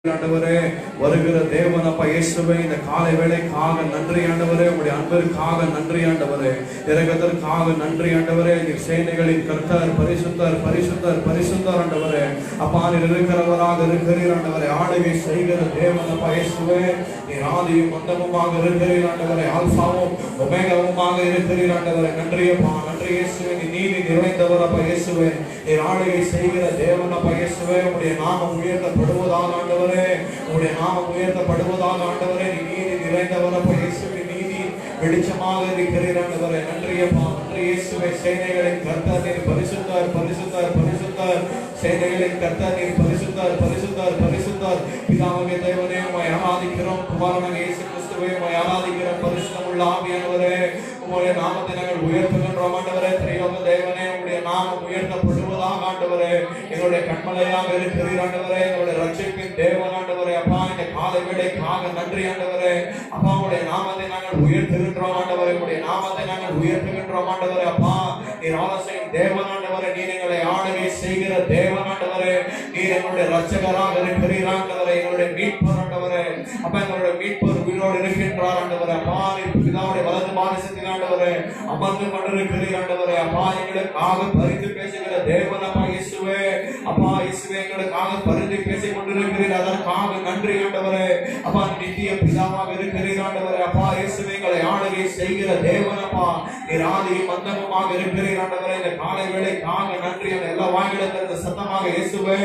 ஆண்டவரே வருகிற தேவனப்பா இயேசுவே இந்த காலை வேளைக்காக நன்றி ஆண்டவரே, உங்களுடைய அன்பிற்காக நன்றி ஆண்டவரே, இரக்கத்திற்காக நன்றி ஆண்டவரே. நீர் சேனைகளின் கர்த்தர், பரிசுத்தர் பரிசுத்தர் பரிசுத்தர் ஆண்டவரே. அப்பா நீர் இருக்கிறவராக இருக்கிறீர் ஆண்டவரே, ஆளுகை செய்கிற தேவனப்பா இயேசுவே. நீர் ஆதியும் அந்தமுமாக இருக்கிறீர் ஆண்டவரே, ஆல்பாவும் ஒமேகாவுமாக இருக்கிறீர் ஆண்டவரே. நன்றியப்பா, நன்றி இயேசுவே. நீ நீதி நிறைந்தவரப்பா இயேசுவே. நீர் ஆளுகை செய்கிற தேவனப்பா இயேசுவே. உங்களுடைய நாமம் உயர்த்தப்படுவதாக ஆண்டவரே, உங்களுடைய நாமம் உயர்த்தப்படுவதாக ஆண்டவரே. நீ நீதி நிறைந்தவரப்பா இயேசுவே. நீதி வெளிச்சமாக இருக்கிறீர் ஆண்டவரே. நன்றியப்பா, நன்றி இயேசுவே. சேனைகளின் கர்த்தர் நீர் பரிசுத்தர் பரிசுத்தர் பரிசுத்தர். சேனைகளின் கர்த்தர் நீர் பரிசுத்தர் பரிசுத்தர் பரிசுத்தர். பிதாவாகிய தேவனே உம்மை ஆராதிக்கிறோம். குமாரனாகிய இயேசு கிறிஸ்துவே உம்மை ஆராதிக்கிறோம். பரிசுத்தமுள்ள ஆவியானவரே உம்முடைய நாமத்தை நாங்கள் உயர்த்துகின்றோம் ஆண்டவரே. திரையோக தேவனே உம்முடைய நாமம் உயர்த்தப்படுவதாக ஆண்டவரே. எங்களுடைய கண்மலையாக இருக்கிறீர் ஆண்டவரே, எங்களுடைய ரட்சிப்பின் தேவன் ஆண்டவரே. அப்பா இந்த காலை வேளைக்காக நன்றி ஆண்டவரே. அப்பா உடைய நாமத்தை நாங்கள் உயர்த்துகின்றோம் ஆண்டவரே, உடைய நாமத்தை நாங்கள் உயர்த்துகின்றோம் ஆண்டவரே. அப்பா நீர் ஆலோசனையின் தேவன் ஆண்டவரே, நீர் எங்களை ஆளுகை செய்கிற தேவன் ஆண்டவரே. நீர் எங்களுடைய ரட்சகராக இருக்கிறீர் ஆண்டவரே, எங்களுடைய மீட்பர் ஆண்டவரே. அப்பா எங்களுடைய மீட்பர் உயிரோடு இருக்கின்றார் ஆண்டவரே. அப்பா நீர் பிதாவுடைய வலது பாரிசத்தில் ஆண்டவரே அமர்ந்து கொண்டிருக்கிறீர் ஆண்டவரே. அப்பா எங்களுக்காக பரிந்து பேசுகிற தேவன் அப்பா இயேசுவே. அப்பா இயேசுவே எங்களுக்காக பரிந்து பேசிக் கொண்டிருக்கிறீர், அதற்காக நன்றி ஆண்டவரே. அப்பா நித்திய பிதாவாக இருக்கிறீர் ஆண்டவரே. அப்பா இயேசுவே எங்களை ஆளுகை செய்கிற தேவன் அப்பா. நீர் ஆதியும் அந்தமுமாக இருக்கிறீர் ஆண்டவரே. இந்த காலை வேளைக்காக நன்றி. எல்லா வாயிலிருந்து சத்தமாக இயேசுவே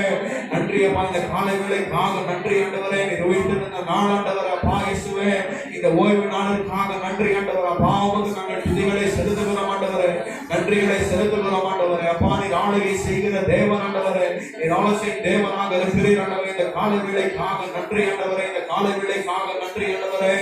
நன்றி அப்பா. இந்த காலை வேளைக்காக நன்றி ஆண்டவரே. நீர் உயிர்த்திருந்த நாள் ஆண்டவரே. அப்பா இயேசுவே இந்த ஓய்வு நாளுக்காக நன்றி ஆண்டவரே. அப்பா உமக்கு நாங்கள் துதிகளை செலுத்துகிறோம் ஆண்டவரே, நன்றிகளை செலுத்துகிறோம் ஆண்டவரே. அப்பா நீர் ஆளுகை செய்கிற தேவன் ஆண்டவரே, நீர் ஆலோசனை தேவனாக இருக்கிறீர் ஆண்டவரே. இந்த காலை வேளைக்காக நன்றி ஆண்டவரே. இந்த காலை வேளைக்காக நன்றி ஆண்டவரே.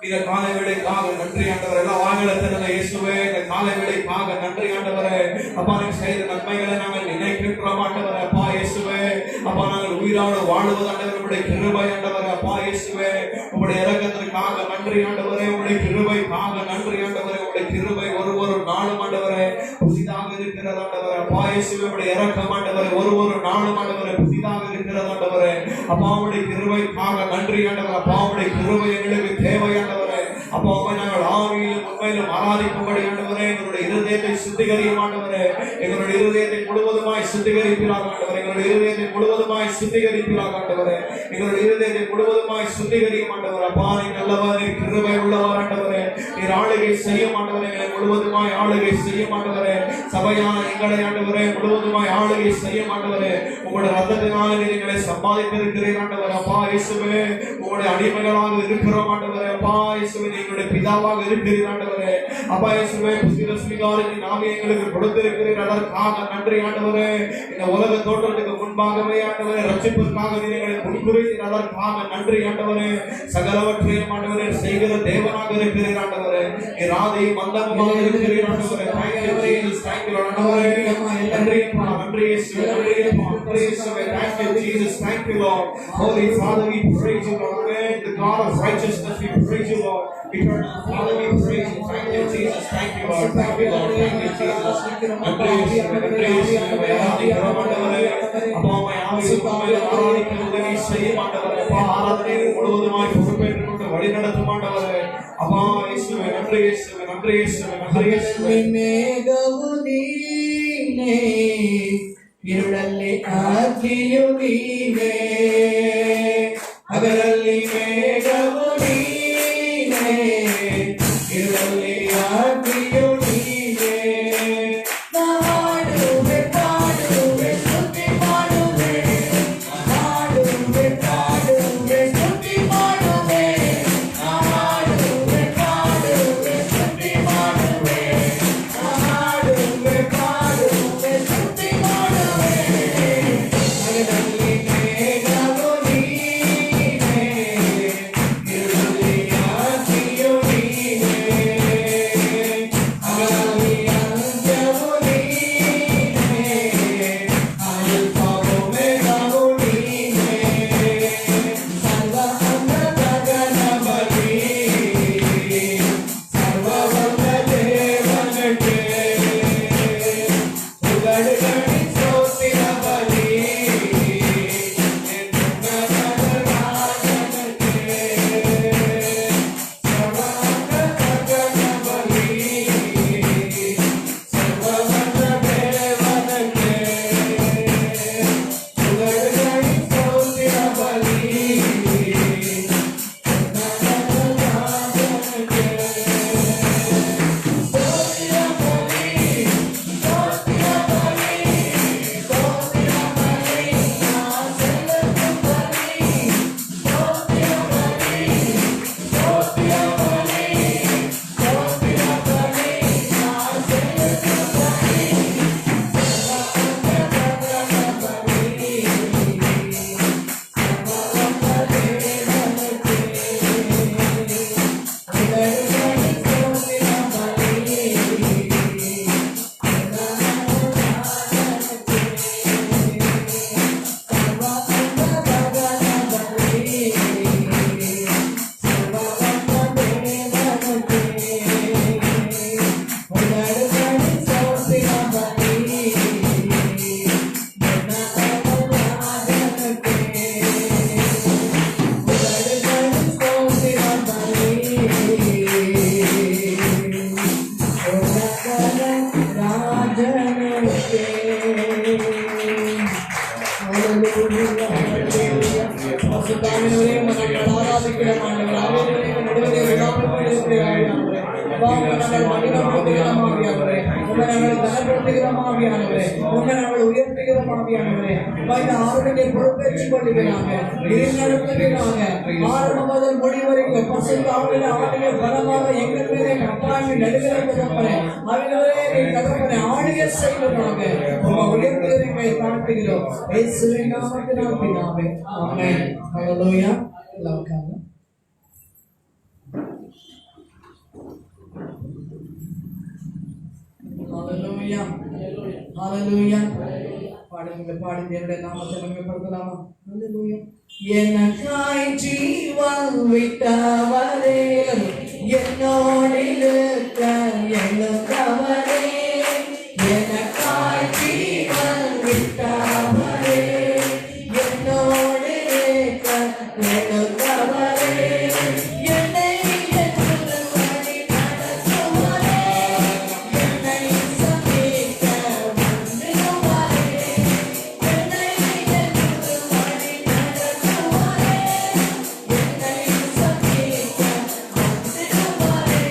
இந்த காலை வேளைக்காக நன்றி ஆண்டவரே. எல்லா வாயிலிருந்து இயேசுவே இந்த காலை வேளைக்காக நன்றி ஆண்டவரே. அப்பா நீர் செய்த நன்மைகளை நாங்கள் நினைக்கின்றோம் ஆண்டவரே. அப்பா இயேசுவே அப்பா நாங்கள் உயிரோடு வாழ்வது ஆண்டவரே உம்முடைய கிருபை ஆண்டவரே. அப்பா இயேசுவே உம்முடைய இரக்கத்திற்காக நன்றி ஆண்டவரே, உம்முடைய கிருபைக்காக நன்றி ஆண்டவரே. உம்முடைய கிருபை ஒரு நாளும் ஆண்டவரே புதிதாக இருக்கிறது ஆண்டவரே. அப்பா இயேசுவே உம்முடைய இரக்கம் ஆண்டவரே ஒரு நாளும் ஆண்டவரே புதிதாக இருக்கிறது ஆண்டவரே. அப்பா உம்முடைய கிருபைக்காக நன்றி ஆண்டவரே. அப்பா உம்முடைய கிருபை எங்களுக்கு தேவை ஆண்டவரே. அப்பா உம்மை நாங்கள் ஆவியிலும் உண்மையிலும் ஆராதிக்கும்படி ஆண்டவரே எங்களுடைய இருதயத்தை சுத்திகரியும் ஆண்டவரே. எங்களுடைய இருதயத்தை முழுவதுமாய் சுத்திகரிப்பீராக ஆண்டவரே. எங்களுடைய இருதயத்தை முழுவதுமாய் சுத்திகரிப்பீராக ஆண்டவரே. எங்களுடைய இருதயத்தை முழுவதுமாய் சுத்திகரியும் ஆண்டவரே. அப்பா நீர் நல்லவர், நீர் கிருபை உள்ளவர் ஆண்டவரே. நீர் ஆளுகை செய்யும் ஆண்டவரே, எங்களை முழுவதுமாய் ஆளுகை செய்யும் ஆண்டவரே. சபையான எங்களை ஆண்டவரே முழுவதுமாய் ஆளுகை செய்யும் ஆண்டவரே. உங்களுடைய ரத்தத்தினால நீர் எங்களை சம்பாதித்திருக்கிறீர் ஆண்டவரே. அப்பா இயேசுவே உங்களுடைய அடிமைகளாக இருக்கிறோம் ஆண்டவரே. அப்பா இயேசுவே எங்களுடைய பிதாவாக இருக்கிறீர் ஆண்டவரே. அப்பா இயேசுவே புதிய ஸ்வீகாரத்தின் நாமே எங்களுக்கு கொடுத்திருக்கிறீர், அதற்காக நன்றி ஆண்டவரே. இந்த உலக தோற்றத்துக்கு முன்பாகவே ஆண்டவரே ரட்சிப்பிற்காக நீர் எங்களை முன்குறித்தீர், அதற்காக நன்றி ஆண்டவரே. சகலவற்றையும் ஆண்டவரே செய்கிற தேவனாக இருக்கிறீர் ஆண்டவரே. நீர் ஆதியும் அந்தமுமாக இருக்கிறீர் ஆண்டவரே. Thank you Jesus, thank you ஆண்டவரே. நன்றி அப்பா, நன்றி இயேசுவே, நன்றி அப்பா, நன்றி இயேசுவே. Thank you Jesus, thank you Lord. Holy Father, we praise you Lord. The God of righteousness, we praise you Lord. Eternal Father, we praise you. Thank you Jesus, thank you Lord, thank you Lord, thank you Jesus. நன்றி இயேசுவே, நன்றி இயேசுவே. ஆராதிக்கிறோம் ஆண்டவரே. அப்பா உம்மை ஆராதிக்க உதவி செய்யும் ஆண்டவரே. அப்பா ஆராதனை முழுவதுமாய் பொறுப்பேற்றுக் கொண்டு வழி நடத்தும் ஆண்டவரே. அப்பா இயேசுவே நன்றி இயேசுவே, நன்றி இயேசுவே, நன்றி இயேசுவே. ಮೇಘವು ನೀನೇ, ಇರುಳಲ್ಲಿ ಆಜ್ಞೆಯು ನೀನೇ, ಹಗಲಲ್ಲಿ ಮೇಘವು ನೀನೇ, ಇರುಳಲ್ಲಿ ಆಜ್ಞೆಯು ನೀನೇ. ಹಾಡುವೆ ಪಾಡುವೆ ಸ್ತುತಿ ಮಾಡುವೆ, ಹಾಡುವೆ ಪಾಡುವೆ ಸ್ತುತಿ ಮಾಡುವೆ, ಹಾಡುವೆ ಪಾಡುವೆ ಸ್ತುತಿ ಮಾಡುವೆ, ಹಾಡುವೆ ಪಾಡುವೆ ಸ್ತುತಿ ಮಾಡುವೆ. ಹಗಲಲ್ಲಿ ಮೇಘವು ನೀನೇ, ಇರುಳಲ್ಲಿ ಆಜ್ಞೆಯು ನೀನೇ, ಹಗಲಲ್ಲಿ ಅಂತ್ಯವು ನೀನೇ, ಆಲ್ಫಾ ಒಮೆಗಾವು ನೀನೇ. பரிசுத்தாவியானவரே, நாங்கள் ஆராதிக்கிறோம் ஆண்டவரே. ஆவியானவரே, எங்கள் நடுவிலே விடாமல் இருக்கிற ஆவியானவரே. அப்பா, உம்மை நாங்கள் மகிமைப்படுத்துகிறோம் ஆவியானவரே. உம்மை நாங்கள் கனப்படுத்துகிறோம் ஆவியானவரே. உம்மை நாங்கள் உயர்த்துகிறோம் ஆவியானவரே. அப்பா, இந்த ஆராதனையை பொறுப்பேற்றுக் கொள்ளுகிறாங்க, நடத்துகிறாங்க. ஆரம்பம் முதல் முடிவு வரைக்கும் பரிசுத்தாவியானவரே, ஆளுகை பலமாக எங்கள் மேலே அப்பா நடுவிலே தகப்பனே, ஆவியானவரே, நீ தகப்பனே ஆளுகை செய்வதாக உம்மை உயர்த்துகிறீங்க, தாழ்த்துகிறோம். இயேசுவின் நாமத்தினால் பிதாவே. ஆமென். ஹல்லேலூயா. எல்லாருக்காக ஹல்லேலூயா. ஹல்லேலூயா. பாடுங்க, பாடி தேவனுடைய நாமத்தை மகிமைப்படுத்தலாமா? ஹல்லேலூயா. எனக்காய் ஜீவன் விட்டவரே, என்னோடு இருக்க எழுந்தவரே, எனக்காய் ஜீவன் விட்டவரே, என்னோடு இருக்க எழுந்தவரே, என்னை என்றும் வழி நடத்துவரே, என்னை சந்திக்க வந்திடுவரே, என்னை என்றும் வழி நடத்துவரே, என்னை சந்திக்க வந்திடுவரே,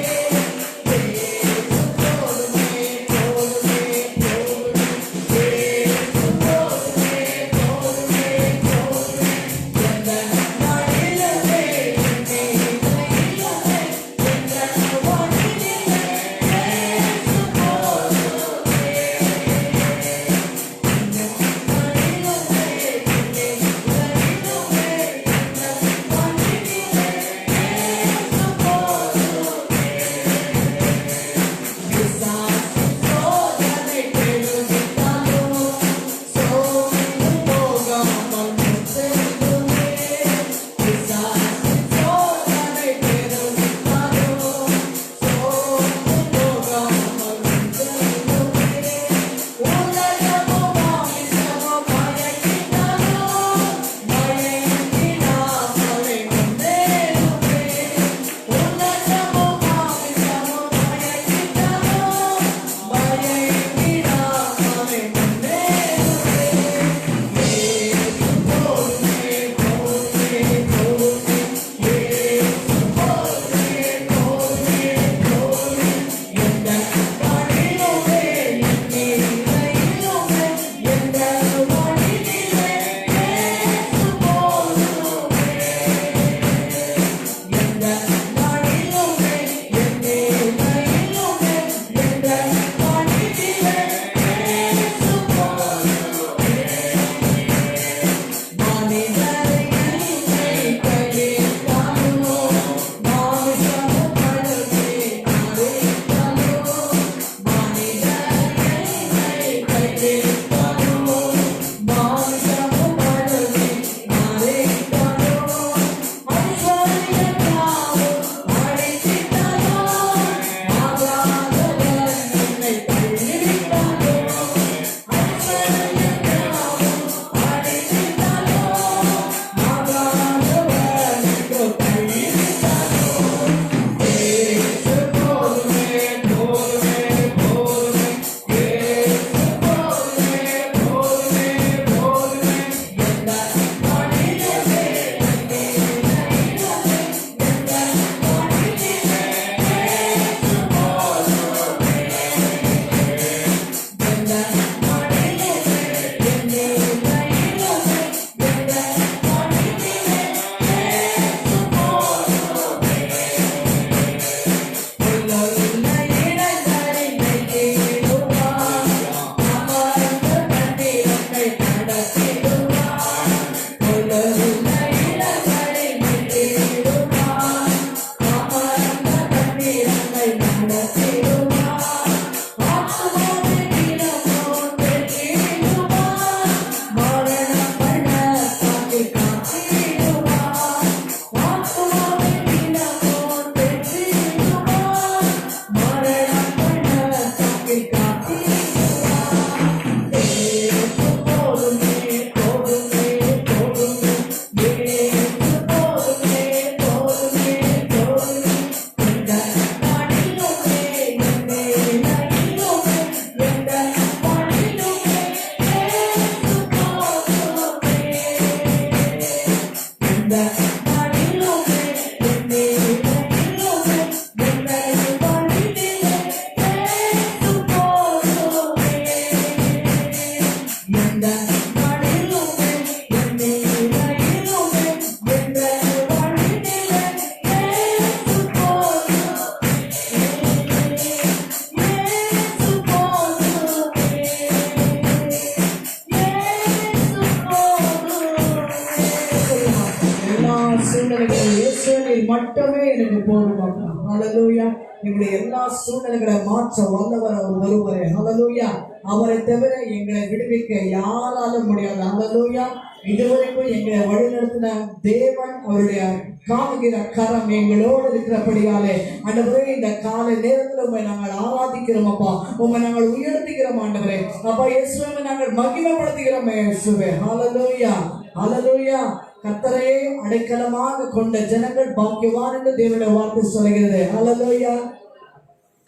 மட்டுமே எனக்கு போதும். ஹல்லேலூயா. எங்களுடைய எல்லா சூழ்நிலைகளை மாற்ற வல்லவர் அவர் ஒருவரே. ஹல்லேலூயா. அவரை தவிர எங்களை விடுவிக்க யாராலும் முடியாது. ஹல்லேலூயா. இதுவரைக்கும் எங்களை வழிநடத்தின தேவன் அவருடைய காண்கிற கரம் எங்களோடு இருக்கிறபடியாலே ஆண்டவரே இந்த காலை நேரத்தில் உண்மை நாங்கள் ஆராதிக்கிறோம் அப்பா. உண்மை நாங்கள் உயர்த்துகிறோம் ஆண்டவரே. அப்பா இயேசுவை நாங்கள் மகிமைப்படுத்துகிறோம் இயேசுவே. ஹல்லேலூயா. ஹல்லேலூயா. கர்த்தரையே அடைக்கலமாக கொண்ட ஜனங்கள் பாக்கியவான் என்று தேவனுடைய வார்த்தை சொல்கிறது. ஹல்லேலூயா.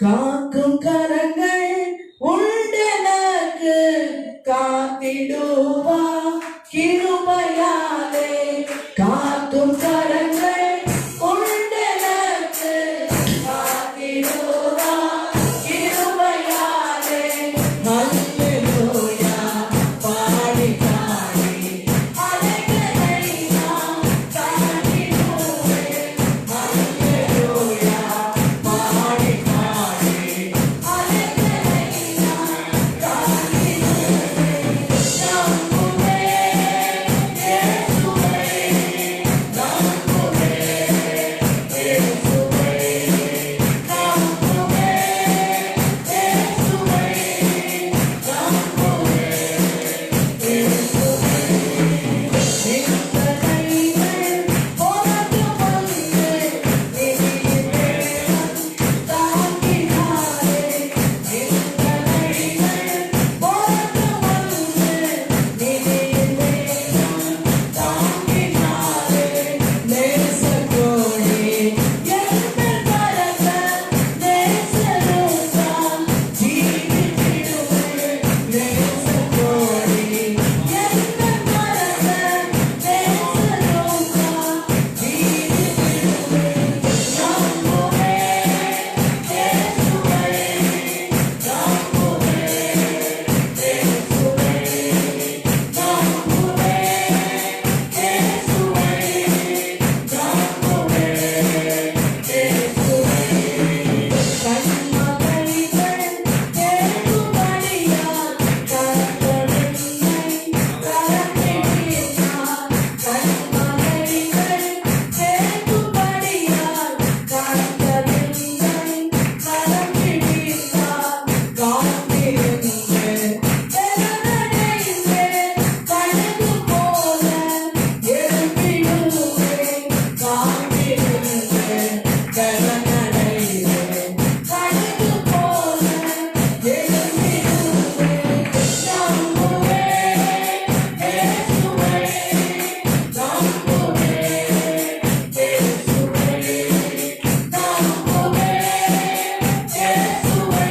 காக்கும் கரங்கள் உண்டனக்கு காத்திடுவா கிருபையாலே. காக்கும் கரங்கள் உண்டனக்கு காத்திடுவா கிருபையாலே. ஹல்லேலூயா. பாடி பாடி அலைகளை நாம் தாண்டிடுவேன். ஹல்லேலூயா. பாடி பாடி அலைகளை நாம் தாண்டிடுவேன். நம்புவே இயேசுவே. நம்புவே இயேசுவே. நம்புவே இயேசுவே. நம்புவே இயேசுவே. இந்த கைகள் போராட்ட வந்து நிதியிலே தாங்கினாரே. இந்த கைகள் போராட்ட வந்து நிதியிலே தாங்கினாரே. நேசக்கோடி எங்கள் பரத நேசருதான் ஜீவித்திடுவேன். நேசக்கோடி எங்கள் பரத நேசருதான் ஜீவித்திடுவேன். நம்புவே இயேசுவே. நம்புவே இயேசுவே. நம்புவே இயேசுவே. நம்புவே இயேசுவே. கண்மலைகள் கேட்கும்படியால் கர்த்தர் என்னை கரப்பிடித்தார். கண்மலைகள் கேட்கும்படியால் கர்த்தர் என்னை கரப்பிடித்தார். காத்திருந்தேன் பெருநடைந்தேன் கழுகு போல எழும்பிடுவேன். காத்திருந்தேன் பெருநடைந்தேன் கழுகு போல எழும்பிடுவேன். நம்புவே இயேசுவே. நம்புவே இயேசுவே. நம்புவே இயேசுவே.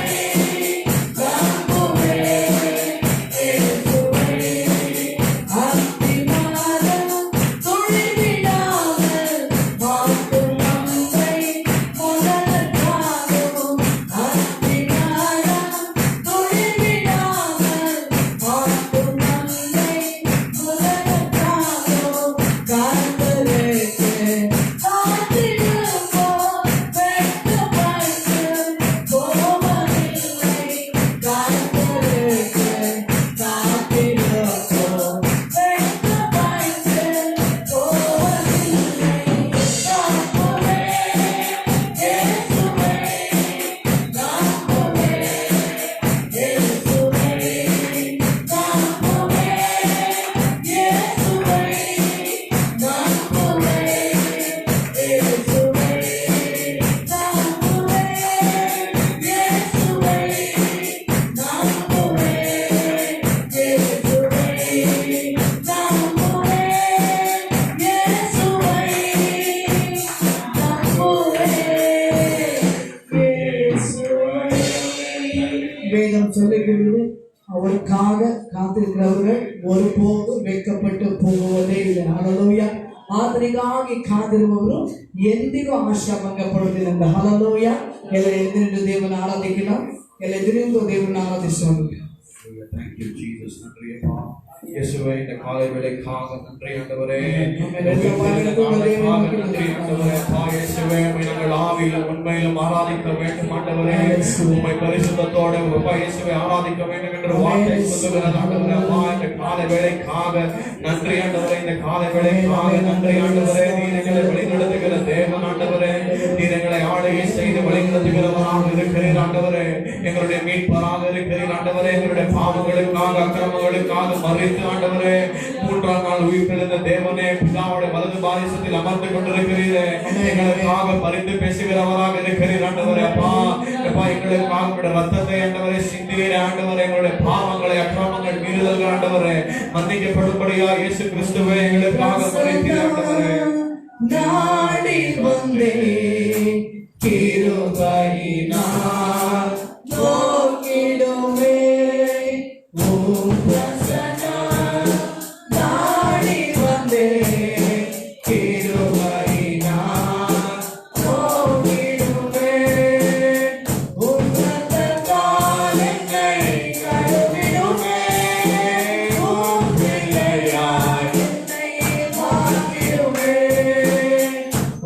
நம்புவே இயேசுவே. அத்திமரம் துளிர்விடாமல் மாட்டும் மந்தை முதலுக்காகவும். அத்திமரம் துளிர்விடாமல் மாட்டும் மந்தை முதலுக்காகவும். கர்த்தருக்கு காத்திருப்போம் வெட்கப்பட்டு போவதில்லை. கர்த்தருக்கு காத்திருப்போம் வெட்கப்பட்டு போவதில்லை. நம்புவே இயேசுவே. நம்புவே இயேசுவே. நம்புவே இயேசுவே. நம்புவே இயேசுவே. நம்புவே இயேசுவே. நம்புவே இயேசுவே. நம்புவே இயேசுவே. வேதம் சொல்லுகிறது, அவருக்காக காத்திருக்கிறவர்கள் ஒருபோதும் வெட்கப்பட்டு போகுவதே இல்லை. ஹல்லேலூயா. ಆತನಿಗಾಗಿ ಕಾದಿರುವವರು ಎಂದಿಗೂ ಆಶಾಭಂಗ ಪಡುವುದಿಲ್ಲ. ಹಲ್ಲೆಲೂಯ. ಎಲ್ಲ ಎದುರಿನಿಂದ ದೇವರನ್ನು ಆರಾಧಿಸೋಣ. ಎಲ್ಲ ಎದುರಿನಿಂದ ದೇವರನ್ನು ಆರಾಧಿಸೋಣ. Thank you, Jesus. நன்றி அப்பா. இயேசுவே, இந்த காலை வேளைக்காக நன்றி ஆண்டவரே. நன்றி ஆண்டவரே. அப்பா இயேசுவே, நாங்கள் ஆவியிலும் உண்மையிலும் ஆராதிக்க வேண்டும் ஆண்டவரே. உம்மை பரிசுத்தத்தோடு அப்பா இயேசுவை ஆராதிக்க வேண்டும் என்று வார்த்தை சொல்லுகிறது ஆண்டவரே. அப்பா இந்த காலை வேளைக்காக நன்றி ஆண்டவரே. இந்த காலை வேளைக்காக நன்றி ஆண்டவரே. நீர் எங்களை வழிநடத்துகிற தேவன் ஆண்டவரே. நீர் எங்களை ஆளுகை செய்து வழிநடத்துகிறவராக இருக்கிறீர் ஆண்டவரே. எங்களுடைய மீட்பராக இருக்கிறீர் ஆண்டவரே. எங்களுடைய பாவங்களுக்காக அக்கிரமங்களுக்காக மறித்து ஆண்டவரே மூன்றாம் நாள் உயிர்த்தெழுந்த தேவனே, பிதாவுடைய வலது பாரிசத்தில் அமர்ந்து கொண்டிருக்கிறீரே. எங்களுக்காக பரிந்து பேசுகிறவராக இருக்கிறீர் ஆண்டவரே. அப்பா அப்பா எங்களுக்காக உங்களுடைய ரத்தத்தை ஆண்டவரே சிந்தினீரே ஆண்டவரே. எங்களுடைய பாவங்களை அக்கிரமங்கள் மீறுதல்கள் ஆண்டவரே மன்னிக்கப்படும்படியா இயேசு கிறிஸ்துவே எங்களுக்காக மரித்தீர் ஆண்டவரே. நாடி வந்தே கிருபையினால் நோக்கிடுமே உம் பிரசன்னம். நாடி வந்தே கிருபையினால் நோக்கிடுமே உம் ரத்தத்தால் என்னை கழுவிடுமே. உம் பிள்ளையாய் என்னை மாற்றிடுமே.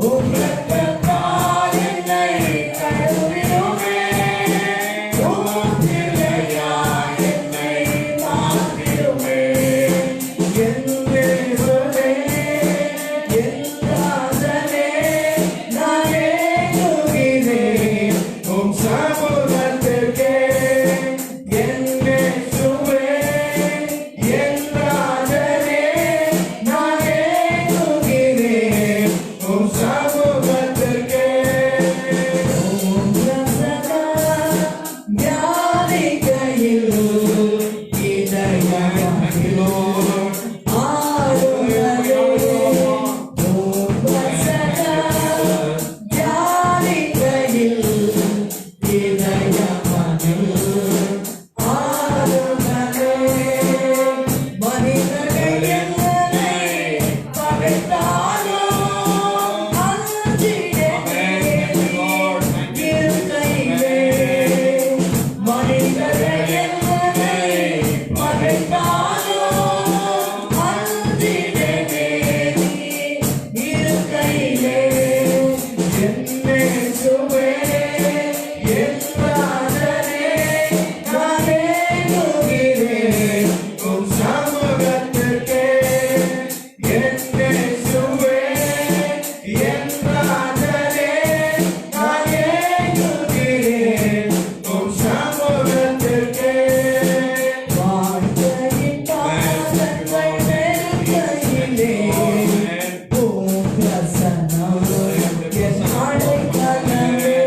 உம் ரத்தத்தால் என்னை கழுவிடுமே. உம் பிள்ளையாய் என்னை மாற்றிடுமே. என் தேவனே, என் ராஜனே, நான் ஏங்குகிறேன் உம் சமூகத்திற்கே. என் இயேசுவே, என் ராஜனே, நான் ஏங்குகிறேன் உம் சமூகத்திற்கே. உம் பிரசன்னம் ஞானிகையில் இதயமகிழோ ஆளுநரே. உம் பிரசன்னம் ஞானிகையில் இதயமகிழோ ஆளுநரே. மனிதர்கள் என்னை பகைத்தாலும் அஞ்சிடேன் இருக்கையிலே. மனிதர்கள் என்னை பகைத்தாலும் அஞ்சிடேன் இருக்கையிலே. என் இயேசுவே, என் ராஜனே, நான் ஏங்குகிறேன் உம் சமூகத்திற்கே. என் இயேசுவே, என் ராஜனே, நான் ஏங்குகிறேன் உம் சமூகத்திற்கே. வாழ்க்கையின் பாதங்கள் நெருக்கையிலே உம் பிரசன்னம் என் அடைக்கலமே.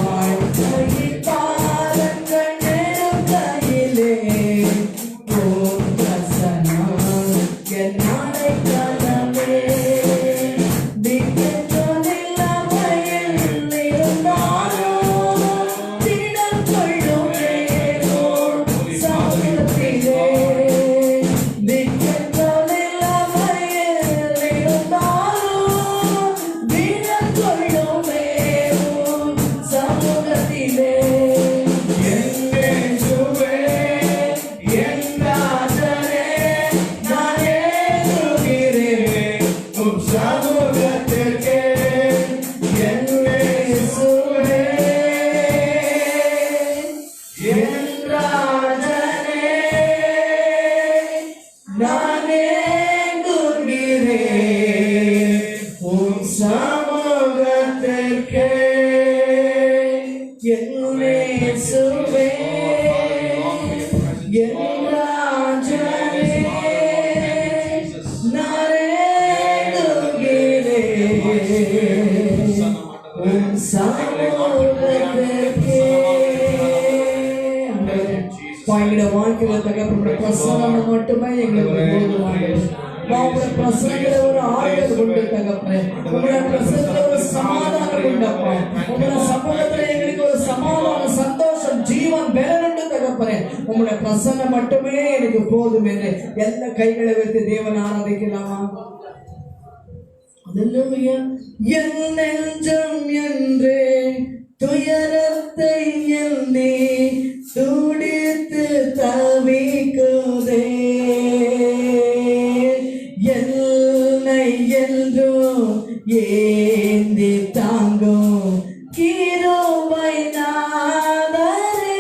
வாழ்க்கையின் பாதங்கள் நெருக்கையிலே உம் பிரசன்னம் என் அடைக்கலமே. திக்கென்ற நிலைமையில் இருந்தாலும் திடம் கொள்ளுமே உம் சமூகத்திலே. திக்கென்ற நிலைமையில் இருந்தாலும் திடம் கொள்ளுமே உம் சமூகத்திலே. என் இயேசுவே, என் ராஜனே, நான் ஏங்குகிறேன் உம் சமூகத்திற்கே. என் இயேசுவே, என் ராஜனே, நான் ஏங்குகிறேன் உம் சமூகத்திற்கே. என் இயேசுவே, என் ராஜனே, நான் ஏங்குகிறேன் உம் சமூகத்திற்கே. எங்களுடைய வாழ்க்கையில தகப்பனுடைய பிரசனம் மட்டுமே எங்களுக்கு போதுமானது. உங்களுடைய பிரசனத்துல ஒரு ஆறுதல் உண்டு தகப்பனே. உங்களுடைய பிரசனத்துல ஒரு சமாதானம் உண்டப்பா. உங்களுடைய சமூகத்துல எங்களுக்கு ஒரு சமாதான சந்தோஷம் ஜீவன் பெறனுண்டு தகப்பனே. உங்களுடைய பிரசன்னம் மட்டுமே எனக்கு போதும் என்று எல்லா கைகளை வைத்து தேவன் ஆராதிக்கலாமா? அல்லேலூயா. என் நெஞ்சம் என்று துயரத்தை எண்ணி துடித்து தவிக்குதே. என்னை என்றும் ஏந்தி தாங்கும் கிருபை நாதரே.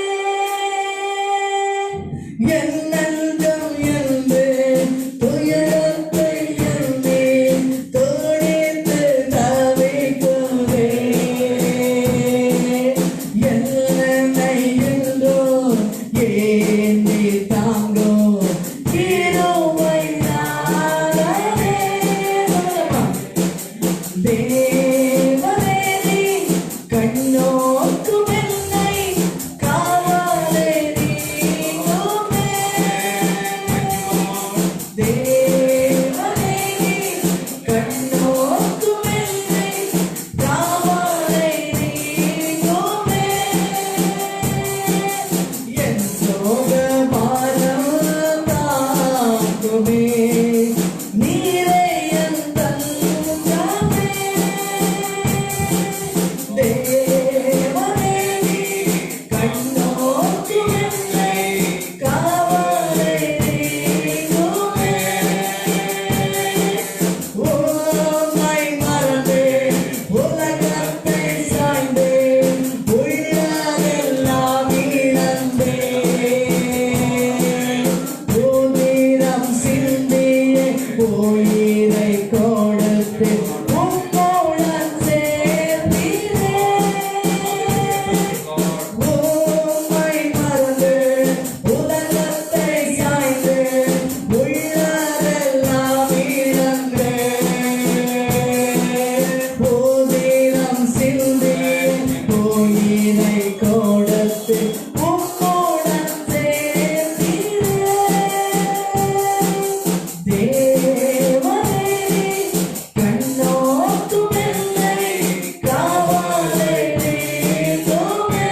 என் நெஞ்சம் என்று துயரத்தை எண்ணி துடித்து தவிக்குதே. என்னை என்றும் ஏந்தி தாங்கும் கிருபை நாதரே. தேவனே நீ கண்ணோக்கும் என்னை காவலே நீங்குமே. தேவனே நீ கண்ணோக்கும் என்னை காவலே நீங்குமே. என் சோக பாரம் தாங்குமே. நீரே என் தஞ்சமே. தேவனே நீ கண்ணோக்கும் என்னை காவலே நீங்குமே. உம்மை மறந்தேன், உலகத்தை சாய்ந்தேன், உள்ளதெல்லாம் இழந்தேன். உதிரம் சிந்திய உயிரை கொடுத்து உம்முடன் சேர்த்தீரே. உம்மை மறந்தேன், உலகத்தை சாய்ந்தேன், உள்ளதெல்லாம் இழந்தேன். உதிரம் சிந்திய உயிரை கொடுத்து உம்முடன் சேர்த்தீரே. தேவனே நீ கண்ணோக்கும் என்னை காவலே நீங்குமே.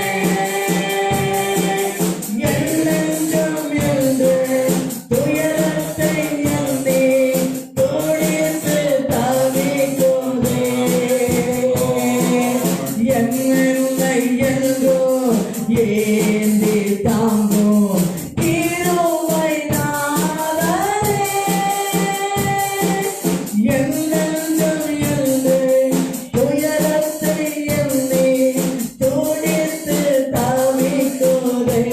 என் நெஞ்சம் என்று துயரத்தை எண்ணி துடித்து தவிக்குதே. என்னை என்றோ ஏந்தி தாங்கும் கிருபை நாதரே. என் நெஞ்சம் என்று துயரத்தை எண்ணி துடித்து தவிக்குதே.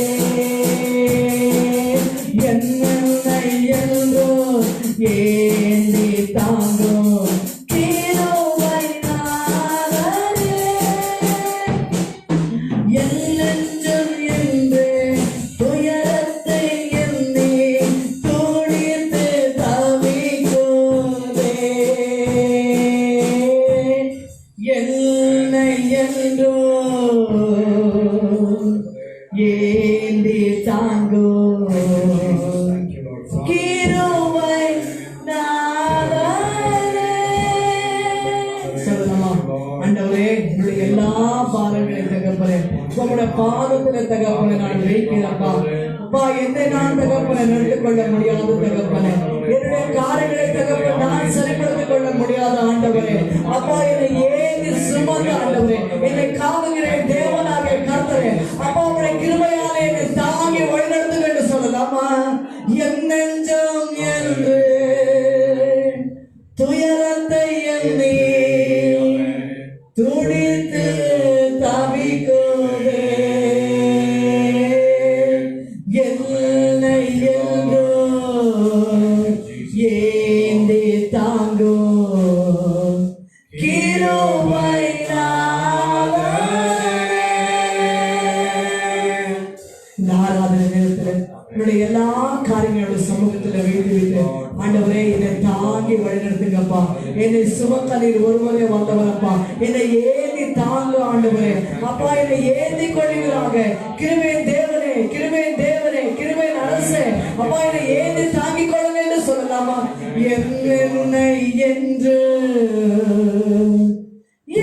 என்னை என்றோ ஏந்தி தாங்கும் கிருபை நாதரே. என் நெஞ்சம் என்று துயரத்தை எண்ணி துடித்து தவிக்குதே. என்னை என்றோ ஏந்தி தாங்கும் கிருபை நாதரே. சொல்லலாமா? ஆண்டவரே, உங்களுடைய எல்லா பாரங்களையும் தகப்பனே உங்களுடைய பாதத்துல தகப்பனை நான் வைக்கிறப்பா. அப்பா, என்னை நான் தகப்பனை நடந்து கொள்ள முடியாது தகப்பனே. என்னுடைய காரியங்களை தகப்பனை நான் சரிப்படுத்திக் கொள்ள முடியாத ஆண்டவரே. அப்பா, என்னை ஏந்தி சுமந்த ஆண்டவரே, என்னை காவுகிற தேவனாக கர்த்தரே. அப்பா, உங்களுடைய கிருபையாலே என்னை தாங்கி வழிநடத்துங்க என்று சொல்லலாமா? என் நெஞ்சம் என்று துயரத்தை எண்ணி துடித்து தவிக்குதே. என்னை என்றோ ஏந்தி தாங்கும் கிருபை நாதரே. இந்த ஆராதனை நேரத்தில் என்னுடைய எல்லா காரியங்களுடைய சமூகத்தில் வைத்து விட்டு ஆண்டவரே, என்னை தாங்கி வழிநடத்துங்கப்பா. என்னை சுமக்க நீர் ஒருவரே வந்தவரப்பா. என்னை ஏந்தி தாங்க ஆண்டவரே. அப்பா, என்னை ஏந்தி கொள்ளுகிறாங்க. கிருபை தேவனே, கிருபை தேவனே, கிருபை அரசே. அப்பா, என்னை ஏந்தி தாங்கிக் கொள்ளுங்க என்று சொல்லலாமா? என்னை என்று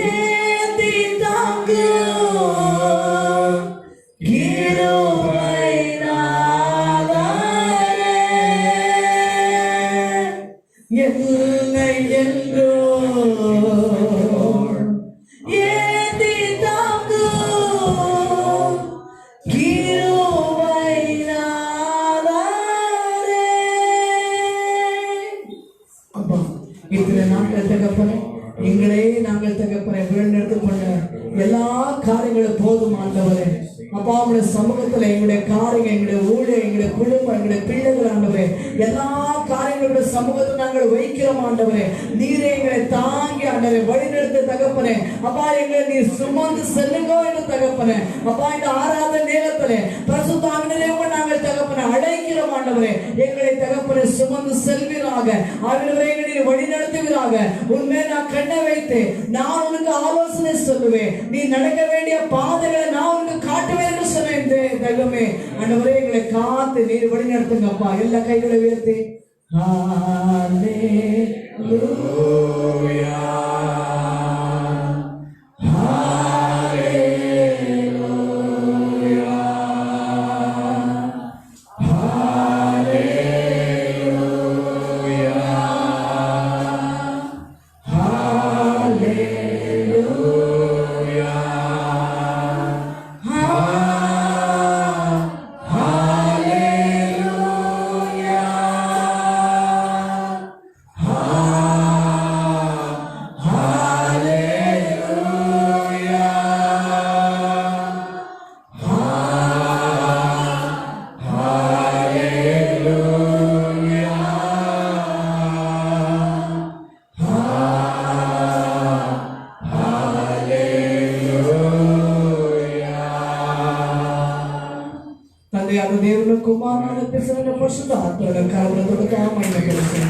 ஏந்தி தாங்கும் கிருபை நாதரே. என்னை என்றோ தகப்பனே, எங்களே நாங்கள் தகப்பனே வீழ்நெடுத்துக் கொண்ட எல்லா காரியங்களும் போதும் ஆண்டவரே. அப்பா, உங்களுடைய சமூகத்துல எங்களுடைய காரியங்கள், எங்களுடைய ஊழியர், எங்களுடைய குடும்பம், எங்களுடைய பிள்ளைகள் ஆண்டவரே, எல்லா காரியங்களுடைய சமூகத்தில் நாங்கள் வைக்கிறோம் ஆண்டவரே. நீரே எங்களை தாங்கி ஆண்டவரே வழிநடத்த தகப்பனே. அப்பா, எங்களை நீர் சுமந்து செல்லுங்க என்று தகப்பனே. அப்பா, இந்த ஆராத நேரத்திலே பரிசுத்த ஆவியானவரே நாங்கள் தகப்பனே அழைக்கிறோம் ஆண்டவரே. எங்களை தகப்பனே சுமந்து செல்வீராக. ஆவியானவரே எங்களை வழி நடத்துவீராக. உண்மை நான் கண்ணை வைத்து நான் உனக்கு ஆலோசனை சொல்லுவேன். நீ நடக்க வேண்டிய பாதைகளை நான் உனக்கு காட்டுவேன் என்று சொன்னேன் தெய்வமே. ஆண்டவரே எங்களை காத்து நீர் வழி நடத்துங்கப்பா. எல்லா கைகளை உயர்த்தி ஹல்லேலூயா దేవుని కుమారుని పిలిచిన పరిశుద్ధ ఆత్మల కరుణతో కామమైన కలిసింది.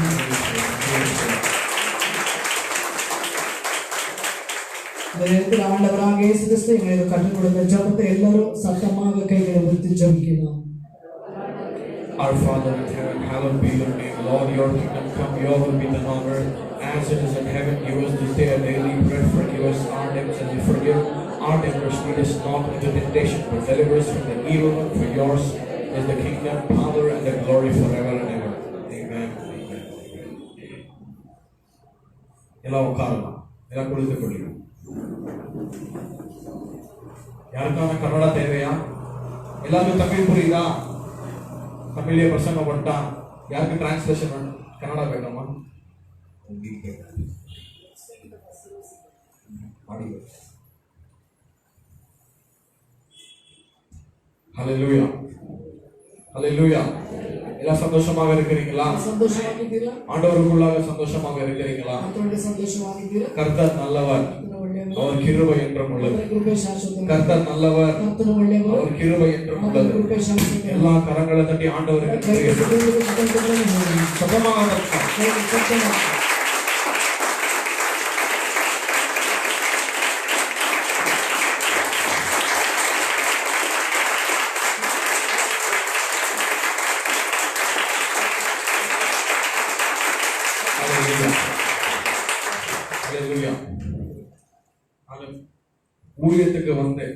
ஆண்டவராக இயேசு கிறிஸ்து எங்களுக்கு கற்றுக் கொடுத்த ஜெபத்தை எல்லாரும் சத்தமாக கைகளை உயர்த்தி ஜெபிக்கலாம். Our Father in heaven, hallowed be your name. Lord, your kingdom come, your will be done on earth as it is in heaven. Give us this day our daily bread. Forgive us our debts as we forgive our debtors. Lead us not into temptation, but deliver us from the evil one. For yours is the kingdom, power, and the glory forever and ever. Amen. எல்லாம் உட்காரலாம், எல்லாம் குளித்துக் கொள்ளுங்கள். யாருக்கான கன்னடா தேவையா? எல்லாருக்கும் தமிழ் புரியுதா? தமிழ்லேயே பிரசங்கம் பண்ணிட்டா யாருக்கு டிரான்ஸ்லேஷன் கன்னடா வேண்டாமா? ஹல்லேலூயா, ஹல்லேலூயா. எல்லாம் சந்தோஷமாக இருக்கிறீங்களா? ஆண்டவருக்குள்ளாக சந்தோஷமாக இருக்கிறீங்களா? கர்த்தர் நல்லவர், அவர் கிருபை என்றும் உள்ளது. கர்த்தர் நல்லவர், அவர் கிருபை என்றும் உள்ளது. எல்லா கரங்களை தட்டி ஆண்டவருக்கு சத்தமாக ஊழியத்துக்கு வந்து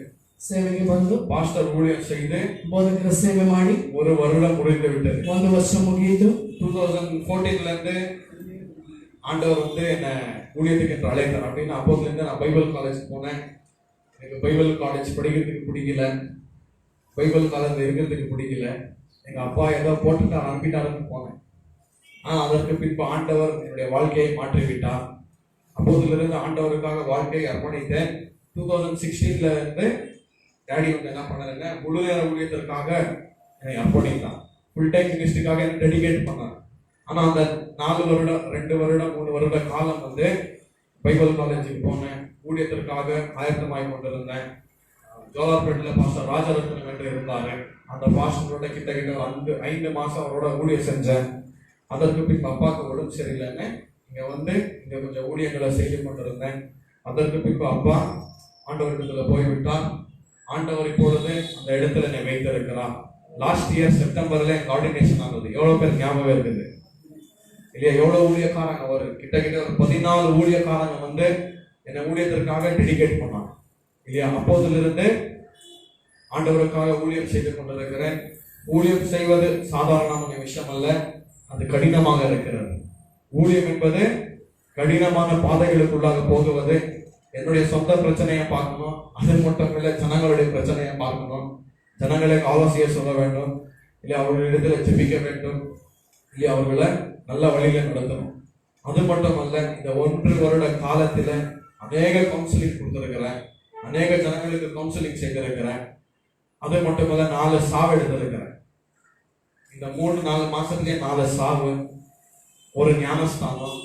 ಸೇವೆಗೆ ಬಂದು ಪಾಸ್ಟರ್ ஊழியம் செய்து ಬೋಧಕರ ಸೇವೆ ಮಾಡಿ ஒரு வருடம் முடிந்து விட்டது. ಒಂದು ವರ್ಷ ಮುಗಿಯಿತು. 2014ல இருந்து ஆண்டவர் வந்து என்ன ஊழியத்துக்கு என்று அழைத்தார். அப்படின்னு அப்போதுல இருந்து நான் பைபிள் காலேஜ் போனேன். எனக்கு பைபிள் காலேஜ் படிக்கிறதுக்கு பிடிக்கல, பைபிள் காலேஜ்ல இருக்கிறதுக்கு பிடிக்கல. எங்க அப்பா ஏதோ போட்டுட்டு அனுப்பிட்டாருன்னு போனேன். அதற்கு பின்பு ஆண்டவர் என்னுடைய வாழ்க்கையை மாற்றிவிட்டார். அப்போதிலிருந்து ஆண்டவருக்காக வாழ்க்கையை அர்ப்பணித்தேன். 2016ல இருந்து டேடி வந்து என்ன பண்ணாருங்க, முழு நேர ஊழியத்திற்காக என்னை அர்ப்பணித்தான். ஃபுல் டைம் மினிஸ்ட்ரிக்காக என்னை டெடிகேட் பண்ணார். ஆனால் அந்த 4 வருடம் 2 வருடம் 3 வருட காலம் வந்து பைபிள் காலேஜுக்கு போனேன். ஊழியத்திற்காக ஆயத்தமாய் கொண்டிருந்தேன். ஜோலார்பேட்டில் பாஸ்டர் ராஜரத்னம் என்று இருந்தார். அந்த பாஸ்டரோட கிட்ட 5 மாதம் அவரோட ஊழியம் செஞ்சேன். அதற்கு பின் அப்பாவுக்கு உடம்பு சரியில்லைன்னு இங்கே வந்து இங்கே கொஞ்சம் ஊழியங்களை செய்து கொண்டிருந்தேன். அதற்கு பின்பு அப்பா ஆண்டவரிடத்துல போய்விட்டார். ஆண்டவர் இப்பொழுது அந்த இடத்துல என்னை வைத்திருக்கிறார். லாஸ்ட் இயர் செப்டம்பர்ல என் ஆர்டினேஷன் ஆனது. எவ்வளோ பேர் ஞாபகம் இருக்குது இல்லையா? எவ்வளோ ஊழியக்காரங்க ஒரு கிட்ட ஒரு 14 ஊழியக்காரங்க வந்து என்னை ஊழியத்திற்காக டெடிகேட் பண்ணாங்க இல்லையா? அப்போதிலிருந்து ஆண்டவருக்காக ஊழியம் செய்து கொண்டிருக்கிறேன். ஊழியம் செய்வது சாதாரணமான விஷயம் அல்ல, அது கடினமாக இருக்கிறது. ஊழியம் என்பது கடினமான பாதைகளுக்குள்ளாக போகுவது. என்னுடைய சொந்த பிரச்சனையை பார்க்கணும், அது மட்டும் இல்லை ஜனங்களுடைய பிரச்சனையை பார்க்கணும், ஜனங்களுக்கு ஆலோசனையை சொல்ல வேண்டும், இல்லை அவர்களிடத்தில் ஜெபிக்க வேண்டும், இல்லை அவர்களை நல்ல வழியில நடத்தணும். அது மட்டுமல்ல, இந்த 1 வருட காலத்துல அநேக கவுன்சிலிங் கொடுத்திருக்கிறேன், அநேக ஜனங்களுக்கு கவுன்சிலிங் செய்திருக்கிறேன். அது மட்டுமல்ல, 4 சாவு எடுத்திருக்கிறேன். இந்த 3-4 மாசத்துலயே 4 சாவு, 1 ஞானஸ்தானம்,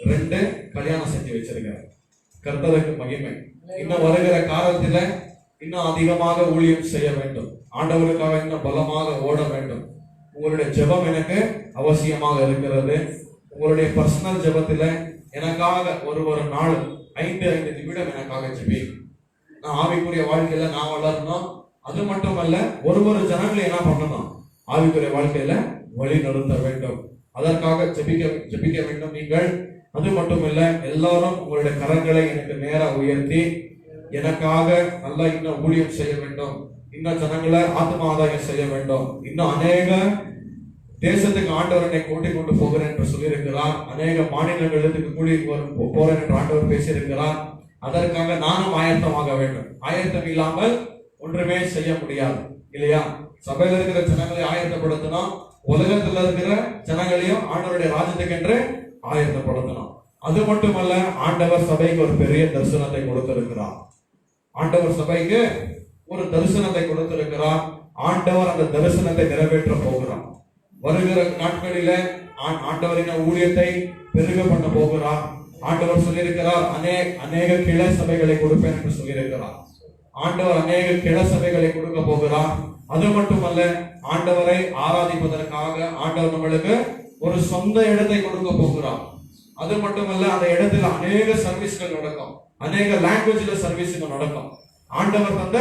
2 கல்யாணம் செஞ்சு வச்சிருக்கிறேன். கர்த்தருக்கு மகிமை. இன்னும் வருகிற காலத்துல இன்னும் அதிகமாக ஊழியம் செய்ய வேண்டும், ஆண்டவருக்காக இன்னும் பலமாக ஓட வேண்டும். உங்களுடைய ஜெபம் எனக்கு அவசியமாக இருக்கிறது. உங்களுடைய பர்சனல் ஜெபத்துல எனக்காக ஒரு நாள் 5 நிமிடம் எனக்காக ஜெபி. நான் ஆவிக்குரிய வாழ்க்கையில நான் வளரணும். அது மட்டுமல்ல, ஒரு ஜனங்களை என்ன பண்ணணும், ஆவிக்குரிய வாழ்க்கையில வழி நடத்த வேண்டும். அதற்காக ஜெபிக்க வேண்டும் நீங்கள். அது மட்டுமல்ல, எல்லாரும் உங்களுடைய கரங்களை எனக்கு நேரா உயர்த்தி எனக்காக நல்லா இன்னும் ஊழியம் செய்ய வேண்டும், இன்னும் ஜனங்களை ஆத்ம ஆதாயம் செய்ய வேண்டும். இன்னும் அநேக தேசத்துக்கு ஆண்டவர் என்னை கூட்டிக் கொண்டு போகிறேன் என்று சொல்லியிருக்கிறார். அநேக மாநிலங்களுக்கு கூடி போறேன் என்று ஆண்டவர் பேசியிருக்கிறார். அதற்காக நானும் ஆயத்தமாக வேண்டும். ஆயத்தம் இல்லாமல் ஒன்றுமே செய்ய முடியாது, இல்லையா? சபையில இருக்கிற ஜனங்களை ஆயத்தப்படுத்தணும், உலகத்துல இருக்கிற ஜனங்களையும் ஆண்டவருடைய ராஜ்யத்துக்கு என்று ஆயத்தப்படுத்தணும். அது மட்டுமல்ல, ஆண்டவர் சபைக்கு ஒரு பெரிய தரிசனத்தை கொடுத்திருக்கிறார். ஆண்டவர் சபைக்கு ஒரு தரிசனத்தை கொடுத்திருக்கிறார். ஆண்டவர் அந்த தரிசனத்தை நிறைவேற்ற போகிறார். வருகிற நாட்களில ஆண்டவரின் ஊழியத்தை பெருக பண்ண போகிறார். ஆண்டவர் சொல்லியிருக்கிறார், அநேக கிளை சபைகளை கொடுப்பேன் என்று சொல்லியிருக்கிறார். ஆண்டவர் அநேக கிளை சபைகளை கொடுக்க போகிறார். அது மட்டுமல்ல, ஆண்டவரை ஆராதிப்பதற்காக ஆண்டவர் நம்மளுக்கு ஒரு சொந்த இடத்தை கொடுக்க போகிறார். அது மட்டுமல்ல, அந்த இடத்துல அநேக சர்வீஸ்கள் நடக்கும், அநேக லாங்குவேஜ்ல சர்வீஸ்கள் நடக்கும். ஆண்டவர் தந்த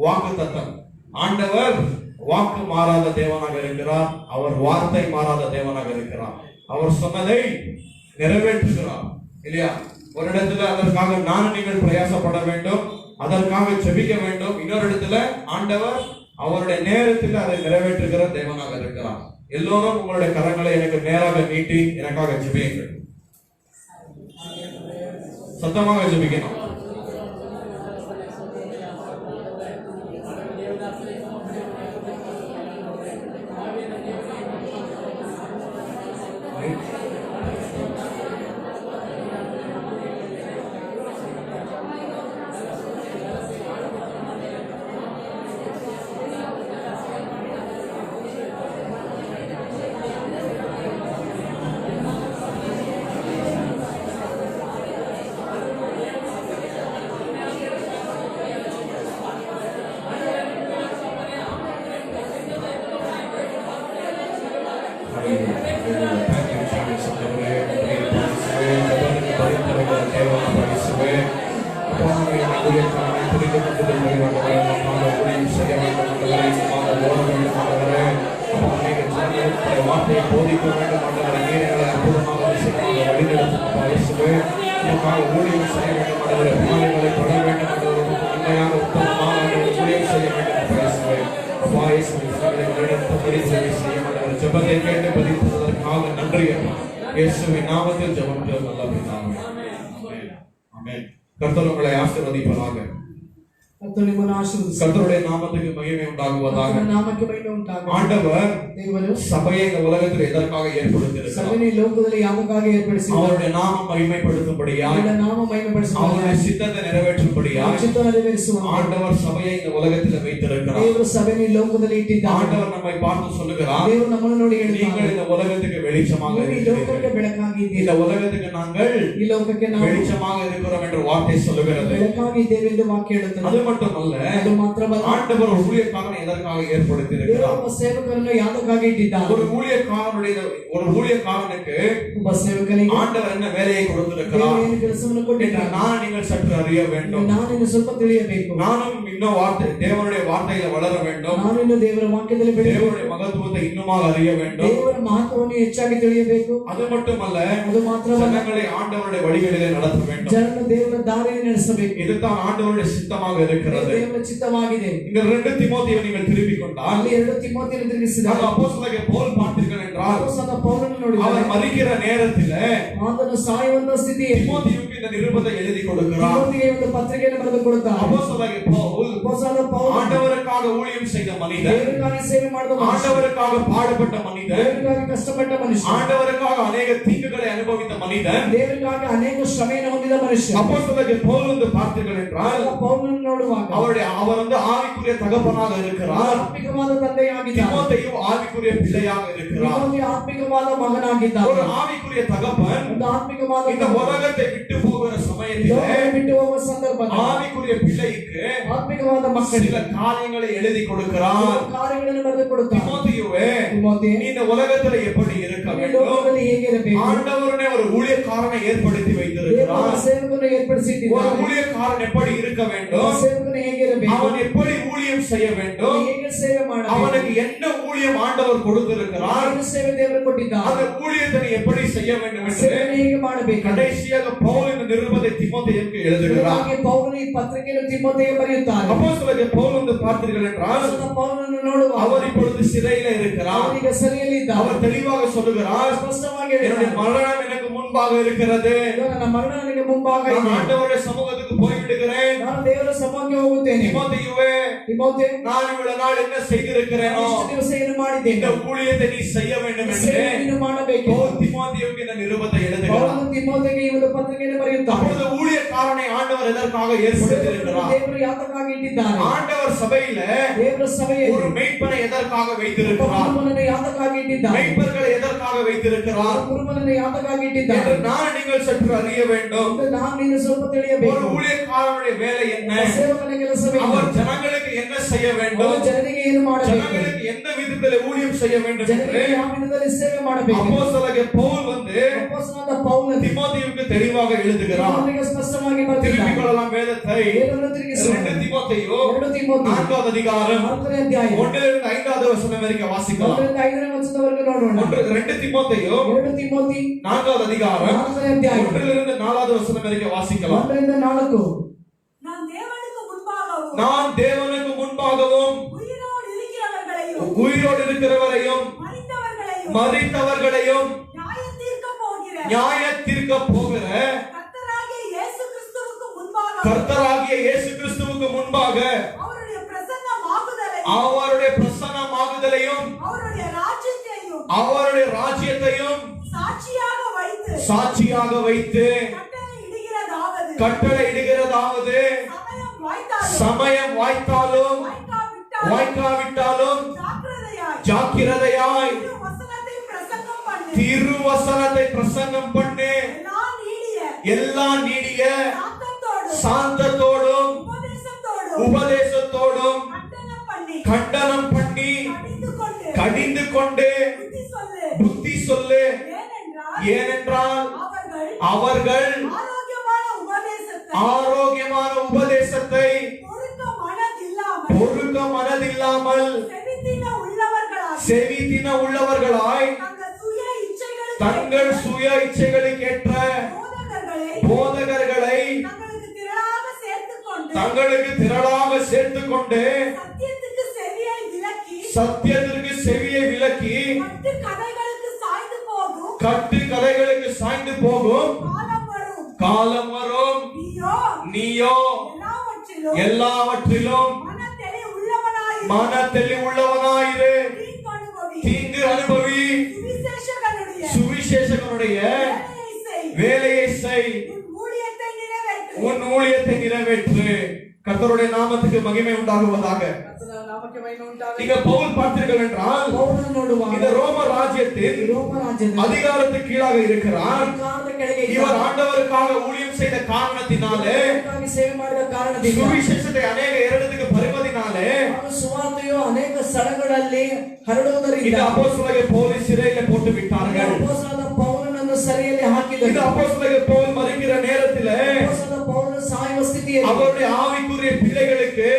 வாக்கு தத்தம். ஆண்டவர் வாக்கு மாறாத தேவனாக இருக்கிறார். அவர் வார்த்தை மாறாத தேவனாக இருக்கிறார். அவர் சொன்னதை நிறைவேற்றுகிறார், இல்லையா? ஒரு இடத்துல அதற்காக நீங்கள் பிரயாசப்பட வேண்டும், அதற்காக ஜெபிக்க வேண்டும். இன்னொரு இடத்துல ஆண்டவர் அவருடைய நேரத்தில் அதை நிறைவேற்றுகிற தேவனாக இருக்கிறார். எல்லோரும் உங்களுடைய கரங்களை எனக்கு நேராக நீட்டி எனக்காக ஜெபியுங்கள். சத்தமாக ஜெபிக்கணும். ஜெபத்தை கேட்டு பதிப்பதற்காக நன்றி. இயேசுவின் நாமத்தில் ஜெபம் நல்ல பிதாவே. ஆமென். கர்த்தர் உங்களை ஆசீர்வதிப்பாராக. கர்த்தருடைய நாமத்துக்கு மகிமை உண்டாகுவதாக. ஆண்டவர் சபையை இந்த உலகத்தில் எதற்காக ஏற்படுத்தியிருக்கிறார்? அவருடைய நாமம் மகிமைப்படுத்தும்படியாக, அவருடைய சித்தத்தை நிறைவேற்றும்படியாக ஆண்டவர் சபையை இந்த உலகத்தில் வைத்திருக்கிறார். ஆண்டவர் நம்மை பார்த்து சொல்லுகிறார், நீங்கள் இந்த உலகத்துக்கு வெளிச்சமாக இருக்கிறீர்கள். இந்த உலகத்துக்கு நாங்கள் வெளிச்சமாக இருக்கிறோம் என்று வார்த்தை சொல்லுகிறது. அது மட்டுமல்ல, ஆண்டவர் ஒரு ஊழியக்காரனை எதற்காக ஏற்படுத்தியிருக்கிறார்? ஒரு ஊழியக்காரனுக்கு ஆண்டவர் என்ன வேலையை கொடுத்திருக்கிறார்? நான் நீங்கள் சற்று அறிய வேண்டும். நானும் இன்னும் தேவனுடைய வார்த்தையில வளர வேண்டும். தேவனுடைய மகத்துவத்தை இன்னுமாக அறிய வேண்டும். அது மட்டுமல்ல, ஜனங்களை ஆண்டவருடைய வழிகளிலே நடத்த வேண்டும். இதுதான் ஆண்டவருடைய சித்தமாக இருக்கிறது. இந்த 2 தீமோத்தேயுவை நீங்கள் திருப்பிக் கொண்டால், அப்போஸ்தலனாகிய பவுல் பார்த்தீர்கள் என்றால் ಅಪೊಸ್ತಲನಾದ ಪೌಲನನ್ನು ನೋಡಿದರೆ அவர் மரிக்கிற நேரத்தில் ಆತನು ಸಾಯುವಂತ ಸ್ಥಿತಿಯಲ್ಲಿ தீமோத்தேயுவுக்கு இந்த நிருபத்தை எழுதி கொடுக்கிறார். ತಿಮೋಥಿಗೆ ಒಂದು ಪತ್ರಿಕೆಯನ್ನು ಬರೆದು ಕೊಡುತ್ತಾನೆ. அப்போஸ்தலனாகிய பவுல் ಅಪೊಸ್ತಲನಾದ ಪೌಲನು ஆண்டவருக்காக ஊழியம் செய்த மனிதர், ದೇವರಿಗಾಗಿ ಸೇವೆ ಮಾಡಿದ ಮನುಷ್ಯ, ஆண்டவருக்காக பாடுபட்ட மனிதர், ದೇವರಿಗಾಗಿ ಕಷ್ಟಪಟ್ಟ ಮನುಷ್ಯ, ஆண்டவருக்காக அநேக தீங்குகளை அனுபவித்த மனிதர், ದೇವರಿಗಾಗಿ ಅನೇಕ ಶ್ರಮೆಯನ್ನು ಹೊಂದಿದ ಮನುಷ್ಯ. அப்போஸ்தலனாகிய பவுல் வந்து பார்த்தீர்கள் என்றால் ಪೌಲನನ್ನು ನೋಡುವಾಗ அவர் வந்து ஆவிக்குரிய தகப்பனாக இருக்கிறார். ಆತ್ಮಿಕವಾದ ತಂದೆಯಾಗಿದ್ದಾನೆ. தீமோத்தேயு ஆவிக்குரிய பிள்ளையாக இருக்கிறார். ತಿಮೋಥಿ ಆತ್ಮಿಕವಾದ ಮಗನಾಗಿದ್ದಾನೆ. ஒரு ஆவிக்குரிய தகப்பன் ಒಂದು ಆತ್ಮಿಕವಾದ இந்த உலகத்தை விட்டு போகிற சமயத்தில் ಲೋಕವನ್ನು ಬಿಟ್ಟು ಹೋಗುವ ಸಂದರ್ಭದಲ್ಲಿ ஆவிக்குரிய பிள்ளைக்கு ಆತ್ಮಿಕವಾದ சில ಮಕ್ಕಳಿಗೆ காரியங்களை எழுதி கொடுக்கிறார். ಕಾರ್ಯಗಳನ್ನು ಬರೆದು ಕೊಡುತ್ತಾನೆ. தீமோத்தேயுவே, ತಿಮೋಥಿ, நீ இந்த உலகத்துல எப்படி இருக்க ಈ வேண்டும்? ಲೋಕದಲ್ಲಿ ಹೇಗಿರಬೇಕು? ஆண்டவரே ஒரு ஊழியக்காரனை ஏற்படுத்தி ದೇವರ வைத்திருக்கிறார். ಸೇವಕನು ஒரு ಏರ್ಪಡಿಸಿದ್ದಾನೆ. ஊழியக்காரன் எப்படி இருக்க வேண்டும்? ಸೇವಕನು ಹೇಗಿರಬೇಕು? அவன் எப்படி ஊழியம் செய்ய வேண்டும்? ಹೇಗೆ ಸೇವೆ ಮಾಡಬೇಕು? அவனுக்கு என்ன ஊழியம் ஆண்டவர் கொடுத்திருக்கிறார்? ಏನು ಸೇವೆ ದೇವರು ಕೊಟ್ಟಿದ್ದಾನೆ? அந்த ஊழியத்தை நீ எப்படி செய்ய வேண்டும் என்று ಸೇವೆ ಹೇಗೆ ಮಾಡಬೇಕು? கடைசியாக பவுல் இந்த நிருபத்தை தீமோத்தேயுவுக்கு எழுதுகிறார். ಹಾಗೆ ಪೌಲನು ಈ ಪತ್ರಿಕೆಯನ್ನು ತಿಮೋಥಿಗೆ ಬರೆಯುತ್ತಾನೆ. அப்போஸ்தலனாகிய பவுல் வந்து பார்த்தீர்கள் என்றால் ಅಪೊಸ್ತಲ ಪೌಲನನ್ನು ನೋಡುವಾಗ அவர் இப்பொழுது சிறையில இருக்கிறார். ಅವನಿಗೆ ಸರಿಯಲ್ಲಿ ಇದ್ದಾನೆ. அவர் தெளிவாக சொல்லுகிறார், ಸ್ಪಷ್ಟವಾಗಿ என்னுடைய ಹೇಳಿದ್ದಾನೆ. மரணம் எனக்கு முன்பாக இருக்கிறது. ಇದೋ ನನ್ನ ಮರಣ ನನಗೆ ಮುಂಭಾಗ நான் ಇದೆ. ஆண்டவருடைய சமூகத்துக்கு போய்விடுகிறேன். ನಾನು ದೇವರ ಸಭಾಕ್ಕೆ ಹೋಗುತ್ತೇನೆ. தீமோத்தேயுவே, ತಿಮೋಥಿ, நான் இவ்வளவு நாள் என்ன செய்திருக்கிறேனோ ಇಷ್ಟು ದಿವಸ ಏನು ಮಾಡಿದ್ದೇನೆ? இந்த ஊழியத்தை நீ செய்ய வேண்டும் என்று ಸೇವೆ ನೀನು ಮಾಡಬೇಕು. பவுல் தீமோத்தேயுவுக்கு இந்த நிருபத்தை எழுதுகிறார். ಪೌಲನು ತಿಮೋಥಿಗೆ ಈ ಒಂದು ಪತ್ರಿಕೆಯನ್ನು ಬರೆಯುತ್ತಾನೆ. அப்பொழுது ஊழியக்காரனை ஆண்டவர் எதற்காக ஏற்படுத்தி இருக்கிறார்? ದೇವರು ಯಾತಕ್ಕಾಗಿ ಇಟ್ಟಿದ್ದಾನೆ? ஆண்டவர் சபையில ದೇವರ ಸಭೆಯಲ್ಲಿ ஒரு மெய்ப்பனை எதற்காக வைத்திருக்கிறார்? ಕುರುಬನನ್ನು ಯಾತಕ್ಕಾಗಿ ಇಟ್ಟಿದ್ದಾನೆ? மெய்ப்பர்களை எதற்காக வைத்திருக்கிறார் ಕುರುಬನನ್ನು ಯಾತಕ್ಕಾಗಿ ಇಟ್ಟಿದ್ದಾನೆ? என்று நான் நீங்கள் சற்று அறிய வேண்டும். ಎಂದು ನಾನು ನೀನು ಸ್ವಲ್ಪ ஒரு ತಿಳಿಯಬೇಕು. ஊழியக்காரனுடைய வேலை என்ன? ಸೇವಕನ ಕೆಲಸವೇನು? அவர் ஜனங்களுக்கு என்ன செய்ய ಅವರು வேண்டும்? ಜನರಿಗೆ ಏನು ಮಾಡಬೇಕು? ஜனங்களுக்கு எந்த விதத்தில் ஊழியம் செய்ய வேண்டும் என்று ಜನರಿಗೆ ಯಾವ ವಿಧದಲ್ಲಿ ಸೇವೆ ಮಾಡಬೇಕು? அப்போஸ்தலனாகிய பவுல் வந்து ಅಪೊಸ್ತಲನಾದ ಪೌಲನು தீமோத்தேயுவுக்கு தெளிவாக எழுதுகிறார். ಅವನಿಗೆ ಸ್ಪಷ್ಟವಾಗಿ திருப்பிக் ಬರೆದಿದ್ದಾನೆ. கொள்ளலாம் வேதத்தை. ದೇವರನ್ನು ತಿರುಗಿಸೋಣ. 2 தீமோத்தேயு 2 ತಿಮೋಥಿ 4வது அதிகாரம் 4ನೇ ಅಧ್ಯಾಯ 1ರಿಂದ 5வது ವಚனம் வரைக்கும் வாசிக்கலாம். 1ರಿಂದ 5ನೇ ವಚನದವರೆಗೆ ನೋಡೋಣ. 2 தீமோத்தேயு 2 ತಿಮೋಥಿ 4வது அதிகாரம் 4ನೇ ಅಧ್ಯಾಯ 1ರಿಂದ 4வது வசனம் வரைக்கும் வாசிக்கலாம். 1ರಿಂದ 4. நான் தேவனுக்கு முன்பாகவும் உயிரோடு இருக்கிறவரையும் மரித்தவர்களையும் நியாய தீர்க்க போகிற கர்த்தராகிய இயேசு கிறிஸ்துவுக்கு முன்பாக அவருடைய பிரசன்னமாகுதலையும் அவருடைய ராஜ்யத்தையும் சாட்சியாக வைத்து கட்டளை இடுகிறதாவது சமயம் வாய்த்தாலும் வாய்க்காவிட்டாலும் ஜாக்கிரதையாய் திருவசனத்தை பிரசங்கம் பண்ணு. எல்லா நீடிய சாந்தத்தோடும் உபதேசத்தோடும் கண்டனம் பண்ணி கடிந்து கொண்டு புத்தி சொல்லு. ஏனென்றால் அவர்கள் ஆரோக்கியமான உபதேசத்தை பொறுக்க மனதில்லாமல் செவித்தின உள்ளவர்களாய் தங்கள் சுய இச்சைகளுக்கேற்ற போதகர்களை தங்களுக்கு திரளாக சேர்த்துக் கொண்டு சத்தியத்திற்கு செவியை விலக்கி கட்டு கதைகளுக்கு சாய்ந்து போகும் காலம் வரும். நீயோ எல்லாவற்றிலும் மன தெளிவுள்ளவனாயிரு. தீங்கு அனுபவி. சுவிசேஷகனுடைய வேலையை செய். உன் ஊழியத்தை நிறைவேற்று. கர்த்தருடைய நாமத்துக்கு மகிமை உண்டாகுவதாக. நீங்க பவுல் பார்த்தீர்கள் என்றால் இந்த ரோம ராஜ்யத்தின் அதிகாரத்துக்கு கீழாக இருக்கிறார். இவர் ஆண்டவருக்காக ஊழியம் செய்த காரணத்தினாலே சுவிசேஷத்தை அநேக இடத்துக்கு பரிவதினாலே ಸುವಾರ್ತೆಯು ಅನೇಕ ಸ್ಥಳಗಳಲ್ಲಿ ಹರಡುವುದರಿಂದ இந்த அப்போஸ்தலனாகிய பவுலை சிறையில போட்டு விட்டார்கள். ಅಪೊಸ್ತಲನಾದ ಪೌಲನನ್ನು ಸೆರೆಯಲ್ಲಿ ಹಾಕಿದರು. இந்த அப்போஸ்தலனாகிய பவுல் மரிக்கிற நேரத்திலே ಅಪೊಸ್ತಲನಾದ ಪೌಲನು ಸಾಯುವ ಸ್ಥಿತಿಯಲ್ಲಿ அவருடைய ஆவிக்குரிய பிள்ளைகளுக்கு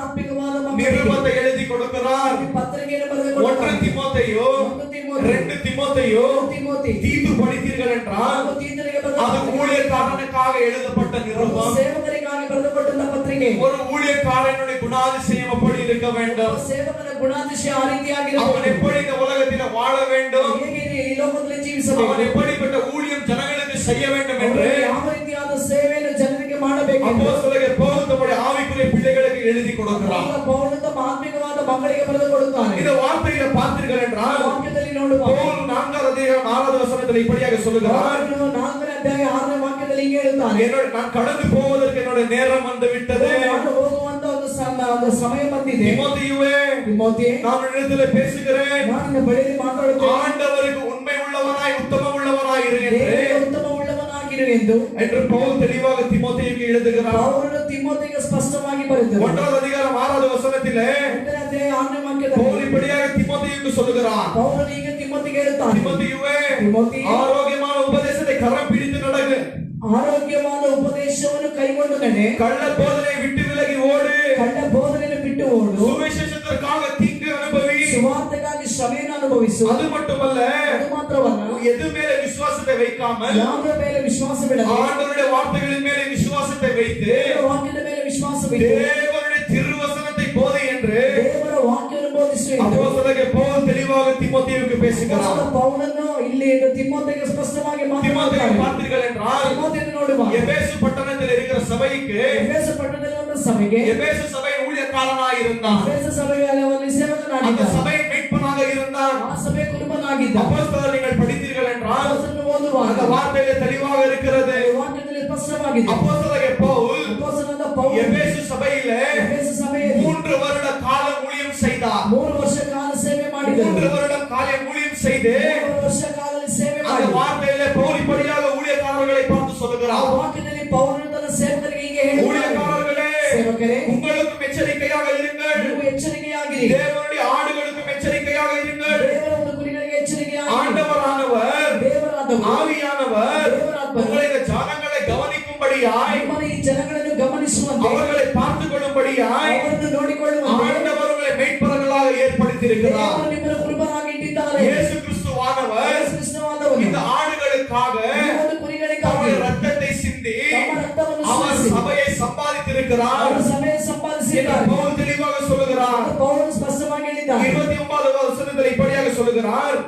ಆತ್ಮಿಕವಾದ நிருபத்தை எழுதி கொடுக்கிறார். ಪತ್ರಿಕೆಯನ್ನು ಬರೆದು 1 தீமோத்தேயு 2 தீமோத்தேயு தீத்து படித்தீர்கள் என்றால் அது ஊழியக்காரனுக்காக எழுதப்பட்ட நிருபம். ಸೇವಕರಿಗಾಗಿ ಬರೆದುಕೊಟ್ಟಂತ ಪತ್ರಿಕೆ. ಹೇಗೆ ஒரு ஊழியக்காரனுடைய குணாதிசயம் எப்படி இருக்க வேண்டும், ಸೇವಕನ ಗುಣಾತಿಶಯ ಆ அவன் ರೀತಿಯಾಗಿರಬೇಕು. எப்படி இந்த உலகத்தில் வாழ வேண்டும், ಹೇಗೆ ಈ ಲೋಕದಲ್ಲಿ அவன் ಜೀವಿಸಬೇಕು, எப்படிப்பட்ட ஊழியம் ஜனங்களுக்கு செய்ய வேண்டும் என்று ಯಾವ ರೀತಿಯಾದ ಸೇವೆಯನ್ನು ಜನರಿಗೆ ಮಾಡಬೇಕು அப்போஸ்தலர் பவுல் தம்முடைய ஆவிக்குரிய பிள்ளைகளுக்கு எழுதி கொடுக்கிறார். ಪೌಲನು ತಮ್ಮ ಆತ್ಮಿಕವಾದ ಮಕ್ಕಳಿಗೆ ಬರೆದು ಕೊಡುತ್ತಾನೆ. இந்த வார்த்தைகளை பார்த்தீர்கள் என்றால் ವಾಕ್ಯದಲ್ಲಿ ನೋಡುವ பவுல் 4 அதிகாரம் 4 வசனத்தில் இப்படியாக சொல்லுகிறார், ಪೌಲನು 4ನೇ ಅಧ್ಯಾಯ 6ನೇ ವಾಕ್ಯದಲ್ಲಿ ಹೀಗೆ ಹೇಳುತ್ತಾನೆ, நான் கடந்து போவதற்கு என்னோட நேரம் வந்து விட்டது. ನಾನು ಹೋಗುವಂತ ಒಂದು ಸಮಯ ಬಂದಿದೆ. தீமோத்தேயுவே, ತಿಮೋಥಿ, நான் உன்னிடத்தில் பேசுகிறேன், ನಾನು ನಿನ್ನ ಬಳಿಯಲ್ಲಿ ಮಾತಾಡುತ್ತೇನೆ, ஆண்டவருக்கு உண்மை உள்ளவனாய் உத்தம உள்ளவனாய் இரு ದೇವರಿಗೆ ಉತ್ತಮ ಉಳ್ಳವನಾಗಿರು ಎಂದು பவுல் தெளிவாக தீமோத்தேயுக்கு எழுதுகிறார். ಪೌಲನು ತಿಮೋಥಿಗೆ ಸ್ಪಷ್ಟವಾಗಿ ಬರೆದನು. 1 அதிகாரம் 6 வசனத்திலே 1ನೇ ಅಧ್ಯಾಯ 6ನೇ ವಾಕ್ಯದಲ್ಲಿ பவுல் இப்படியாக தீமோத்தேயுக்கு சொல்லுகிறார், ಪೌಲನು ಹೀಗೆ ತಿಮೋಥಿಗೆ ಹೇಳುತ್ತಾನೆ, தீமோத்தேயுவே, ತಿಮೋಥಿ, ஆரோக்கியமான உபதேசத்தை கரம் பிடித்து நடகு, ಆರೋಗ್ಯವಾದ ಉಪದೇಶವನ್ನು ಕೈಗೊಂಡು ನಡೆ, கள்ள போதனை விட்டு விலகி ஓடு, ಕಳ್ಳ ಬೋಧನೆಯನ್ನು ಬಿಟ್ಟು ಓಡು, சுவிசேஷத்திற்காக தீங்கு அனுபவி, ಸುವಾರ್ತೆಗಾಗಿ ಶ್ರಮೆಯನ್ನು ಅನುಭವಿಸು. அது மட்டுமல்ல, ಅದು ಮಾತ್ರವಲ್ಲ, எது மேல விசுவாசத்தை வைக்காமல் ಯಾವುದರ ಮೇಲೆ ವಿಶ್ವಾಸವಿಡದೆ ஆண்டவருடைய வார்த்தைகளின் மேலே விசுவாசத்தை வைத்து ದೇವರ ವಾಕ್ಯದ ಮೇಲೆ ವಿಶ್ವಾಸವಿಟ್ಟು தேவனுடைய திருவசனத்தை போதை என்று ದೇವರ ವಾಕ್ಯವನ್ನು ಬೋಧಿಸು ಎಂದು அப்போஸ்தலர் பவுல் தெளிவாக தீமோத்தேயுக்கு பேசுகிறார். ಪೌಲನು ಇಲ್ಲಿ ತಿಮೋಥಿಗೆ ಸ್ಪಷ್ಟವಾಗಿ தீமோத்தேயை ಮಾತನಾಡುತ್ತಾನೆ. பார்த்தீர்கள் என்றால் ತಿಮೋಥಿಯನ್ನು ನೋಡುವ எபேசு பட்டணத்தில் இருக்கிற சபைக்கு ಎಫೆಸ ಪಟ್ಟಣದಲ್ಲಿ ಒಂದು ಸಭೆಗೆ எபேசு சபை ஊழியக்காரனாய் இருந்தான், ಎಫೆಸ ಸಭೆಗೆ ಅಲ್ಲಿ அந்த ಸೇವಕನಾಗಿದ್ದ, சபை மீட்பனாக இருந்தான். ಆ ಸಭೆ ಕುರುಬನಾಗಿದ್ದ. அப்போஸ்தலர் நீங்கள் படித்தீர்கள் என்றால் ಅಪೊಸ್ತಲರನ್ನು ಓದುವಾಗ அந்த வார்த்தையிலே தெளிவாக இருக்கிறது. ವಾಕ್ಯದಲ್ಲಿ ಸ್ಪಷ್ಟವಾಗಿದೆ. அப்போஸ்தலர் பவுல் ಅಪೊಸ್ತಲನಾದ ಪೌಲನು எபேசு சபையிலே ಎಫೆಸ ಸಭೆಯಲ್ಲಿ 3 வருட காலம் ஊழியம் செய்தார். 3 ವರ್ಷ ಕಾಲ ಸೇವೆ ಮಾಡಿದನು. 3 வருடம் காலம் ஊழியம் செய்து 3 ವರ್ಷ ಕಾಲದಲ್ಲಿ ಸೇವೆ அந்த ಮಾಡಿ வார்த்தையிலே பவுல் இப்படியாக ஊழியக்காரர்களை பார்த்து ಆ சொல்லுகிறார், ವಾಕ್ಯದಲ್ಲಿ ಪೌಲನು ತನ್ನ ಸೇವಕರಿಗೆ ಹೀಗೆ ಹೇಳುತ್ತಾನೆ, ஊழியக்காரர்களே, ಸೇವಕರೇ, உங்களுக்கும் எச்சரிக்கையாக இருங்கள், ನೀವು ಎಚ್ಚರಿಕೆಯಾಗಿರಿ, தேவனுடைய ஆடுகளுக்கும் எச்சரிக்கையாக இருங்கள். ದೇವರ ಒಂದು ಕುರಿಗಳಿಗೆ ಎಚ್ಚರಿಕೆಯಾಗಿರಿ. ஆண்டவரானவர், ದೇವರಾದವರು, ஆவியானவர் ದೇವರಾತ್ಮನು உங்களை இந்த ஜனங்களை கவனிக்கும்படியாய், ನಿಮ್ಮನ್ನು ಈ ಜನಗಳನ್ನು ಗಮನಿಸುವಂತೆ, அவர்களை பார்த்துக் கொள்ளும்படியாய் ಅವರನ್ನು ನೋಡಿಕೊಳ್ಳುವಂತೆ ஆண்டவர் உங்களை மேய்ப்பவர்களாக ஏற்படுத்தியிருக்கிறார். ದೇವರು ನಿಮ್ಮನ್ನು ಕುರುಬನಾಗಿ ಇಟ್ಟಿದ್ದಾರೆ. இயேசு கிறிஸ்துவானவர் ಯೇಸು ಕ್ರಿಸ್ತನಾದವನು இந்த ஆடுகளுக்காக ಈ ಒಂದು ಕುರಿಗಳಿಗಾಗಿ தம்முடைய ரத்தத்தை சிந்தி ತಮ್ಮ ರಕ್ತವನ್ನು அவர் ಸುರಿಸಿ சபையை சம்பாதித்திருக்கிறார் ಅವರು ಸಭೆಯನ್ನು என்று ಸಂಪಾದಿಸಿದ್ದಾರೆ. பவுல் தெளிவாக சொல்லுகிறார். ಪೌಲನು ಸ್ಪಷ್ಟವಾಗಿ ಹೇಳಿದ್ದಾನೆ. 29வது வசனத்தில் இப்படியாக சொல்லுகிறார்,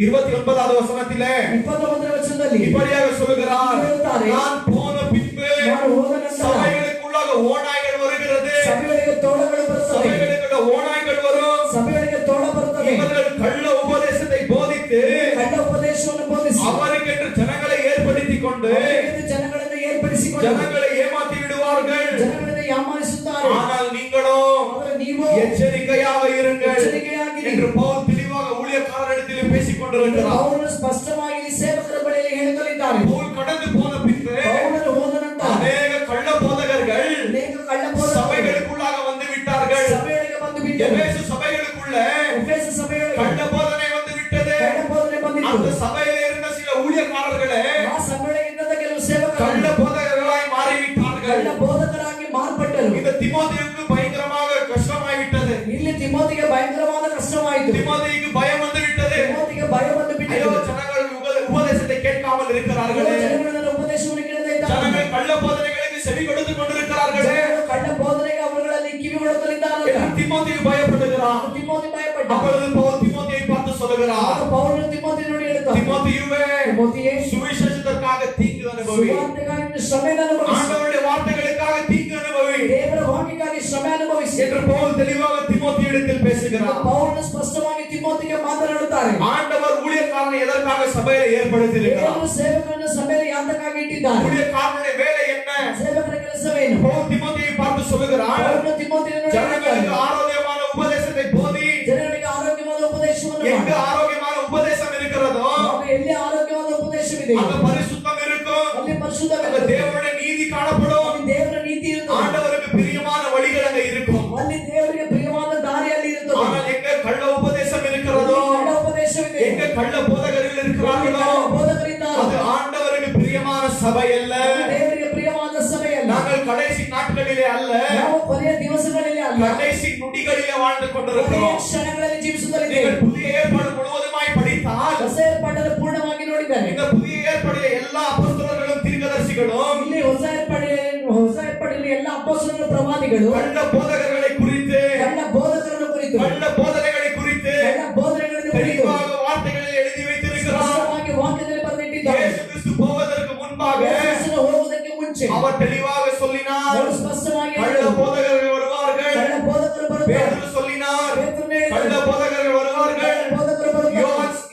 29வது வசனத்திலே 29ನೇ ವಚನದಲ್ಲಿ இப்படியாக சொல்லுகிறார், சொல்லுகிறார், நான் போன பின்பு ನಾನು ಹೋದ ನಂತರ சபைகளுக்குள்ளாக ஓநாய்கள் வருகிறது, ಸಭೆಗಳಿಗೆ ತೋಳಗಳು ಬರುತ್ತವೆ, சபைகளுக்குள்ள ஓநாய்கள் வரும், ಸಭೆಗಳಿಗೆ ತೋಳ ಬರುತ್ತವೆ, இவர்கள் கள்ள உபதேசத்தை போதித்து ಕಳ್ಳ ಉಪದೇಶವನ್ನು ಬೋಧಿಸಿ அவருக்கென்று ஜனங்களை ஏற்படுத்திக் கொண்டு ಅವರಿಗೆ ಜನಗಳನ್ನು ಏರ್ಪಡಿಸಿಕೊಂಡು ஜனங்களை ஏமாற்றி விடுவார்கள். ಜನಗಳನ್ನು ಯಾಮಾರಿಸುತ್ತಾರೆ. ஆனால் நீங்களோ ಆದರೆ ನೀವು எச்சரிக்கையாக இருங்கள் ಎಚ್ಚರಿಕೆಯಾಗಿರಿ என்று பவுல் தெளிவாக ஊழியக்காரரிடத்தில் பேசிக் கொண்டிருக்கிறார். ಪೌಲನು ಸ್ಪಷ್ಟವಾಗಿ ಸೇವಕರ ಬಳಿಯಲ್ಲಿ ಹೇಳುತ್ತಲಿದ್ದಾರೆ. பவுல் கடந்து போன பின்பு ಪೌಲನು ಹೋದ ನಂತರ அநேக கள்ள போதகர்கள் ಅನೇಕ ಕಳ್ಳ ಬೋಧಕರು சபைகளுக்குள்ளாக வந்து விட்டார்கள். ಸಭೆಗಳಿಗೆ ಬಂದು ಬಿಟ್ಟರು. எபேசு சபைகளுக்குள்ள ಎಫೆಸ ಸಭೆಗಳಿಗೆ கள்ள போதனை வந்து விட்டது. ಕಳ್ಳ ಬೋಧನೆ அந்த ಬಂದಿತ್ತು. சபையில இருந்த சில ஊழியக்காரர்களே ಆ ಸಭೆಗಳಿಂದ ಕೆಲವು ಸೇವಕರು கள்ள போதகர்களாய் மாறிவிட்டார்கள். ಕಳ್ಳ ಬೋಧಕರಾಗಿ ಮಾರ್ಪಟ್ಟರು. இந்த தீமோத்தேயுக்கு பயங்கரமாக கஷ்டமாய் விட்டது. ಇಲ್ಲಿ ತಿಮೋಥಿಗೆ ಭಯಂಕರವಾದ ಕಷ್ಟವಾಯಿತು. தீமோத்தேயுக்கு பயம் வந்து விட்டது. ತಿಮೋಥಿಗೆ ಭಯ ಬಂದು ஐயோ, ಬಿಟ್ಟಿತು. ஜனங்கள் உபதேசத்தை கேட்காமல் இருக்கிறார்களே, ಜನಗಳ ಉಪದೇಶವನ್ನು ಕೇಳದೇ ಇದ್ದಾರೆ. ஜனங்கள் கள்ள போதனைகளுக்கு செவி கொடுத்து கொண்டிருக்கிறார்களே ಜನರು ಕಳ್ಳ ಬೋಧನೆಗೆ ಅವರುಗಳಲ್ಲಿ ಕಿವಿ ಹೊಡೆದಲಿದ್ದಾರೆ. என்று தீமோத்தேயு பயப்படுகிறான். ತಿಮೋಥಿ ಭಯಪಟ್ಟ. அப்பொழுது பவுல் தீமோத்தேயை பார்த்து சொல்லுகிறார், ಪೌಲನು ತಿಮೋಥಿ ನೋಡಿ ಹೇಳ್ತಾನೆ, தீமோத்தேயுவே, ತಿಮೋಥಿಯೇ, சுவிசேஷத்திற்காக தீங்கு அனுபவி, ಸುವಾರ್ತೆಗಾಗಿ ಶ್ರಮೆಯನ್ನು ಅನುಭವಿಸು, ஆண்டவருடைய வார்த்தைகளுக்காக தீங்கு அனுபவி ದೇವರ ವಾಕ್ಯಕ್ಕಾಗಿ ಶ್ರಮೆ ಅನುಭವಿಸಿ என்று பவுல் தெளிவாக தீமோத்தேயுவிடத்தில் பேசுகிறார். ಪೌಲನು ಸ್ಪಷ್ಟವಾಗಿ ತಿಮೋಥಿಗೆ ಮಾತನಾಡುತ್ತಾರೆ. ஆண்டவர் ஊழியக்காரனை எதற்காக சபையில ஏற்படுத்தியிருக்கிறார்? ದೇವರು ಸೇವಕರನ್ನು ಸಭೆಯಲ್ಲಿ ಯಾತಕ್ಕಾಗಿ ಇಟ್ಟಿದ್ದಾರೆ? ஊழியக்காரனுடைய வேலை என்ன? ಸೇವಕರ ಕೆಲಸವೇನು? பவுல் தீமோத்தேயை பார்த்து சொல்லுகிறார், ಪೌಲನು ತಿಮೋಥಿಯನ್ನು ನೋಡಿ ஜனங்களுக்கு ಹೇಳ್ತಾನೆ, ஆரோக்கியமான உபதேசத்தை போதி. ಜನರಿಗೆ ಆರೋಗ್ಯವಾದ ಉಪದೇಶವನ್ನು எங்க ಮಾಡು. ஆரோக்கியமான உபதேசம் இருக்கிறதோ ಆಗ ಎಲ್ಲಿ ಆರೋಗ್ಯವಾದ ಉಪದೇಶವಿದೆ அங்க பரிசுத்தம் இருக்கும், ಅಲ್ಲಿ அங்க ಪರಿಶುದ್ಧವಿರುತ್ತದೆ, தேவனுடைய நீதி காணப்படும், ಅಲ್ಲಿ ದೇವರ ನೀತಿ ಇರುತ್ತದೆ, ஆண்டவருக்கு பிரியமான வழிகள் அங்க இருக்கும். ಅಲ್ಲಿ ದೇವರಿಗೆ ಪ್ರಿಯವಾದ ದಾರಿಯಲ್ಲಿ ಇರುತ್ತದೆ. ஆனால் எங்க கள்ள உபதேசம் இருக்கிறதோ, ಕಳ್ಳ ಉಪದೇಶವಿದೆ, எங்க கள்ள போதகர்கள் இருக்கிறார்களோ, ಬೋಧಕರಿದ್ದಾರೆ, அது ஆண்டவருக்கு பிரியமான சபை அல்ல. ಅದು ದೇವರಿಗೆ ಪ್ರಿಯವಾದ ಸಭೆಯಲ್ಲ. நாங்கள் கடைசி நாட்களிலே அல்ல, ನಾವು ಕೊನೆಯ ದಿವಸಗಳಲ್ಲಿ ಅಲ್ಲ, கடைசி நொடிகளிலே வாழ்ந்து ಕೊನೆಯ கொண்டிருக்கிறோம். ಕ್ಷಣಗಳಲ್ಲಿ ಜೀವಿಸುತ್ತಲಿದ್ದೇವೆ. நீங்கள் புதிய ஏற்பாடு முழுவதுமாய் படித்தால் ಹೊಸ ಏರ್ಪಾಡನ್ನು ಪೂರ್ಣವಾಗಿ ನೋಡಿದ್ದಾರೆ. இந்த புதிய ஏற்பாடிலே எல்லா அப்போஸ்தலர்களும் தீர்க்கதரிசிகளும் ಇಲ್ಲಿ ಹೊಸ ಏರ್ಪಾಡಿನಲ್ಲಿ ಎಲ್ಲ ಅಪೊಸ್ತಲರು ಪ್ರವಾದಿಗಳು கள்ள போதகர்களை குறித்து ಕಳ್ಳ ಬೋಧಕರನ್ನು ಕುರಿತು கள்ள போதனைகளை குறித்து ಕಳ್ಳ ಬೋಧನೆಗಳನ್ನು ಕುರಿತು தெளிவாக வார்த்தைகளில் எழுதி வைத்திருக்கிறார். ಸ್ಪಷ್ಟವಾಗಿ ವಾಕ್ಯದಲ್ಲಿ ಬರೆದಿಟ್ಟಿದ್ದಾರೆ. இயேசு கிறிஸ்து போவதற்கு முன்பாக ಯೇಸುವಿನ ಹೋಗುವುದಕ್ಕೆ ಮುಂಚೆ அவர் தெளிவாக சொல்லினார், ಅವರು ಸ್ಪಷ್ಟವಾಗಿ கள்ள ಹೇಳಿದರು. போதகர்கள் வருவார்கள். ಕಳ್ಳ ಬೋಧಕರು ಬರುತ್ತಾರೆ. பேதுரு சொல்லினார், ಪೇತ್ರನು ಹೇಳಿದನು. கள்ள போதகர்கள் வருவார்கள். ಕಳ್ಳ ಬೋಧಕರು ಬರುತ್ತಾರೆ.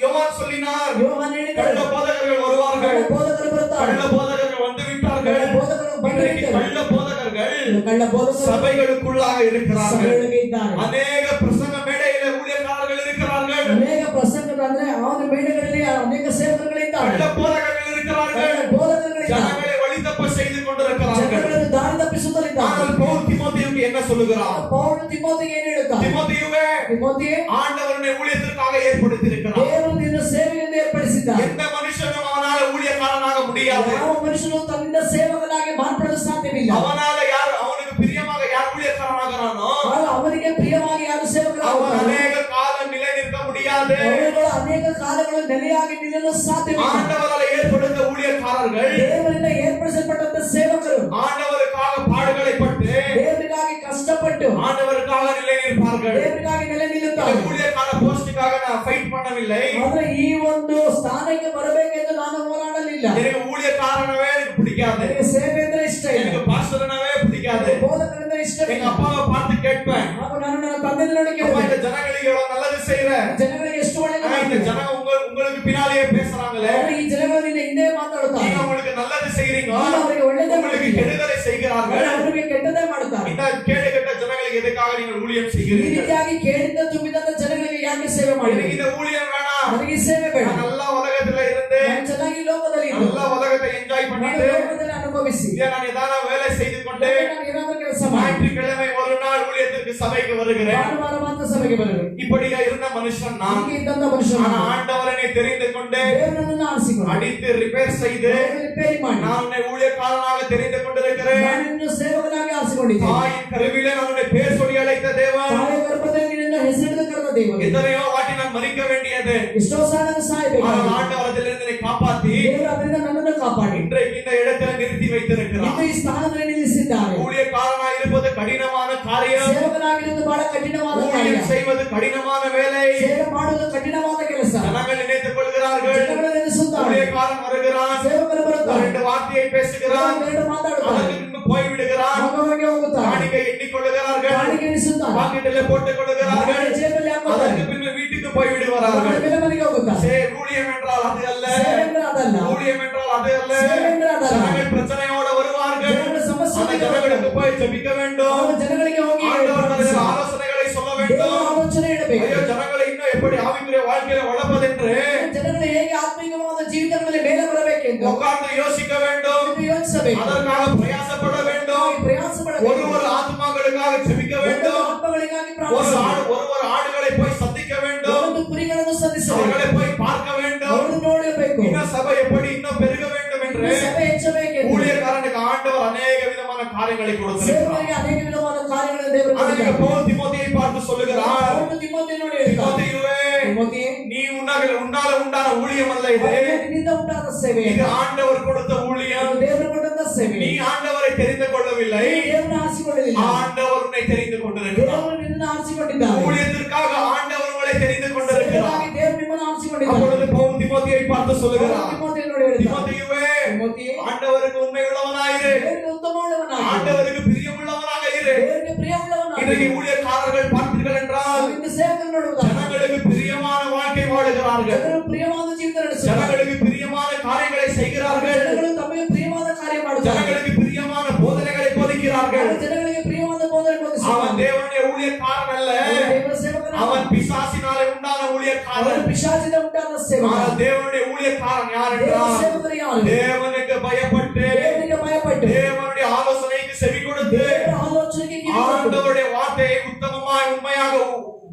யோவான் சொல்லினார், ಯೋಹಾನ ಹೇಳಿದನು. கள்ள போதகர்கள் வருவார்கள். ಕಳ್ಳ ಬೋಧಕರು ಬರುತ್ತಾರೆ. கள்ள போதகர்கள் வந்து விட்டார்கள். ಕಳ್ಳ ಬೋಧಕರು ಬಂದು இன்றைக்கு விட்டார்கள். கள்ள போதகர்கள் ಕಳ್ಳ ಬೋಧಕರು சபைகளுக்குள்ளாக இருக்கிறார்கள். ಸಭೆಯೊಳಗೆ ಇದ್ದಾರೆ. அநேக பிரசங்க மேடையில ஊழியக்காரர்கள் இருக்கிறார்கள். ಅನೇಕ ಪ್ರಸಂಗಗಳು ಅಂದ್ರೆ ಅವನ ಮೇಡೆಗಳಲ್ಲಿ ಅನೇಕ ಸೇವಕರುಗಳಿದ್ದಾರೆ. கள்ள போதகர்கள் இருக்கிறார்கள். ಕಳ್ಳ ಬೋಧಕರುಗಳಿದ್ದಾರೆ. ஜனங்களை வழிதப்ப செய்து கொண்டிருக்கிறார்கள். ಜನಗಳನ್ನು ದಾರಿ ತಪ್ಪಿಸುತ್ತಲಿದ್ದಾರೆ. ஆனால் பவுல் தீமோத்தேயுவுக்கு என்ன சொல்லுகிறார்? ಪೌಲನು ತಿಮೋಥಿಗೆ ಏನು ಹೇಳುತ್ತಾನೆ? தீமோத்தேயுவே, ತಿಮೋಥಿಯೇ, ஆண்டவர் உன்னை ஊழியத்திற்காக ஏற்படுத்தி இருக்கிறார். ದೇವರು ನಿನ್ನ ಸೇವೆಯನ್ನು ಏರ್ಪಡಿಸಿದ್ದಾನೆ. எந்த மனுஷனும் அவனால ஊழியக்காரனாக முடியாது. ಯಾವ ಮನುಷ್ಯನು ತನ್ನಿಂದ ಸೇವಕನಾಗಿ ಮಾರ್ಪಡಲು ಸಾಧ್ಯವಿಲ್ಲ. அவனால யார் அவனுக்கு பிரியமாக யார் ஊழியக்காரனாகிறானோ ಆಗ ಅವನಿಗೆ ಪ್ರಿಯವಾಗಿ ಯಾರು அவன் ಸೇವಕರಾಗುತ್ತಾರೋ அநேக காலம் நிலை நிற்க முடியாது. ಅವರುಗಳು ಅನೇಕ ಕಾಲಗಳು ನೆಲೆಯಾಗಿ ನಿಲ್ಲಲು ಸಾಧ್ಯವಿಲ್ಲ. ஆண்டவரால் ஏற்படுத்த ஊழியக்காரர்கள் ದೇವರಿಂದ ಏರ್ಪಡಿಸಲ್ಪಟ್ಟಂತ ಸೇವಕರು ஆண்டவருக்காக பாடுகளை பட்டு ದೇವರಿಗಾಗಿ ಕಷ್ಟಪಟ್ಟು ஆண்டவருக்காக நிலை நிற்பார்கள். ದೇವರಿಗಾಗಿ ನೆಲೆ இந்த ನಿಲ್ಲುತ್ತಾರೆ. ஊழியக்கார போஸ்டுக்காக நான் ஃபைட் பண்ணவில்லை. ಆದ್ರೆ ಈ ಒಂದು ಸ್ಥಾನಕ್ಕೆ ಬರಬೇಕೆಂದು ನಾನು ಹೋರಾಡಲಿಲ್ಲ. எனக்கு ஊழியக்காரனவே எனக்கு பிடிக்காது. ನನಗೆ ಸೇವೆ ಅಂದ್ರೆ ಇಷ್ಟ ಇಲ್ಲ. எனக்கு பாஸ்டர்னவே பிடிக்காது. ಬೋಧಕರಿಂದ எங்க ಇಷ್ಟವಿಲ್ಲ. அப்பாவை பார்த்து கேட்பேன், ಹಾಗೂ ನಾನು ನನ್ನ ತಂದೆ ನೋಡಿ அப்பா ಕೇಳಿದೆ, இந்த ஜனங்களுக்கு எவ்வளவு நல்லது செய்யற, ಜನಗಳಿಗೆ ಎಷ್ಟು ಒಳ್ಳೆಯದು ஆனா இந்த ಮಾಡ್ತೀಯ? ஜனங்க உங்களுக்கு பின்னாலேயே பேசுறாங்களே, ಆದ್ರೆ ಈ ಜನಗಳು ನಿನ್ನ ಹಿಂದೆ ಮಾತಾಡುತ್ತಾರೆ. நீங்க உங்களுக்கு நல்லது செய்றீங்க, ನೀನು ಅವರಿಗೆ ಒಳ್ಳೆಯದೇ உங்களுக்கு ಮಾಡ್ತೀಯ. கெடுதலை செய்கிறார்கள். ಅವರಿಗೆ ಕೆಟ್ಟದೇ ಮಾಡುತ್ತಾರೆ. இந்த கேடுகெட்ட ஜனங்களுக்கு எதுக்காக நீங்கள் ஊழியம் ಈ செய்கிறீர்கள்? ರೀತಿಯಾಗಿ ಕೇಳಿದ್ದ ತುಂಬಿದಂತ ಜನಗಳಿಗೆ ಯಾಕೆ ಸೇವೆ ಮಾಡಿ? எனக்கு இந்த ஊழியம் வேணாம். ನನಗೆ ಈ ಸೇವೆ ಬೇಡ. நான் நல்லா உலகத்துல இருந்து ನಾನು ಚೆನ್ನಾಗಿ ಲೋಕದಲ್ಲಿ ಇದ್ದು நல்லா உலகத்தை என்ஜாய் ನಾನು பண்ணிட்டு ಲೋಕದಲ್ಲಿ ಅನುಭವಿಸಿ இதை நான் ஏதாவது வேலை செய்து கொண்டு ನಾನು ಏನಾದರೂ ಕೆಲಸ ಮಾಡಿ ஞாயிற்றுக்கிழமை ஒரு நாள் ஊழியத்திற்கு சபைக்கு வருகிறேன். ಭಾನುವಾರ ಮಾತ್ರ ಸಭೆಗೆ ಬರಬೇಕು. இப்படியா இருந்த மனுஷன் நான். ಹೀಗೆ ಇದ್ದಂತ ಮನುಷ್ಯನು ஆனா ನಾನು. ஆண்டவரனை தெரிந்து கொண்டு ದೇವರನ್ನು ಆರಿಸಿಕೊಂಡು அடித்து ரிப்பேர் செய்து ರಿಪೇರಿ ಮಾಡಿ நான் உன்னை ஊழியக்காரனாக தெரிந்து கொண்டிருக்கிறேன். ನಾನು ನಿನ್ನನ್ನು ಸೇವಕನಾಗಿ ಆರಿಸಿಕೊಂಡಿದ್ದೇನೆ. தாயின் கருவிலே நான் உன்னை பேர் சொல்லி அழைத்த தேவன். ತಾಯಿಯ ಗರ್ಭದಲ್ಲಿ ನಿನ್ನನ್ನು ಹೆಸರಿಡಿದ ಕರೆದ ದೇವರು. எத்தனையோ வாட்டி நான் மறிக்க வேண்டியது, ಎಷ್ಟೋ ಸಾಲ ನಾನು ಸಾಯಬೇಕು. ஆனால் ஆண்டவர் அதிலிருந்து என்னை காப்பாத்தி ದೇವರು ಅದರಿಂದ ನನ್ನನ್ನು ಕಾಪಾಡಿ இன்றைக்கு இந்த இடத்துல நிறுத்தி வைத்திருக்கிறார். ಇಂದು ಈ ಸ್ಥಾನದಲ್ಲಿ ನಿಲ್ಲಿಸಿದ್ದಾರೆ. ஊழியக்காரனாக இருப்பது கடினமான காரியம். ಸೇವಕನಾಗಿರುವುದು ಬಹಳ ಕಠಿಣವಾದ ಕಾರ್ಯ. ஊழியம் செய்வது கடினமான வேலை. ಸೇವೆ ಮಾಡುವುದು ಕಠಿಣವಾದ ಕೆಲಸ. ஜனங்கள் நினைத்துக் கொள்கிறார்கள், ಜನಗಳು ನೆನೆಸುತ್ತಾರೆ. ஊழியக்காரன் வருகிறான், ಸೇವಕರು ಬರುತ್ತಾರೆ. ரெண்டு வார்த்தையை பேசுகிறான், ಎರಡು ಮಾತಾಡುತ್ತಾರೆ. அதற்கு பின்பு போய்விடுகிறான். ಹೋಗಿ ಹೋಗುತ್ತಾರೆ. காணிக்கை எண்ணிக்கொள்ளுகிறார்கள், ಕಾಣಿಕೆ ಎಣಿಸುತ್ತಾರೆ. பாக்கெட்டில் போட்டுக் கொள்ளுகிறார்கள், ಜೇಬಲ್ಲಿ ಹಾಕುತ್ತಾರೆ. அதற்கு பின்பு வீட்டுக்கு போய்விடுவார்கள். ಬೇರೆ ಮನೆಗೆ ಹೋಗುತ್ತಾರೆ. ஊழியம் என்றால் அது அல்ல. ಸೇವೆ ಅಂದ್ರೆ ಅದಲ್ಲ. ஊழியம் என்றால் அது அல்ல. ಸೇವೆ ಅಂದ್ರೆ ಅದಲ್ಲ. ஜனங்கள் பிரச்சனையோட வருவார்கள், ಜನಗಳ ಸಮಸ್ಯೆ அந்த ஜனங்களுக்கு போய் ஜெபிக்க வேண்டும். ಅವರು ಜನಗಳಿಗೆ ಹೋಗಿ ஆண்டவர் தனது ஆலோசனைகளை சொல்ல வேண்டும். ದೇವರ ಆಲೋಚನೆ ಇಡಬೇಕು. ஐயோ ஜனங்களை இன்னும் எப்படி ஆவிக்குரிய வாழ்க்கையில வளர்ப்பதென்று ಜನಗಳು ಹೇಗೆ ಆತ್ಮಿಕವಾದ ಜೀವಿತಗಳಲ್ಲಿ ಮೇಲೆ ಬರಬೇಕೆಂದು உட்கார்ந்து யோசிக்க வேண்டும். ಇದು ಯೋಚಿಸಬೇಕು. அதற்காக பிரயாசப்பட வேண்டும். ಪ್ರಯಾಸ ಪಡಬೇಕು. ஒரு ஆத்மாக்களுக்காக ஜெபிக்க வேண்டும். ಆತ್ಮಗಳಿಗಾಗಿ ஒரு ಪ್ರಾರ್ಥಿಸಬೇಕು. ஆடுகளை போய் சந்திக்க வேண்டும். ಒಂದು ಕುರಿಗಳನ್ನು ಸಲ್ಲಿಸಬೇಕು. அவர்களை போய் பார்க்க வேண்டும். ಅವರು ನೋಡಬೇಕು. இன்னும் சபை எப்படி இன்னும் பெருக வேண்டும் என்று ಸಭೆ ಹೆಚ್ಚಬೇಕೆಂದು ஊழியக்காரனுக்கு ஆண்டவர் அநேக விதமான காரியங்களை கொடுத்திருக்கிறார். ಸೇವಕರಿಗೆ ಅನೇಕ ವಿಧವಾದ ಕಾರ್ಯಗಳನ್ನು ದೇವರು அதற்கு ಕೊಟ್ಟಿದ್ದಾನೆ. பவுல் தீமோத்தேயை பார்த்து சொல்லுகிறார், ಅವನು ತಿಮೋಥೆಯನ್ನು ನೋಡಿ ಹೇಳ್ತಾನೆ, தீமோத்தேயுவே, ತಿಮೋಥೆಯೇ, நீ உன்னால உண்டான ஊழியம் அல்ல இது. ನಿನ್ನಿಂದ ಉಂಟಾದ ಸೇವೆ. இது ஆண்டவர் கொடுத்த ஊழியம். ಇದು ದೇವರು ಕೊಟ್ಟಂತ ಸೇವೆ. நீ ஆண்டவரை தெரிந்து கொள்ளவில்லை, ದೇವರನ್ನು ಆರಿಸಿಕೊಳ್ಳಲಿಲ್ಲ. ஆண்டவர் உன்னை தெரிந்து கொண்டிருக்கிறார். ದೇವರು ನಿನ್ನನ್ನು ಆರಿಸಿಕೊಂಡಿದ್ದಾನೆ. ஊழியத்திற்காக ஆண்டவர் உங்களை தெரிந்து கொண்டிருக்கிறார். ಸೇವೆಗಾಗಿ ದೇವರು ನಿಮ್ಮನ್ನು ಆರಿಸಿಕೊಂಡಿದ್ದಾನೆ. அப்பொழுது பவுல் தீமோத்தேயை பார்த்து சொல்லுகிறார், ತಿಮೋಥೆಯನ್ನು ನೋಡಿ ಹೇಳ್ತಾನೆ, தீமோத்தேயுவே, ತಿಮೋಥೆಯೇ, ஆண்டவருக்கு உண்மை உள்ளவனாயிரு, ದೇವರಿಗೆ ಉತ್ತಮವುಳ್ಳವನಾಗಿರು. ஆண்டவருக்கு பிரியமுள்ளவனாக இரு. ದೇವರಿಗೆ ಪ್ರಿಯವುಳ್ಳವನಾಗಿರು. இன்றைக்கு ஊழியக்காரர்கள் பார்த்தீர்கள் என்றால் ಇಂದು ಸೇವಕರು ನೋಡುವುದಾದರೆ ஜனங்களுக்கு பிரியமான வாழ்க்கை வாழுகிறார்கள். ಜನರು ಪ್ರಿಯವಾದ ಜೀವಿತ ನಡೆಸುತ್ತಾರೆ. ஜனங்களுக்கு பிரியமான காரியங்களை செய்கிறார்கள். ಜನಗಳು ತಮಗೆ ಪ್ರಿಯವಾದ ಕಾರ್ಯ ಮಾಡುತ್ತಾರೆ. ஜனங்களுக்கு பிரியமான போதனைகளை போதிக்கிறார்கள். ಜನಗಳಿಗೆ ಪ್ರಿಯವಾದ ಬೋಧನೆ ಬೋಧಿಸುತ್ತಾರೆ. அவன் தேவனுடைய ஊழியக்காரன் அல்ல, ದೇವರ ಸೇವಕನಲ್ಲ. அவன் பிசாசினாலே உண்டான ಅವನು ஊழியக்காரன். ಪಿಶಾಚಿನಿಂದ ಉಂಟಾದ ಸೇವಕ. ஆனால் தேவனுடைய ஊழியக்காரன் யார் ದೇವರ என்றால் ಸೇವಕರು ಯಾರು? தேவனுக்கு பயப்பட்டு ದೇವರಿಗೆ ಭಯಪಟ್ಟು தேவனுடைய ஆலோசனைக்கு செவி கொடுத்து ದೇವರ ಆಲೋಚನೆಗೆ ಕಿವಿಗೊಟ್ಟು ஆண்டவருடைய வார்த்தையை உத்தமமாய் உண்மையாக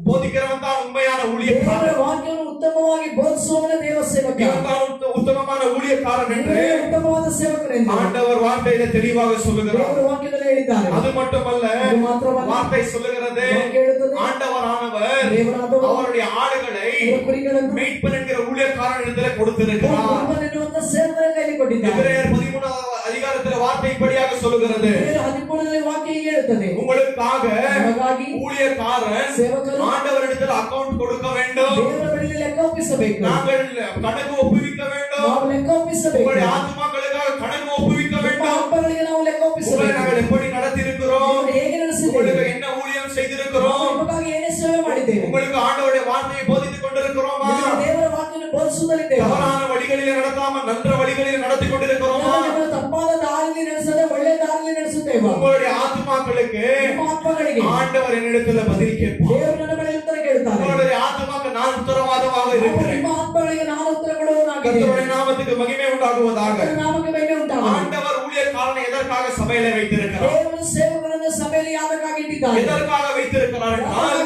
போதிக்கிறவன் தான் உண்மையான ದೇವರ ஊழியக்காரன். ವಾಕ್ಯವನ್ನು ಉತ್ತಮವಾಗಿ ಬೋಧಿಸುವವನೇ ದೇವರ ಸೇವಕ. இவன் தான் உத்தமமான ஊழியக்காரன் என்று ಇವರೇ ಉತ್ತಮವಾದ ಸೇವಕರೆಂದು ஆண்டவர் வார்த்தையில தெளிவாக சொல்லுகிறார். ದೇವರ ವಾಕ್ಯದಲ್ಲಿ ಹೇಳಿದ್ದಾರೆ. அது மட்டுமல்ல, ಅದು ಮಾತ್ರವಲ್ಲ, வார்த்தை சொல்லுகிறது, ವಾಕ್ಯ ಹೇಳುತ್ತದೆ, ஆண்டவரானவர் ದೇವರಾದವರು அவருடைய ஆடுகளை ಅವರ ಕುರಿಗಳನ್ನು மேய்ப்பன் என்கிற ஊழியக்காரன் இடத்துல கொடுத்திருக்கிறார். ಕುರುಬನೆನ್ನುವಂತ ಸೇವಕರ ಕೈಲಿ ಕೊಟ್ಟಿದ್ದಾರೆ. எபிரேயர் 13வது அதிகாரத்தில் வார்த்தை இப்படியாக சொல்லுகிறது, ಬೇರೆ 13ನೇ ವಾಕ್ಯ ವಾಕ್ಯ ಹೇಳುತ್ತದೆ. உங்களுக்காக ಹಾಗಾಗಿ ஊழியக்காரன் ಸೇವಕರು ஆண்டவரிடத்தில் அக்கவுண்ட் கொடுக்க வேண்டும். ದೇವರ ಬಳಿಯಲ್ಲಿ ಲೆಕ್ಕ ಒಪ್ಪಿಸಬೇಕು. நாங்கள் கணக்கு ஒப்புவிக்க வேண்டும். ನಾವು ಲೆಕ್ಕ ಒಪ್ಪಿಸಬೇಕು. உங்களுடைய ஆத்துமாக்களுக்காக கணக்கு ஒப்புவிக்க வேண்டும். ಆತ್ಮಗಳಿಗೆ ನಾವು ಲೆಕ್ಕ உங்களை ಒಪ್ಪಿಸಬೇಕು. நாங்கள் எப்படி நடத்தியிருக்கிறோம், ಹೇಗೆ ನಡೆಸಿದ್ದೇವೆ, உங்களுக்கு என்ன ஊழியம் செய்திருக்கிறோம், ನಿಮಗಾಗಿ ಏನೇ ಸೇವೆ ಮಾಡಿದ್ದೇವೆ, உங்களுக்கு ஆண்டவருடைய வார்த்தையை போதித்துக் கொண்டிருக்கிறோமா, ನಿಮಗೆ ದೇವರ ವಾಕ್ಯವನ್ನು ಬೋಧಿಸುತ್ತಲಿದ್ದೇವೆ, தவறான வழிகளிலே நடத்தாம நன்ற வழிகளிலே நடத்தி கொண்டிருக்கிறோமா, ನಿಮ್ಮನ್ನು ತಪ್ಪಾದ ದಾರಿಯಲ್ಲಿ ನಡೆಸದೆ ಒಳ್ಳೆ ದಾರಿಯಲ್ಲಿ ನಡೆಸುತ್ತೇವೆ. உங்களுடைய ஆத்துமாக்களுக்கு ನಿಮ್ಮ ಆತ್ಮಗಳಿಗೆ ஆண்டவர் என்னிடத்தில் பதில் கேட்பார். ದೇವರು ನನ್ನ ಬಳಿ ಉತ್ತರ ಕೇಳುತ್ತಾರೆ. உங்களுடைய ஆத்துமாக்கு நான் உத்தரவாதமாக இருக்கிறேன். ನಿಮ್ಮ ಆತ್ಮಗಳಿಗೆ ನಾನು ಉತ್ತರ ಕೊಡುವವನಾಗಿದ್ದೇನೆ. கர்த்தருடைய நாமத்துக்கு மகிமை உண்டாகுவதாக. ಕರ್ತನ ನಾಮಕ್ಕೆ ಮಹಿಮೆ ಉಂಟಾಗಲಿ. ஆண்டவர் ஊழியக்காரனை எதற்காக சபையிலே வைத்திருக்கிறார், ದೇವರು ಸೇವಕರನ್ನು ಸಭೆಯಲ್ಲಿ ಯಾತಕ್ಕಾಗಿ ಇಟ್ಟಿದ್ದಾರೆ, எதற்காக வைத்திருக்கிறார் என்றால்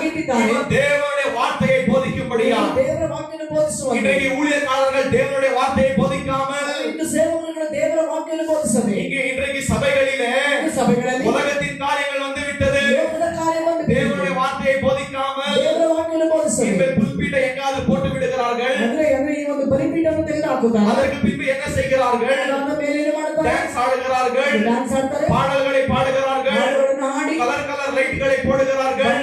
இவன் தேவனுடைய வார்த்தையை போதிக்கும்படியா. ದೇವರ ವಾಕ್ಯವನ್ನು ಬೋಧಿಸುವ இன்றைக்கு ஊழியக்காரர்கள் தேவனுடைய வார்த்தையை போதிக்காமல் ಇಂದು ಸೇವಕರುಗಳು ದೇವರ ವಾಕ್ಯವನ್ನು ಬೋಧಿಸಬೇಕು. இன்றைக்கு சபைகளிலே ಸಭೆಗಳಲ್ಲಿ உலகத்தின் காரியங்கள் வந்து விட்டது. ಲೋಕದ ಕಾರ್ಯ ಬಂದು தேவனுடைய வார்த்தையை போதிக்காமல் ದೇವರ ವಾಕ್ಯವನ್ನು ಬೋಧಿಸಬೇಕು. புல்பீட்டை எங்காவது போட்டு விடுகிறார்கள். ಅಂದ್ರೆ ಈ ಒಂದು ಬಲಿಪೀಠವನ್ನು ತೆಗೆದು ಹಾಕುತ್ತಾರೆ. அதற்கு பின்பு என்ன செய்கிறார்கள், ಅದರ ಮೇಲೆ ಏನು ಮಾಡುತ್ತಾರೆ, டான்ஸ் ஆடுகிறார்கள், ಡ್ಯಾನ್ಸ್ ಆಡ್ತಾರೆ, பாடல்களை பாடுகிறார்கள், ಹಾಡುಗಳನ್ನು ಹಾಡಿ கலர் கலர் லைட்களை போடுகிறார்கள்,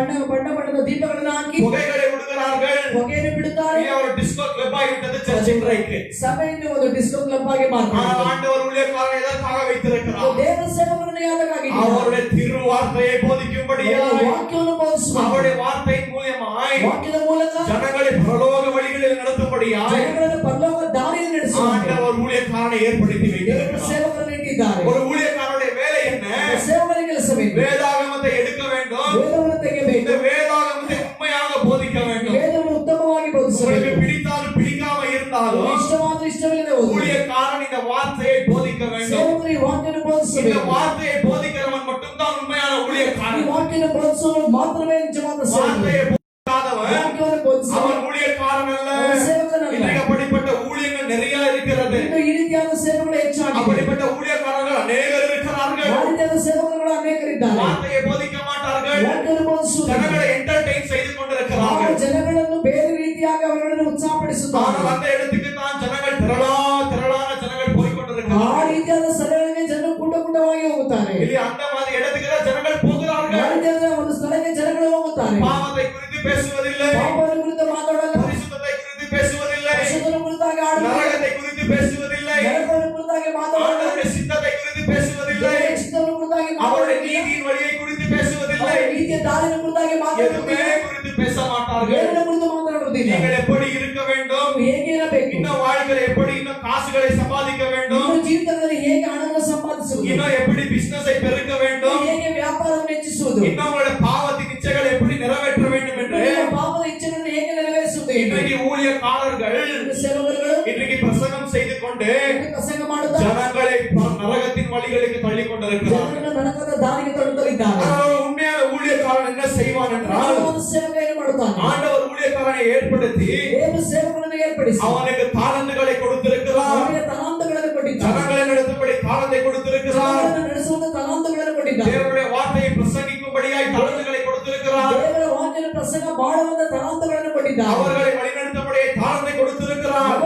ಬಣ್ಣದ ದೀಪಗಳನ್ನು ಹಾಕಿ புகைகளை விடுகிறார்கள். ಹೊಗೆಯನ್ನು ಬಿಡುತ್ತಾರೆ. இது ஒரு டிஸ்கோ கிளப் ஆகிவிட்டது சர்ச் இன்றைக்கு. ಸಭೆಯನ್ನು ಒಂದು ಡಿಸ್ಕೋ ಕ್ಲಬ್ ಆಗಿ ಮಾಡ್ತಾರೆ. ஆனால் ஆண்டவர் ஊழியக்காரனை எதற்காக வைத்திருக்கிறார், ದೇವರ ಸೇವಕರನ್ನು ಯಾತಕ್ಕಾಗಿ அவருடைய திருவார்த்தையை போதிக்கும்படியாய், ವಾಕ್ಯವನ್ನು ಬೋಧಿಸುವ அவருடைய வார்த்தையின் மூலமாய் ವಾಕ್ಯದ ಮೂಲಕ ஜனங்களை பரலோக வழிகளில் நடத்தும்படியாய் ಜನಗಳನ್ನು ಪರಲೋಕ ದಾರಿಯಲ್ಲಿ ನಡೆಸುವ ஆண்டவர் ஊழியக்காரனை ஏற்படுத்தி ದೇವರ வைத்திருக்கிறார். ಸೇವಕರನ್ನು ಇಟ್ಟಿದ್ದಾರೆ. ஒரு ஊழியக்காரனுடைய வேலை என்ன, ಸೇವಕರ ಕೆಲಸವೇನು, வேதாகமத்தை எடுக்க வேண்டும், ವೇದವನ್ನು இந்த ತೆಗೆಯಬೇಕು, வேதாகமத்தை உண்மையாக போதிக்க வேண்டும். ವೇದವನ್ನು ಉತ್ತಮವಾಗಿ ಬೋಧಿಸಬೇಕು. உங்களுக்கு பிடித்தாலும் பிடிக்காம இருந்தாலும் ಇಷ್ಟವಾದ ಇಷ್ಟವಿಲ್ಲದೆ ಓದಿ. ஊழியக்காரன் இந்த வார்த்தையை போதிக்க வேண்டும். ಸೇವಕರು ಈ ವಾಕ್ಯವನ್ನು இந்த ಬೋಧಿಸಬೇಕು. வார்த்தையை போதிக்கிறவன் மட்டும்தான் உண்மையான ಈ ஊழியக்காரன். ವಾಕ್ಯವನ್ನು ಬೋಧಿಸುವವರು ಮಾತ್ರವೇ ನಿಜವಾದ ಸೇವಕರು. வார்த்தையை போதிக்காதவன் ವಾಕ್ಯವನ್ನು ಬೋಧಿಸುವ அவன் ஊழியக்காரன் அல்ல. ಸೇವಕನಲ್ಲ. இன்றைக்கு அப்படிப்பட்ட ஊழியங்கள் நிறைய இருக்கிறது. ಇನ್ನು ಈ ರೀತಿಯಾದ ಸೇವೆಗಳು ಹೆಚ್ಚಾಗಿದೆ. அப்படிப்பட்ட ஊழியக்காரர்கள் அநேகர் இருக்கிறார்கள். ಆ ರೀತಿಯಾದ ಸೇವಕರುಗಳು ಅನೇಕರಿದ್ದಾರೆ. வார்த்தையை போதிக்க மாட்டார்கள், ವಾಕ್ಯವನ್ನು ಬೋಧಿಸುವುದಿಲ್ಲ. ஜனங்களை என்டர்டெயின் செய்து ಆ கொண்டிருக்கிறார்கள். ಜನಗಳನ್ನು ಬೇರೆ ರೀತಿಯಾಗಿ ಅವರನ್ನು ಉತ್ಸಾಹಪಡಿಸುತ್ತಾರೆ. ஆனால் அந்த இடத்துக்கு தான் ஜனங்கள் திரளான ஜனங்கள் போய் ಆ கொண்டிருக்கிறார்கள். ರೀತಿಯಾದ ಸ್ಥಳಗಳಿಗೆ ಜನರು ಕೂಟವಾಗಿ ಹೋಗುತ್ತಾರೆ. ಇಲ್ಲಿ அந்த மாதிரி இடத்துக்கு தான் ஜனங்கள் ಆ போகிறார்கள். ರೀತಿಯಾದ ಒಂದು ಸ್ಥಳಕ್ಕೆ ಜನಗಳು ಹೋಗುತ್ತಾರೆ. பாவத்தை குறித்து பேசுவதில்லை, ಪಾಪದ ಕುರಿತು ಮಾತಾಡಲ್ಲ, பரிசுத்தத்தை குறித்து பேசுவதில்லை, ಪರಿಶುದ್ಧರ ಕುರಿತಾಗಿ ಆಡಲ್ಲ, நரகத்தை குறித்து பேசுவதில்லை, ನರಕದ ಕುರಿತಾಗಿ ಮಾತಾಡಲ್ಲ, ஆண்டவருடைய சித்தத்தை குறித்து பேசுவதில்லை, ದೇವರ ಚಿತ್ತವನ್ನು ಕುರಿತಾಗಿ அவருடைய ಮಾತಾಡಲ್ಲ, நீதியின் வழியை குறித்து பேசுவதில்லை, ಅವರ ನೀತಿಯ ದಾರಿಯನ್ನು ಕುರಿತಾಗಿ எதுவுமே ಮಾತಾಡುವುದಿಲ್ಲ, குறித்து பேச மாட்டார்கள். ಬೇರೆಯವರ ಕುರಿತು ಮಾತಾಡುವುದಿಲ್ಲ. நீங்கள் எப்படி இருக்க வேண்டும், ನೀವು ಹೇಗೆ ಇರಬೇಕು, இன்னும் வாழ்க்கையில எப்படி இன்னும் காசுகளை சம்பாதிக்க வேண்டும், ನಿಮ್ಮ ಜೀವಿತದಲ್ಲಿ ಹೇಗೆ ಹಣವನ್ನು ಸಂಪಾದಿಸುವುದು, இன்னும் எப்படி பிசினஸை பெருக்க வேண்டும், ಹೇಗೆ ವ್ಯಾಪಾರವನ್ನು ಹೆಚ್ಚಿಸುವುದು, இன்னும் உங்களுடைய பாவத்தின் இச்சைகளை எப்படி நிறைவேற்ற வேண்டும் என்று ನಿಮ್ಮ ಪಾಪದ ಇಚ್ಛೆಗಳನ್ನು ಹೇಗೆ ನೆರವೇರಿಸುವುದು ಎಂದು இன்றைக்கு ஊழியக்காரர்கள் ಸೇವಕರುಗಳು இன்றைக்கு பிரசங்கம் செய்து கொண்டு ಪ್ರಸಂಗ ಮಾಡುತ್ತಾ ஜனங்களை நரகத்தின் வழிகளுக்கு தள்ளி கொண்டிருக்கிறார்கள். ಜನರನ್ನು ನರಕದ ದಾರಿಗೆ ತಳ್ಳುತ್ತಲಿದ್ದಾರೆ. ஆனால் உண்மையான ஊழியக்காரன் என்ன செய்வான் என்றால், ನಿಜವಾದ ಸೇವಕ ಏನು ಮಾಡುತ್ತಾನೆ, ஆண்டவர் ஊழியக்காரனை ஏற்படுத்தி ದೇವರು ಸೇವಕರನ್ನು ಏರ್ಪಡಿಸಿ அவனுக்கு தாளந்துகளை கொடுத்திருக்கிறார், ಅವರಿಗೆ ತಲಾಂತಗಳನ್ನು ಕೊಟ್ಟಿದ್ದಾನೆ, ஜனங்களை நடத்தும்படி தாளந்தை கொடுத்திருக்கிறார், ಜನರನ್ನು ನಡೆಸುವಂತ ತಲಾಂತಗಳನ್ನು ಕೊಟ್ಟಿದ್ದಾನೆ, தேவனுடைய வார்த்தையை பிரசங்கிக்கும்படியாய் தாளந்துகளை கொடுத்திருக்கிறார், ದೇವರ ವಾಕ್ಯದ ಪ್ರಸಂಗ ಮಾಡುವಂತ ತಲಾಂತಗಳನ್ನು ಕೊಟ್ಟಿದ್ದಾನೆ, அவர்களை வழிநடத்தும்படியாய் தாளந்தை கொடுத்திருக்கிறார்.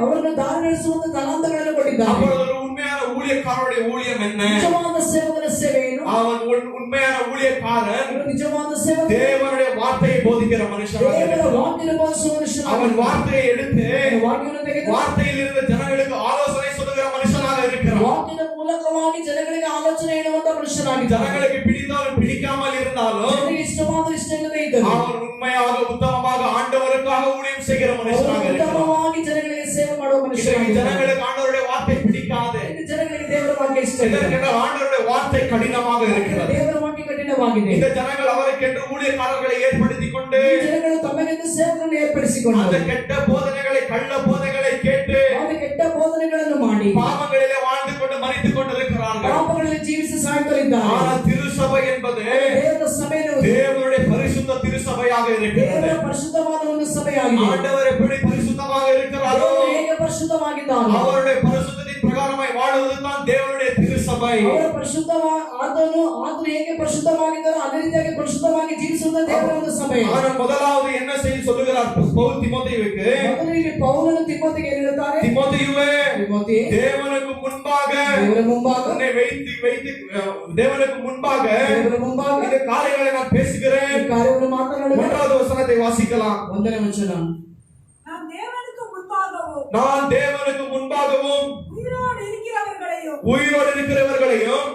ಅವರನ್ನು ದಾರಿ ನಡೆಸುವಂತ ತಲಾಂತಗಳನ್ನು ಕೊಟ್ಟಿದ್ದಾನೆ. அப்பொழுது ஒரு உண்மையான ஊழியக்காரனுடைய ஊழியம் என்ன, ನಿಜವಾದ ಸೇವಕನ ಸೇವೆ ಏನು, அவன் உண்மையான ஊழியக்காரன் ಅವನು ನಿಜವಾದ ಸೇವಕ தேவனுடைய வார்த்தையை போதிக்கிற மனுஷனாக ದೇವರ இருக்கிறான். ವಾಕ್ಯದ ಬೋಧಿಸುವ ಮನುಷ್ಯನಾಗಿ அவன் வார்த்தையை எடுத்து ವಾಕ್ಯವನ್ನು ತೆಗೆದು வார்த்தையில் இருந்த ஜனங்களுக்கு ஆலோசனை சொல்லுகிற மனுஷனாக இருக்கிறான். ವಾಕ್ಯದ ಮೂಲಕವಾಗಿ ಜನಗಳಿಗೆ ಆಲೋಚನೆ ಹೇಳುವಂತ ಮನುಷ್ಯನಾಗಿದ್ದಾನೆ. ஜனங்களுக்கு பிடித்தாலும் பிடிக்காமல் இருந்தாலும் ಜನರಿಗೆ ಇಷ್ಟವಾದ ಇಷ್ಟ ಇಲ್ಲದೆ ಇದ್ದರು அவன் உண்மையாக உத்தமமாக ஆண்டவருக்காக ஊழியம் செய்கிற மனுஷனாக இருக்கிறான். ಉತ್ತಮವಾಗಿ ಜನಗಳಿಗೆ ಸೇವೆ ಮಾಡುವ இன்றைக்கு ಮನುಷ್ಯನಾಗಿದ್ದಾನೆ. ஜனங்களுக்கு ஆண்டவருடைய வார்த்தை பிடிக்காது. ಇಂದು ಜನಗಳಿಗೆ ದೇವರ ವಾಕ್ಯ ಇಷ್ಟ ಇಲ್ಲ. இதற்கென்று ஆண்டவருடைய வார்த்தை கடினமாக இருக்கிறது. ದೇವರ ವಾಕ್ಯ ಕಠಿಣವಾಗಿದೆ. இந்த ஜனங்கள் அவருக்கென்று ஊழியக்காரர்களை ஏற்படுத்திக் கொண்டு ಈ ಜನಗಳು ತಮಗೆಂದು ಸೇವಕರನ್ನು ಏರ್ಪಡಿಸಿಕೊಂಡು அந்த கெட்ட போதனைகளை கள்ள போதனைகளை கேட்டு ಅವರು ಕೆಟ್ಟ ಬೋಧನೆಗಳನ್ನು ಮಾಡಿ பாவங்களிலே வாழ்ந்து கொண்டு மரித்துக் கொண்டிருக்கிறார்கள். ಪಾಪಗಳಲ್ಲಿ ಜೀವಿಸಿ ಸಾಯ್ತಲಿದ್ದಾರೆ. ஆனால் திருசபை என்பது ದೇವರ ಸಭೆ ಎನ್ನುವುದು தேவனுடைய பரிசுத்த திருசபையாக இருக்கிறது. ದೇವರ ಪರಿಶುದ್ಧವಾದ ಒಂದು ಸಭೆಯಾಗಿದೆ. ஆண்டவர் எப்படி பரிசுத்தமாக இருக்கிறாரோ ದೇವರು ಹೇಗೆ ಪರಿಶುದ್ಧವಾಗಿದ್ದಾರೋ அவருடைய பரிசுத்தத்தின் பிரகாரமாய் வாழுவதுதான் தேவனுடைய திருசபை. ಸಭೆ. ಅವರ ಆತನು ಹೇಗೆ ಪರಿಶುದ್ಧವಾಗಿದ್ದಾರೋ ಅದೇ ರೀತಿಯಾಗಿ ಪರಿಶುದ್ಧವಾಗಿ ಜೀವಿಸುವ ದೇವರ ಒಂದು ಸಭೆ. ஆனால் முதலாவது என்ன செய்ய சொல்லுகிறார் பவுல் தீமோத்தேயுவுக்கு? ಮೊದಲಿಗೆ ಪೌಲನು ತಿಮೋಥೆಗೆ ಹೇಳುತ್ತಾರೆ, தீமோத்தேயுவே, ತಿಮೋಥೆ, தேவனுக்கு முன்பாக ದೇವರ ಮುಂಭಾಗ உன்னை வைத்து தேவனுக்கு முன்பாக ದೇವರ ಮುಂಭಾಗ இந்த காரியங்களை நான் பேசுகிறேன். ಈ ಕಾರ್ಯವನ್ನು ಮಾತನಾಡುವ. ஒன்றாவது வசனத்தை வாசிக்கலாம். ಒಂದನೇ ವಚನ, நாம் தேவனுக்கு முன்பாகவும் நான் தேவனுக்கு முன்பாகவும் உயிரோடு இருக்கிறவர்களையும் உயிரோடு இருக்கிறவர்களையும்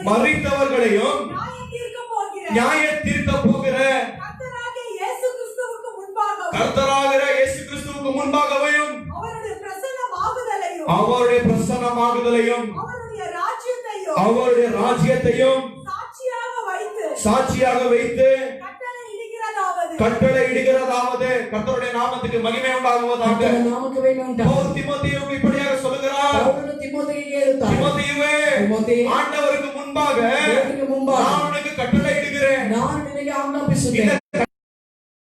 மரித்தவர்களையும் நியாயம் தீர்க்க போகிற நியாயம் தீர்க்க போகிற கர்த்தராகிய இயேசு கிறிஸ்துவுக்கு முன்பாகவும் கர்த்தராகிற இயேசு கிறிஸ்துவுக்கு முன்பாகவும் அவருடைய பிரசன்னமாகுதலையும் அவருடைய பிரசன்னமாகுதலையும் அவருடைய ராஜ்யத்தையும் சாட்சியாக வைத்து கட்டளை இடுகிறதாவது கர்த்தருடைய நாமத்துக்கு மகிமை உண்டாகுவதாக. ಕರ್ತನ ನಾಮಕ್ಕೆ ಮಹಿಮೆ ಉಂಟಾಗಲಿ. பவுல் தீமோத்தேயுவுக்கு இப்படியாக சொல்லுகிறார். ಪೌಲನು ತಿಮೋಥೆಗೆ ಹೇಳುತ್ತಾನೆ, தீமோத்தேயுவே, ತಿಮೋಥೆ, ஆண்டவருக்கு முன்பாக ದೇವರಿಗೆ ಮುಂಭಾಗ நான் உனக்கு கட்டளை இடுகிறேன். ನಾನು ನಿನಗೆ ಆಜ್ಞಾಪಿಸುತ್ತೇನೆ.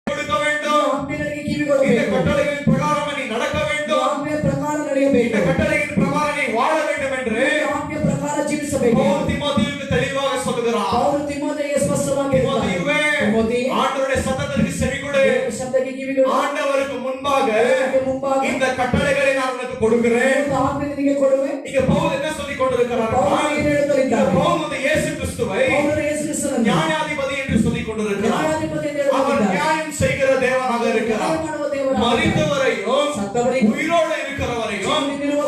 கொடுக்க வேண்டும். ಆಜ್ಞೆಗಳಿಗೆ இந்த ಕಿವಿಗೊಡಬೇಕು. கட்டளைகளின் பிரகாரம் நீ நடக்க வேண்டும். ಆಜ್ಞೆಯ ಪ್ರಕಾರ ನಡೆಯಬೇಕು. இந்த கட்டளையின் பிரகாரம் நீ வாழ வேண்டும் என்று ಆಜ್ಞೆಯ ಪ್ರಕಾರ ಜೀವಿಸಬೇಕು. பவுல் தீமோத்தேயுவுக்கு தெளிவாக சொல்லுகிறார். ಪೌಲನು ತಿಮೋಥೆಗೆ ಸ್ಪಷ್ಟವಾಗಿ ಹೇಳ್ತಾನೆ, தீமோத்தேயுவே, ತಿಮೋಥೆ, ஆண்டவருடைய சத்தத்திற்கு செவிகொடு. ದೇವರ ಶಬ್ದಕ್ಕೆ ಕಿವಿಗೊಡು. ஆண்டவருக்கு முன்பாக ದೇವರಿಗೆ ಮುಂಭಾಗ இந்த கட்டளைகளை நான் உனக்கு கொடுக்கிறேன். ಒಂದು ಆಜ್ಞೆ ನಿನಗೆ ಕೊಡುವೆ. இங்க பவுல் என்ன சொல்லிக் கொண்டிருக்கிறார்? ಪೌಲನು ಏನು ಹೇಳುತ್ತಿದ್ದಾನೆ? பவுல் வந்து இயேசு கிறிஸ்துவை ಪೌಲನು ಯೇಸು ಕ್ರಿಸ್ತನನ್ನು நியாயாதிபதி என்று சொல்லிக் கொண்டிருக்கிறார். ನ್ಯಾಯಾಧಿಪತಿ ಎಂದು அவர் ಹೇಳುತ್ತಿದ್ದಾನೆ. நியாயம் செய்கிற தேவனாக இருக்கிறார். ನ್ಯಾಯ ಮಾಡುವ ದೇವರಾಗಿದ್ದಾನೆ. மரித்தவரையும் ಸತ್ತವರಿಗೂ உயிரோடு இருக்கிறவரையும்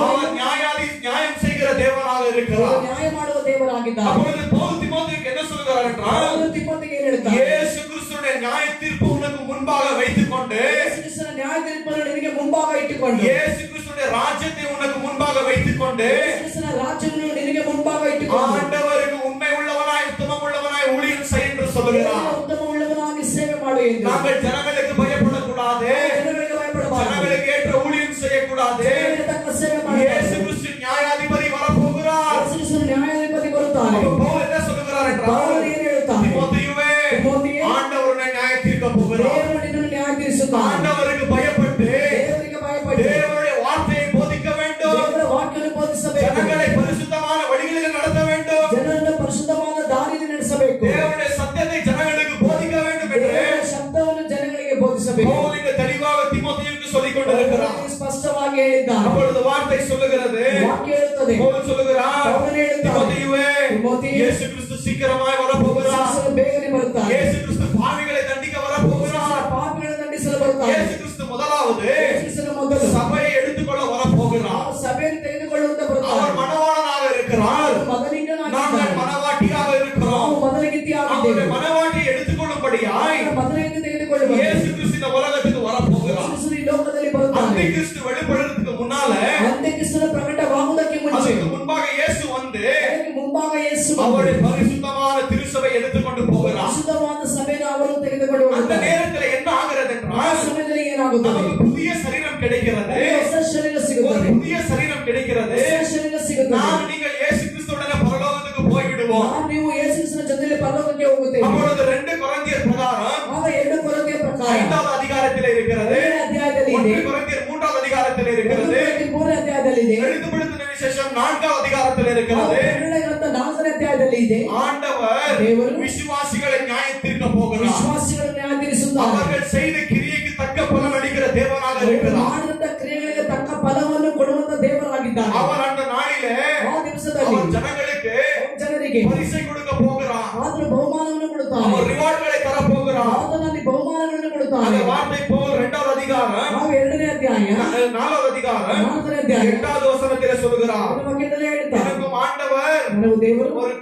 அவர் நியாயம் செய்கிற தேவனாக இருக்கிறார். ನ್ಯಾಯ ಮಾಡುವ ದೇವರಾಗಿದ್ದಾನೆ. அப்பொழுது பவுல் தீமோத்தேயுவுக்கு என்ன சொல்கிறார் என்றால், ಪೌಲನು ತಿಮೋಥೆಗೆ ಏನು ಹೇಳ್ತಾನೆ? இயேசு கிறிஸ்துவின் நியாய தீர்ப்பு உனக்கு முன்பாக வைத்துக்கொண்டு ಯೇಸು ಕ್ರಿಸ್ತನ ನ್ಯಾಯ ತೀರ್ಪನ್ನು ನಿನಗೆ ಮುಂಭಾಗ ಇಟ್ಟುಕೊಂಡು, இயேசு கிறிஸ்துவின் ராஜ்யத்தை உனக்கு முன்பாக வைத்துக்கொண்டு ಯೇಸು ಕ್ರಿಸ್ತನ ರಾಜ್ಯವನ್ನು ನಿನಗೆ ಮುಂಭಾಗ ಇಟ್ಟುಕೊಂಡು, ஆண்டவருக்கு உண்மை உள்ளவனாய் உத்தமம் உள்ளவனாய் ஊழியம் செய் என்று சொல்கிறார். ಉತ್ತಮ ಉಳ್ಳವನಾಗಿ ಸೇವೆ ಮಾಡು ಎಂದು. நாங்கள் ஜனங்களுக்கு பயப்படக்கூடாது, ಜನಗಳಿಗೆ ಭಯಪಡಬಾರದು. ஜனங்களுக்கு ஏற்ற ஊழியம் செய்யக்கூடாது. ಜನರಿಗೆ ತಕ್ಕ ಸೇವೆ இயேசு ಮಾಡಬೇಕು. கிறிஸ்து நியாயாதிபதி வரப்போகிறார். ಯೇಸು ಕ್ರಿಸ್ತನ ನ್ಯಾಯಾಧಿಪತಿ ಬರುತ್ತಾನೆ. அப்ப பவுல் என்ன சொல்கிறார் என்றால், ಪೌಲನು ಏನು ಹೇಳುತ್ತಾನೆ? தீமோத்தேயுவே, ತಿಮೋಥೆಯೇ, ஆண்டவர் உன்னை நியாய தீர்க்க போகிறார். ದೇವರು ನಿನ್ನನ್ನು ನ್ಯಾಯ ತೀರಿಸುತ್ತಾನೆ. ஆண்டவருக்கு பயப்பட்டு ದೇವರಿಗೆ ಭಯಪಟ್ಟು தேவனுடைய வார்த்தையை போதிக்க வேண்டும். ದೇವರ ವಾಕ್ಯವನ್ನು ಬೋಧಿಸಬೇಕು. ஜனங்களை பரிசுத்தமான வழிகளில் நடத்த வேண்டும். ಜನರನ್ನು ಪರಿಶುದ್ಧವಾದ ದಾರಿಯಲ್ಲಿ ನಡೆಸಬೇಕು. தேவனுடைய சத்தியத்தை ஜனங்களுக்கு போதிக்க வேண்டும் என்று ದೇವರ ಶಬ್ದವನ್ನು ಜನಗಳಿಗೆ ಬೋಧಿಸಬೇಕು. பவுல் இங்கு தெளிவாக தீமோத்தேயுவுக்கு சொல்லிக் கொண்டிருக்கிறார். ಪೌಲನು ಸ್ಪಷ್ಟವಾಗಿ ಹೇಳಿದ್ದಾನೆ. அப்பொழுது வார்த்தை சொல்லுகிறது, ವಾಕ್ಯ ಹೇಳುತ್ತದೆ, பவுல் சொல்லுகிறார், ಪೌಲನು ಹೇಳುತ್ತಾನೆ, தீமோத்தேயுவே, ತಿಮೋಥೆ, இயேசு கிறிஸ்து சீக்கிரமாய் வரப்போகிறார். ಯೇಸು ಬೇಗನೆ ಬರುತ್ತಾನೆ. இயேசு கிறிஸ்து பாவிகளை தண்டிக்க வரப்போகிறார். ಪಾಪಿಗಳನ್ನು ದಂಡಿಸಲು ಬರುತ್ತಾನೆ. இயேசு கிறிஸ்து முதலாவது ಯೇಸು ಕ್ರಿಸ್ತನು ಮೊದಲು சபையை எடுத்துக்கொள்ள வரப்போகிறார். ಸಭೆಯನ್ನು ತೆಗೆದುಕೊಳ್ಳುವಂತ ಬರುತ್ತಾನೆ. அவர் மணவாளனாக இருக்கிறார். ಅವನು ಮೊದಲಿಗನಾಗಿದ್ದಾನೆ. நாங்கள் மணவாட்டியாக இருக்கிறோம். ನಾವು ಮೊದಲಿಗಿತ್ತಿಯಾಗಿದ್ದೇವೆ. அவருடைய மணவாட்டியை எடுத்துக்கொள்ளும்படியாய் ಅವನ ಮೊದಲಿಗೆ ತೆಗೆದುಕೊಳ್ಳುವ இயேசு கிறிஸ்து இந்த உலகத்துக்கு வரப்போகிறார். ಯೇಸು ಈ ಲೋಕದಲ್ಲಿ ಬರುತ್ತಾನೆ. அந்தி கிறிஸ்து வெளிப்படுறதுக்கு முன்னால ಅಂತ್ಯಕ್ರಿಸ್ತನ ಪ್ರಕಟವಾಗುವುದಕ್ಕೆ ಮುಂಚೆ அதுக்கு முன்பாக இயேசு வந்து ಅದಕ್ಕೆ ಮುಂಭಾಗ ಯೇಸು அவருடைய பரிசுத்தமான திருச்சபை எடுத்துக்கொண்டு போகிறார். ಪರಿಶುದ್ಧವಾದ ಸಭೆಯನ್ನು ಅವರು ತೆಗೆದುಕೊಳ್ಳುವ அந்த நேரத்துல என்ன ஆகிறது ಆ என்றால், ಸಮಯದಲ್ಲಿ ಏನಾಗುತ್ತದೆ? நமக்கு புதிய சரீரம் கிடைக்கிறது. ಹೊಸ ಶರೀರ ஒரு ಸಿಗುತ್ತದೆ. புதிய சரீரம் கிடைக்கிறது. ಹೊಸ ಶರೀರ ಸಿಗುತ್ತದೆ. நாம் நீங்கள் இயேசு கிறிஸ்துவுடனே பரலோகத்துக்கு போய்விடுவோம். ನಾವು ನೀವು ಯೇಸು ಕ್ರಿಸ್ತನ ಜೊತೆಯಲ್ಲಿ ಪರಲೋಕಕ್ಕೆ ಹೋಗುತ್ತೇವೆ. அப்பொழுது 2 கொரிந்தியர் பிரகாரம் ಆಗ 2 ಕೊರಿಂಥಿಯರ ಪ್ರಕಾರ 5வது அதிகாரத்தில் இருக்கிறது. 7ನೇ ಅಧ್ಯಾಯದಲ್ಲಿ ಇದೆ. 1 கொரிந்தியர் 3வது அதிகாரத்தில் இருக்கிறது. 3ನೇ ಅಧ್ಯಾಯದಲ್ಲಿ ಇದೆ. எழுத்துப்படுத்தின விசேஷம் 4வது அதிகாரத்தில் இருக்கிறது. 2ನೇ ಗ್ರಂಥ 4ನೇ ಅಧ್ಯಾಯದಲ್ಲಿ ಇದೆ. ஆண்டவர் தேவன் விசுவாசிகளை நியாயம் தீர்க்க போகிறார். ವಿಶ್ವಾಸಿಗಳನ್ನು ನ್ಯಾಯ ತೀರಿಸುತ್ತಾನೆ. அவர்கள் செய்த கிரியைக்கு தக்க பலன் அளிக்கிற தேவனாக இருக்கிறார். ಮಾಡಿದಂತ ಕ್ರಿಯೆಗಳಿಗೆ ತಕ್ಕ ಫಲವನ್ನು ಕೊಡುವಂತ ದೇವರಾಗಿದ್ದಾನೆ. அவர் அந்த நாளிலே ಆ ದಿವಸದಲ್ಲಿ அவர் ஜனங்களுக்கு ಜನರಿಗೆ பரிசை கொடுக்க போகிறார். ಆತನು ಬಹುಮಾನವನ್ನು ಕೊಡುತ್ತಾನೆ. அவர் ரிவார்ட்களை தர போகிறார். ಆತನಲ್ಲಿ ಬಹುಮಾನಗಳನ್ನು அந்த ಕೊಡುತ್ತಾನೆ. வார்த்தை போல் 2வது அதிகாரம் ನಾವು 2ನೇ ಅಧ್ಯಾಯ 4வது அதிகாரம் 4ನೇ ಅಧ್ಯಾಯ 8வது வசனத்திலே சொல்கிறார், ಅದರ ಬಗ್ಗೆ ಹೇಳ್ತಾರೆ, எனக்கும் ஆண்டவர் ನನಗೂ ದೇವರು ஒரு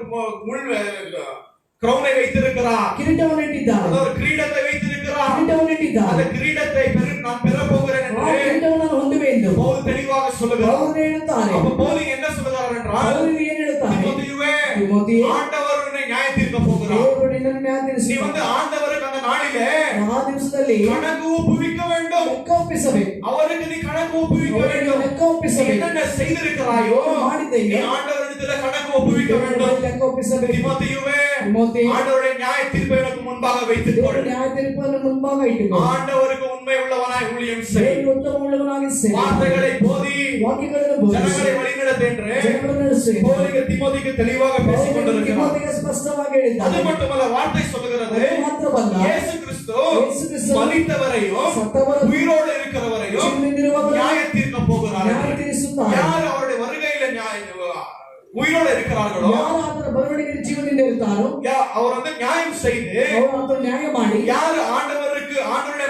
கிரௌனை வைத்திருக்கிறார். ಕಿರೀಟವನ್ನು ಇಟ್ಟಿದ್ದಾನೆ. ஒரு கிரீடத்தை வைத்திருக்கிறார். ಕಿರೀಟವನ್ನು ಇಟ್ಟಿದ್ದಾನೆ. அந்த கிரீடத்தை நான் பெற போகிறேன் ಆ என்று ಕಿರೀಟವನ್ನು ನಾನು ಹೊಂದುವೆ ಎಂದು பவுல் தெளிவாக சொல்லுகிறார். ಅವರು ಹೇಳುತ್ತಾರೆ. அப்ப பவுல் என்ன சொல்லுகிறார் என்றால், ಅವರು ಏನು ಹೇಳುತ್ತಾರೆ? தீமோத்தேயுவே, ತಿಮೋಥೆ, ஆண்டவர் உன்னை நியாய தீர்க்க போகிறார். ದೇವರು ನಿನ್ನನ್ನು ನ್ಯಾಯ நீ ತೀರಿಸುತ್ತಾನೆ. வந்து ஆண்டவருக்கு அந்த நாளிலே ಆ ದಿವಸದಲ್ಲಿ கணக்கு ஒப்புவிக்க வேண்டும். ಲೆಕ್ಕ ಒಪ್ಪಿಸಬೇಕು. அவருக்கு நீ கணக்கு ஒப்புவிக்க ಅವರಿಗೆ வேண்டும். ಲೆಕ್ಕ நீ ಒಪ್ಪಿಸಬೇಕು. என்னென்ன செய்திருக்கிறாயோ ಮಾಡಿದ್ದೇನೆ. நீ ஆண்டவரிடத்துல கணக்கு ஒப்புவிக்க வேண்டும். ಲೆಕ್ಕ ಒಪ್ಪಿಸಬೇಕು. தீமோத்தேயுவே, ತಿಮೋತಿ, ஆண்டவருடைய நியாய தீர்ப்பை எனக்கு முன்பாக வைத்துக்கொள். ದೇವರ ನ್ಯಾಯ ತೀರ್ಪನ್ನು ಮುಂಭಾಗ ಇಟ್ಟುಕೋ. ஆண்டவருக்கு உண்மை உள்ளவனாய் ஊழியம் செய். ದೇವರಿಗೆ ಉತ್ತಮ ಉಳ್ಳವನಾಗಿ ಸೇವೆ. வார்த்தைகளை போதி, ವಾಕ್ಯಗಳನ್ನು ಬೋಧಿಸು. ஜனங்களை வழிநடத்து என்று ಜನಗಳನ್ನು ನಡೆಸು. பவுல் தீமோத்தேயுக்கு தெளிவாக பேசிக் கொண்டிருக்கிறார். ತಿಮೋತಿಗೆ ಸ್ಪಷ್ಟವಾಗಿ ಹೇಳಿದ್ದಾನೆ. அது மட்டுமல்ல, வார்த்தை சொல்லுகிறது, ಅದು ಮಾತ್ರವಲ್ಲ, இயேசு கிறிஸ்து ಯೇಸು ಕ್ರಿಸ್ತನು மரித்தவரையும் ಸತ್ತವರನ್ನು உயிரோடு இருக்கிறவரையும் ಜೀವದಿಂದಿರುವವರನ್ನು நியாய தீர்க்க போகிறார். ನ್ಯಾಯ ತೀರಿಸುತ್ತಾನೆ. யார் அவருடைய வருகையில உயிரோடு இருக்கிறார்களோ, ಯಾರು ಆತನ ಬರುವಣಿಗೆ ಜೀವದಿಂದ ಇರ್ತಾರೋ, அவர் நியாயம் செய்து, ಅವರು ಆತನ ನ್ಯಾಯ ಮಾಡಿ, யார் ஆண்டவருடைய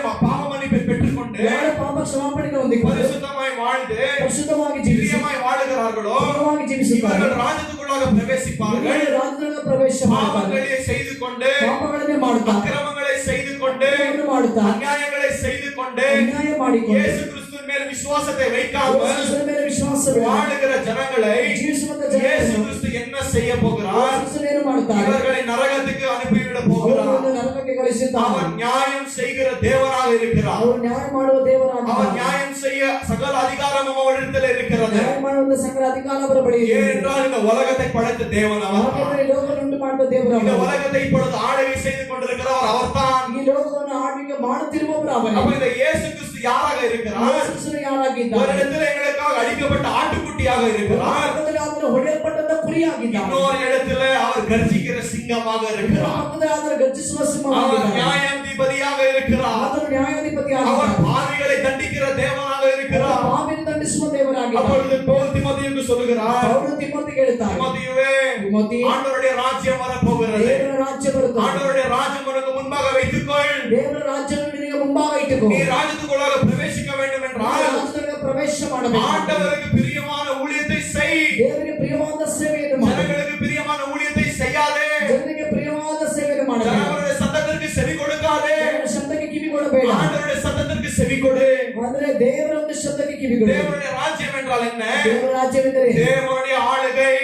பாவ மன்னிப்பை பெற்றுக்கொண்டு ಯಾರು ಪಾಪ ಕ್ಷಮಾಪಣೆಯನ್ನು ಹೊಂದಿಕೊಂಡು பரிசுத்தமாய் வாழ்ந்து ಪರಿಶುದ್ಧವಾಗಿ ಜೀವಿಸಿ பிரியமாய் வாழுகிறார்களோ, ಪೂರ್ಣವಾಗಿ ಜೀವಿಸುತ್ತಾರೆ. இவர்கள் ராஜ்யத்துக்குள்ளாக பிரவேசிப்பார்கள். ಇವರು ರಾಜ್ಯದೊಳಗೆ ಪ್ರವೇಶ ಮಾಡುತ್ತಾರೆ. பாவங்களை செய்து கொண்டு, ಪಾಪಗಳನ್ನೇ ಮಾಡುತ್ತಾರೆ, அக்கிரமங்களை செய்து கொண்டு, ಮಾಡುತ್ತಾರೆ, அநியாயங்களை செய்து கொண்டு, ಅನ್ಯಾಯ ಮಾಡಿಕೊಂಡು இயேசு கிறிஸ்துவின் மேல் விசுவாசத்தை வைக்காமல் ಯೇಸುವಿನ ಮೇಲೆ ವಿಶ್ವಾಸವಿಲ್ಲ வாழுகிற ஜனங்களை ಜೀವಿಸುವಂತ இயேசு ಜನರು கிறிஸ்து என்ன செய்ய போகிறார்? ಏನು ಮಾಡುತ್ತಾರೆ? இவர்களை நரகத்துக்கு அனுப்பிவிட போகிறார். ಅವರನ್ನು ನರಕಕ್ಕೆ ಕಳಿಸುತ್ತಾರೆ. அவர் நியாயம் செய்கிற தேவனாக இருக்கிறார். ಅವರು ನ್ಯಾಯ ಮಾಡುವ அவர் ದೇವರಾಗಿದ್ದಾರೆ. நியாயம் செய்ய சகல அதிகாரமும் அவரிடத்தில் இருக்கிறது. ನ್ಯಾಯ ಮಾಡುವಂತ ಸಕಲ ಅಧಿಕಾರ ಅವರ ಬಳಿ ಇದೆ. ஏனென்றால் இந்த உலகத்தை படைத்த தேவன் அவர். ಯಾಕೆಂದರೆ ಈ ಲೋಕವನ್ನು ಉಂಟು ಮಾಡುವ ದೇವರು இந்த ಅವರು. உலகத்தை இப்பொழுது ஆளுகை செய்து கொண்டிருக்கிறவர் அவர்தான். ಈ ಲೋಕವನ್ನು ಆಳ್ವಿಕೆ ಮಾಡುತ್ತಿರುವವರು ಅವರೇ. அப்ப இந்த இயேசு கிறிஸ்து யாராக இருக்கிறார்? ಯೇಸು ಕ್ರಿಸ್ತನು ಯಾರಾಗಿದ್ದಾರೆ? ஒரு இடத்துல எங்களுக்காக அடிக்கப்பட்ட ஆட்டுக்குட்டியாக இருக்கிறார். ಪಕ್ಕದಲ್ಲಿ ಆತನು ಹೊಡೆಯಲ್ಪಟ್ಟಂತ ಕುರಿಯಾಗಿದ್ದಾನೆ. இன்னொரு இடத்துல அவர் கர்ஜிக்கிற சிங்கமாக இருக்கிறார். ಪಕ್ಕದಲ್ಲಿ ಆತನು ಗರ್ಜಿಸುವ அவர் ಸಿಂಹವಾಗಿದ್ದಾನೆ. நியாயாதிபதியாக இருக்கிறார். ಆತನು ನ್ಯಾಯಾಧಿಪತಿ அவர் ಆಗಿದ್ದಾನೆ. பாவிகளை தண்டிக்கிற தேவனாக இருக்கிறார். ಪಾಪಿಯನ್ನು ದಂಡಿಸುವ ದೇವರಾಗಿದ್ದಾನೆ. அப்பொழுது பவுல் தீமோத்தேயுக்கு சொல்லுகிறார், ಅವರು ತಿಮೋತಿಗೆ ಹೇಳ್ತಾರೆ, தீமோத்தேயுவே, ತಿಮೋತಿ, ஆண்டவருடைய ராஜ்யம் வரப்போகிறது. ದೇವರ ರಾಜ್ಯ ಬರುತ್ತದೆ. ஆண்டவருடைய ராஜ்யம் உனக்கு முன்பாக வைத்துக்கொள். ದೇವರ ರಾಜ್ಯವನ್ನು ನಿನಗೆ ಮುಂಭಾಗ ಇಟ್ಟುಕೋ. நீ ராஜ்யத்துக்குள்ளாக பிரவேசிக்க வேண்டும் என்றால் ರಾಜ್ಯದೊಳಗೆ ಪ್ರವೇಶ ಮಾಡಬೇಕು. ஆண்டவருக்கு பிரியமான ஊழியத்தை செய். ದೇವರಿಗೆ ಪ್ರಿಯವಾದ ಸೇವೆಯನ್ನು ಮಾಡು. ஜனங்களுக்கு பிரியமான ஊழியத்தை செய்யாதே. ಜನರಿಗೆ ಪ್ರಿಯವಾದ ಸೇವೆಯನ್ನು ಮಾಡಬೇಕು. ஜனங்களுடைய சத்தத்திற்கு செவி கொடுக்காதே. ಜನರ ಶಬ್ದಕ್ಕೆ ಕಿವಿಗೊಡಬೇಡ. ஆண்டவருடைய சத்தத்திற்கு செவி கொடு. ಆದರೆ ದೇವರ ಒಂದು ಶಬ್ದಕ್ಕೆ ಕಿವಿಗೊಡು. தேவனுடைய ராஜ்யம் என்றால் என்ன? ದೇವರ ರಾಜ್ಯವೆಂದರೆ தேவனுடைய ஆளுகை.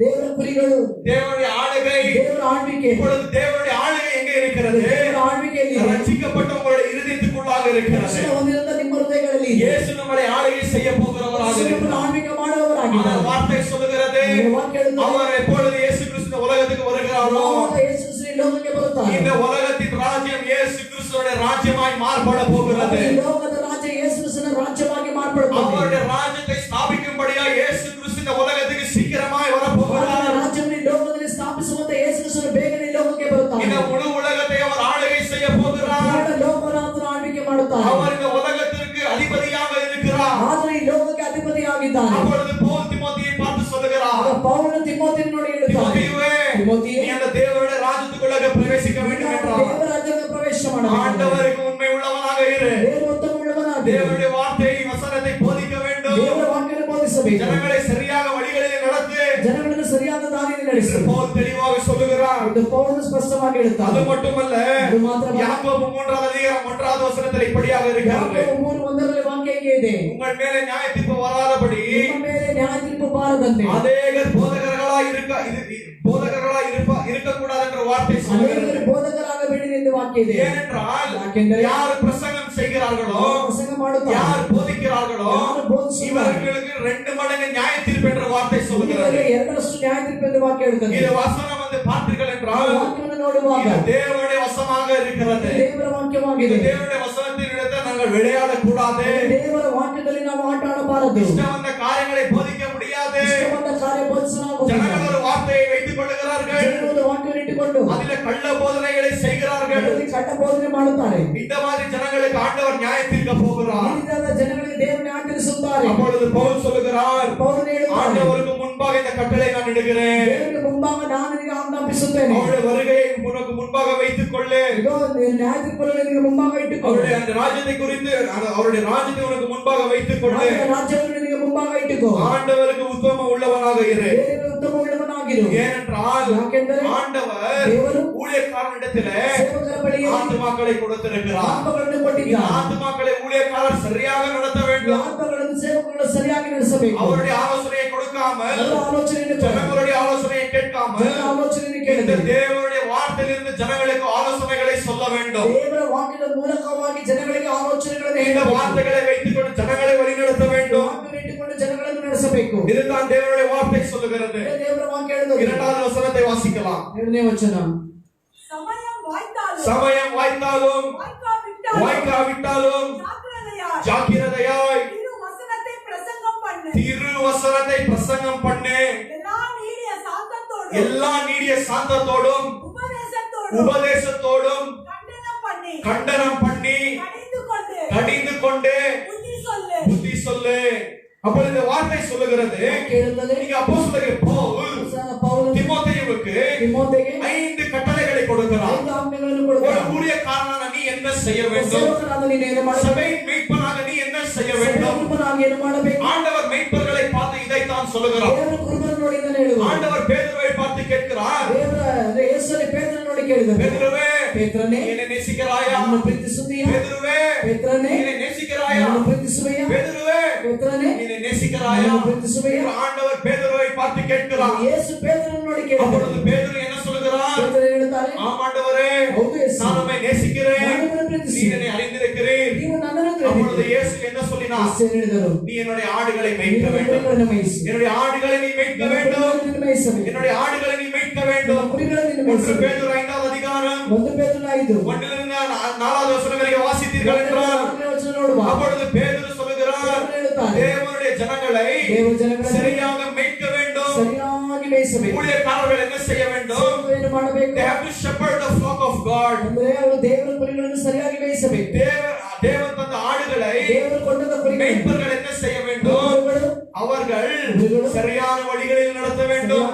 ದೇವರ ಕುರಿಗಳು, தேவனுடைய ஆளுகை. ದೇವರ ಆಳ್ವಿಕೆ. இப்பொழுது தேவனுடைய ஆளுகை எங்கே இருக்கிறது? ದೇವರ ಆಳ್ವಿಕೆಯಲ್ಲಿ ரட்சிக்கப்பட்ட உங்களுடைய இருதயத்துக்குள்ளாக இருக்கிறது. ರಕ್ಷಣೆ ಹೊಂದಿರುವಂತ ನಿಮ್ಮ ಹೃದಯಗಳಲ್ಲಿ இயேசு நம்மளை ஆளுகை செய்ய போகிறவராக ಯೇಸು இருக்கிறார். ಆಳ್ವಿಕೆ ಮಾಡುವವರಾಗಿದ್ದಾರೆ. வார்த்தை சொல்லுகிறது, ವಾಕ್ಯ ಹೇಳುತ್ತದೆ, அவர் எப்பொழுது இயேசு கிறிஸ்து இந்த உலகத்துக்கு வருகிறாரோ, ಯಾವಾಗ ಯೇಸು ಕ್ರಿಸ್ತನು ಈ ಲೋಕಕ್ಕೆ ಬರುತ್ತಾನೆ, இந்த உலகத்தின் ராஜ்யம் இயேசு கிறிஸ்துவின் ராஜ்யமாய் மாறுபட போகிறது. ಈ ಲೋಕದ ರಾಜ್ಯ ಯೇಸು ಕ್ರಿಸ್ತನ ರಾಜ್ಯವಾಗಿ ಮಾರ್ಪಡುತ್ತದೆ. அவருடைய ராஜ்யத்தை ஸ்தாபிக்கும்படியா இயேசு கிறிஸ்து இந்த உலகத்துக்கு சீக்கிரமாய் வரப்போகிறார். ಆತನ ರಾಜ್ಯವನ್ನು ಈ ಲೋಕದಲ್ಲಿ ಸ್ಥಾಪಿಸುವಂತ ಯೇಸು ಕ್ರಿಸ್ತನು ಬೇಗನೆ ಈ ಲೋಕಕ್ಕೆ ಬರುತ್ತಾನೆ. இந்த முழு உலகத்தை அவர் ஆளுகை செய்ய போகிறார். ಪೂರ್ಣ ಲೋಕವನ್ನು ಆತನು ಆಳ್ವಿಕೆ ಮಾಡುತ್ತಾನೆ. அவர் இந்த உலகத்திற்கு அதிபதியாக இருக்கிறார். ಆತನು ಈ ಲೋಕಕ್ಕೆ ಅಧಿಪತಿಯಾಗಿದ್ದಾನೆ. அப்பொழுது பவுல் தீமோத்தேயுவை பார்த்து சொல்லுகிறார், ಪೌಲನು ತಿಮೋತಿಯನ್ನು ನೋಡಿ ಹೇಳುತ್ತಾನೆ, தீமோத்தேயுவே, ತಿಮೋತಿಯೇ, நீ அந்த தேவனுடைய ராஜ்யத்துக்குள்ளாக பிரவேசிக்க வேண்டும் என்றார். ದೇವರ ರಾಜ್ಯಕ್ಕೆ ಪ್ರವೇಶ ಮಾಡಬೇಕು. ஆண்டவருக்கு உண்மை உள்ளவனாக இரு. ದೇವರ ಉತ್ತಮ ಉಳ್ಳವನಾಗಿರು. தேவனுடைய வார்த்தையை வசனத்தை போதிக்க வேண்டும். ದೇವರ ವಾಕ್ಯವನ್ನು ಬೋಧಿಸಬೇಕು. ஜனங்களை சரியாக வழிகளில் நடத்து. ಜನಗಳನ್ನು ಸರಿಯಾದ ದಾರಿಯಲ್ಲಿ ನಡೆಸು. பவுல் தெளிவாக சொல்லுகிறார். ಇದು ಪೌಲನು ಸ್ಪಷ್ಟವಾಗಿ அது ಹೇಳುತ್ತಾನೆ. மட்டுமல்ல, ಅದು ಮಾತ್ರವಲ್ಲ, யாக்கோபு 3வது அதிகாரம் 1வது வசனத்தில் இப்படியாக இருக்கிறது, ಯಾಕೋಬ 3:1 ವಾಕ್ಯ ಹೀಗೆ ಇದೆ, உங்கள் மேலே நியாய தீர்ப்பு வராதபடி ನಿಮ್ಮ ಮೇಲೆ ನ್ಯಾಯ ತೀರ್ಪು ಬಾರದಂತೆ அநேகர் போதகர்களாய் இருக்கக்கூடாது என்ற வார்த்தை சொல்லுகிறது. ಅನೇಕರು ಬೋಧಕರಾಗಬೇಡಿ ಎಂದು ವಾಕ್ಯ ಇದೆ. ஏனென்றால் ಯಾಕೆಂದರೆ யார் பிரசங்கம் செய்கிறார்களோ, ಪ್ರಸಂಗ ಮಾಡುತ್ತಾರೆ, யார் போதிக்கிறார்களோ, ಯಾರು ಬೋಧಿಸುತ್ತಾರೆ, இவர்களுக்கு 2 மடங்கு நியாய தீர்ப்பு என்ற வார்த்தை சொல்லுகிறது. ಇವರಿಗೆ ಎರಡರಷ್ಟು ನ್ಯಾಯ ತೀರ್ಪು ಎಂದು ವಾಕ್ಯ ಹೇಳುತ್ತದೆ. இது வசனம் வந்து பார்த்தீர்கள் என்றால் ವಾಕ್ಯವನ್ನು ನೋಡುವಾಗ இது தேவனுடைய வசமாக இருக்கிறது. ದೇವರ ವಾಕ್ಯವಾಗಿದೆ. இது தேவனுடைய வசனத்தின் இடத்தை நாங்கள் விளையாடக்கூடாது. ದೇವರ ವಾಕ್ಯದಲ್ಲಿ ನಾವು ಆಟ ಆಡಬಾರದು. இஷ்டம் வந்த காரியங்களை போதிக்க முடியாது. ಇಷ್ಟವಾದ ಕಾರ್ಯ ಬೋಧಿಸಲಾಗುವುದಿಲ್ಲ. ஜனங்கள் ஒரு வார்த்தையை வைத்துக் கொள்ளுகிறார்கள், ಜನರು ಒಂದು ವಾಕ್ಯವನ್ನು ಇಟ್ಟುಕೊಂಡು அதில கள்ள போதனைகளை செய்கிறார்கள். ಅದರಲ್ಲಿ ಕಟ್ಟ ಬೋಧನೆ ಮಾಡುತ್ತಾರೆ. இந்த மாதிரி ஜனங்களுக்கு ஆண்டவர் நியாய தீர்க்க போகிறார். ಈ ರೀತಿಯಾದ ಜನಗಳಿಗೆ ದೇವರು ನ್ಯಾಯ ತೀರಿಸುತ್ತಾರೆ. அப்பொழுது பவுல் சொல்லுகிறார், ಪೌಲನು ಹೇಳುತ್ತಾನೆ, ஆண்டவருக்கு முன்பாக இந்த கட்டளை நான் இடுகிறேன். ದೇವರಿಗೆ ಮುಂಭಾಗ ನಾನು ನಿನಗೆ ಆಜ್ಞಾಪಿಸುತ್ತೇನೆ. அவருடைய வருகையை உனக்கு முன்பாக வைத்துக் கொள்ளு. இதோ ನ್ಯಾಯ ತೀರ್ಪನ್ನು ನಿನಗೆ ಮುಂಭಾಗ ಇಟ್ಟುಕೋ. அவருடைய அந்த ராஜ்யத்தை குறித்து அவருடைய ராஜ்யத்தை உனக்கு முன்பாக வைத்துக் கொள்ளு. ಆತನ ರಾಜ್ಯವನ್ನು ನಿನಗೆ ಮುಂಭಾಗ ಇಟ್ಟುಕೋ. ஆண்டவருக்கு உத்தம உள்ளவனாக இரு. ದೇವರಿಗೆ ಉತ್ತಮ ಉಳ್ಳವನಾಗಿರು. ஏனென்றால் ಯಾಕೆಂದರೆ ஆண்டவர் ದೇವರು ஊழியக்காரனிடத்திலே ಸೇವಕರ ಬಳಿಗೆ ஆத்துமாக்களை கொடுத்திருக்கிறார். ಆತ್ಮಗಳನ್ನು இந்த ಕೊಟ್ಟಿದ್ದಾನೆ. ஆத்துமாக்களை ஊழியக்காரர் சரியாக நடத்த ಈ வேண்டும். ಆತ್ಮಗಳನ್ನು ಸೇವಕರನ್ನು ಸರಿಯಾಗಿ ನಡೆಸಬೇಕು. அவருடைய ஆலோசனையை கொடுக்காமல், ಅವರ ಆಲೋಚನೆಯನ್ನು ಕೊಡು. ஜனங்களுடைய ஆலோசனையை கேட்காமல், ಜನರ ಆಲೋಚನೆಯನ್ನು இந்த ಕೇಳಬೇಕು. தேவனுடைய வார்த்தையிலிருந்து ஜனங்களுக்கு ஆலோசனைகளை சொல்ல வேண்டும். ದೇವರ ವಾಕ್ಯದ ಮೂಲಕವಾಗಿ ಜನಗಳಿಗೆ ಆಲೋಚನೆಗಳನ್ನು இந்த ಹೇಳಬೇಕು. வார்த்தைகளை வைத்துக்கொண்டு ஜனங்களை வழிநடத்த வேண்டும். ವಾಕ್ಯವನ್ನು ಇಟ್ಟುಕೊಂಡು ಜನಗಳನ್ನು ನಡೆಸಬೇಕು. இதுதான் தேவனுடைய வார்த்தை சொல்லுகிறது. ದೇವರ ಎರಡನೇದು இரண்டாவது வசனத்தை வாசிக்கலாம். ಎರಡನೇ ವಚನ. சமயம் வாய்த்தாலும் சமயம் வாய்த்தாலும் வாய்க்காவிட்டாலும் ஜாக்கிரதையாய் திருவசனத்தை பிரசங்கம் பண்ணு. திருவசனத்தை பிரசங்கம் பண்ணு. எல்லா நீடிய சாந்தத்தோடும் உபதேசத்தோடும் கண்டனம் பண்ணி கடிந்து கொண்டு புத்தி சொல்லு. அப்போ இந்த வார்த்தை சொல்லுகிறது, நீங்க அப்போஸ்தலனாகிய பவுல் தீமோத்தேயுவுக்கு 5 கட்டளைகளை கொடுக்கிறார். ஒரு ஊழியக்காரனான நீ என்ன செய்ய வேண்டும்? சபையின் மேய்ப்பனாக நீ என்ன செய்ய வேண்டும்? ஆண்டவர் மேய்ப்பர்களை பார்த்து இதைத்தான் சொல்லுகிறார். ஆண்டவர் பேதுருவை பார்த்து கேட்கிறார், பேதுருவே என்னை நேசிக்கிறாயா? பேதுருவே என்னை நேசிக்கிறாயா? பேதுருவே என்னை நேசிக்கிறாயா? ஆண்டவர் பேதுருவை பார்த்து கேட்கிறார். அப்பொழுது பேதுரு என்ன சொல்லுகிறார்? ஆம் ஆண்டவரே, நான் உம்மை நேசிக்கிறேன், நீ என்னை அறிந்திருக்கிறீர். அப்பொழுது இயேசு என்ன சொல்லினார்? நீ என்னுடைய ஆடுகளை மேய்க்க வேண்டும், என்னுடைய ஆடுகளை நீ மேய்க்க வேண்டும், என்னுடைய ஆடுகளை நீ மேய்க்க வேண்டும். 1 பேதுரு 5வது அதிகாரம் 1லிருந்து 4வது வசனம் வரை வாசித்தீர்கள் என்றால், அப்பொழுது பேதுரு சொல்லுகிறார், தேவனுடைய ஜனங்களை சரியாக மேய்க்க வேண்டும். ஊழியக்காரர்கள் என்ன செய்ய வேண்டும்? They have to shepherd the flock of God. தேவன் தந்த ஆடுகளை மேய்ப்பர்கள் என்ன செய்ய வேண்டும்? அவர்கள் சரியான வழிகளில் நடத்த வேண்டும்.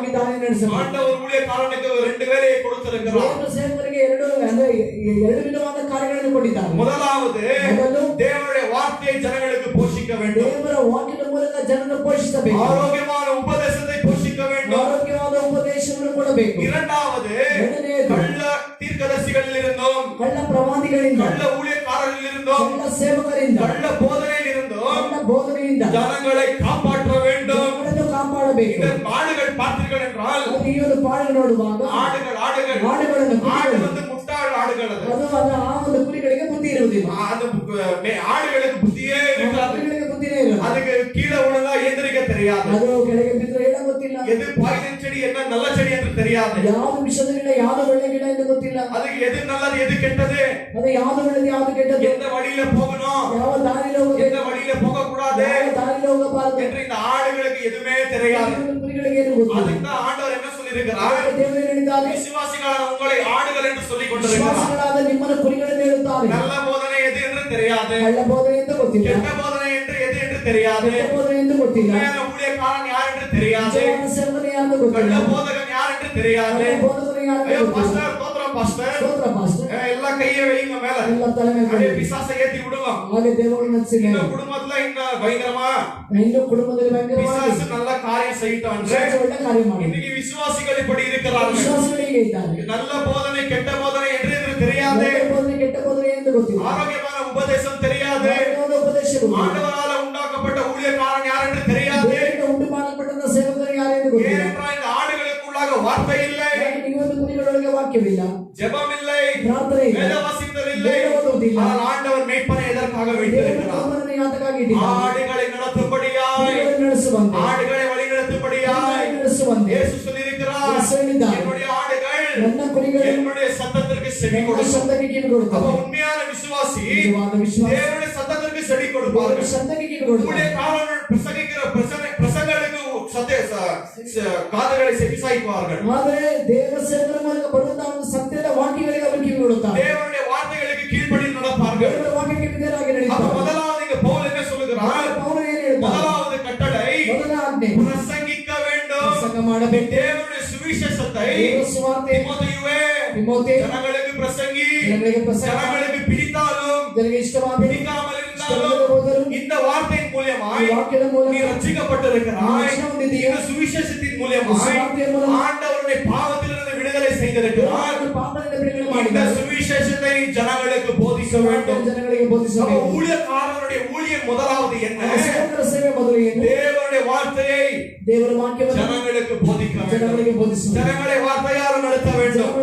ஆண்டவர் ஊழியக்காரனுக்கு 2 வேலையை கொடுத்திருக்கிறார். முதலாவது, தேவனுடைய வார்த்தையை ஜனங்களுக்கு போஷிக்க வேண்டும். ஆரோக்கியமான உபதேசத்தை போஷிக்க வேண்டும். இரண்டாவது, கள்ள தீர்க்கதரிசிகளில் இருந்தும் கள்ள ஊழியக்காரர்களில் இருந்தும் கள்ள போதனையில் இருந்தும் ஜனங்களை காப்பாற்ற வேண்டும். இந்த ஆடுகள் பார்த்தீர்கள் என்றால், ஆடு வந்து முட்டாள் ஆடுகள். ஆடுகளுக்கு புத்தியே இருக்காது. அதுக்கு கீழே விழுந்தா எந்திரிக்க தெரியாது. எது பாய்சன் செடி என்ன நல்ல செடி என்று தெரியாது. அதுக்கு எது நல்லது எது கெட்டது, எந்த வழியில போகணும் எந்த வழியில போக கூடாது என்று இந்த ஆடுகளுக்கு எதுவுமே தெரியாது. அதுக்கு தான் ஆண்டவர் என்ன சொல்லி இருக்கிறார்? விசுவாசிகளான உங்களை ஆடுகள் என்று சொல்லிக் கொண்டிருக்கிறார். நல்ல போதனை எது என்று தெரியாது, கெட்ட போதனை என்று எது என்று தெரியாது, ஊழியக்காரன் யார் என்று தெரியாது, கள்ள போதகன் யார் என்று தெரியாது. பாஸ்டர் தோத்திரம் பாஸ்டர் எல்லாம் கையை வைங்க மேல, அப்படியே பிசாசை ஏத்தி விடுவோம். இந்த குடும்பத்துல இந்த பயங்கரமா பிசாசு நல்ல காரியம் செய்யிட்டான். இன்னைக்கு விசுவாசிகள் இப்படி இருக்கிறார்கள். நல்ல போதனை கெட்ட போதனை என்று தெரியாது, ஆரோக்கியமான உபதேசம் தெரியாது, ஆண்டவரால உண்டாக்கப்பட்ட ஊழியக்காரன் யார் என்று தெரியாது. ஏனென்றால் இந்த ஆடுகளுக்குள்ளாக வார்த்தை இல்லை, ஜெபம் இல்லை, வேத வாசித்தல் இல்லை. ஆனால் ஆண்டவர் மேய்ப்பனை எதற்காக வைத்திருக்கிறார்? ஆடுகளை நடத்தும்படியாய், ஆடுகளை வழி நடத்தும்படியாய். இயேசு சொல்லியிருக்கிறார், என்னுடைய ஆடுகள் என்னுடைய சத்தத்திற்கு செவி கொடுக்கும். அப்ப உண்மையான விசுவாசி தேவனுடைய சத்தத்திற்கு செவி கொடுப்பார்கள். ஊழியக்காரர்கள் பிரசங்கிக்கிற பிரசங்களுக்கு காதுகளை செவி சாய்ப்பார்கள். தேவனுடைய வார்த்தைகளுக்கு கீழ்ப்படி நடப்பார்கள். அப்ப முதலாவது இங்க பவுல் என்ன சொல்லுகிறார்? முதலாவது கட்டளை பிரசங்கிக்க வேண்டும். தேவனுடைய சுவிசேஷத்தை தீமோத்தேயுவே ஜனங்களுக்கு பிரசங்கி. ஜனங்களுக்கு பிடித்தாலும் பிடிக்காமல் இருந்தாலும் இந்த வார்த்தையின் மூலமாய் நீ ரட்சிக்கப்பட்டிருக்கிறாய். இந்த சுவிசேஷத்தின் மூலமாய் ஆண்டவருடைய பாவத்திலிருந்து விடுதலை செய்திருக்கிறார். இந்த சுவிசேஷத்தை ஜனங்களுக்கு போதிக்க வேண்டும். ஊழியக்காரனுடைய ஊழியம் முதலாவது என்ன? தேவனுடைய வார்த்தையை ஜனங்களுக்கு போதிக்க வேண்டும். ஜனங்களை வார்த்தையால் நடத்த வேண்டும்.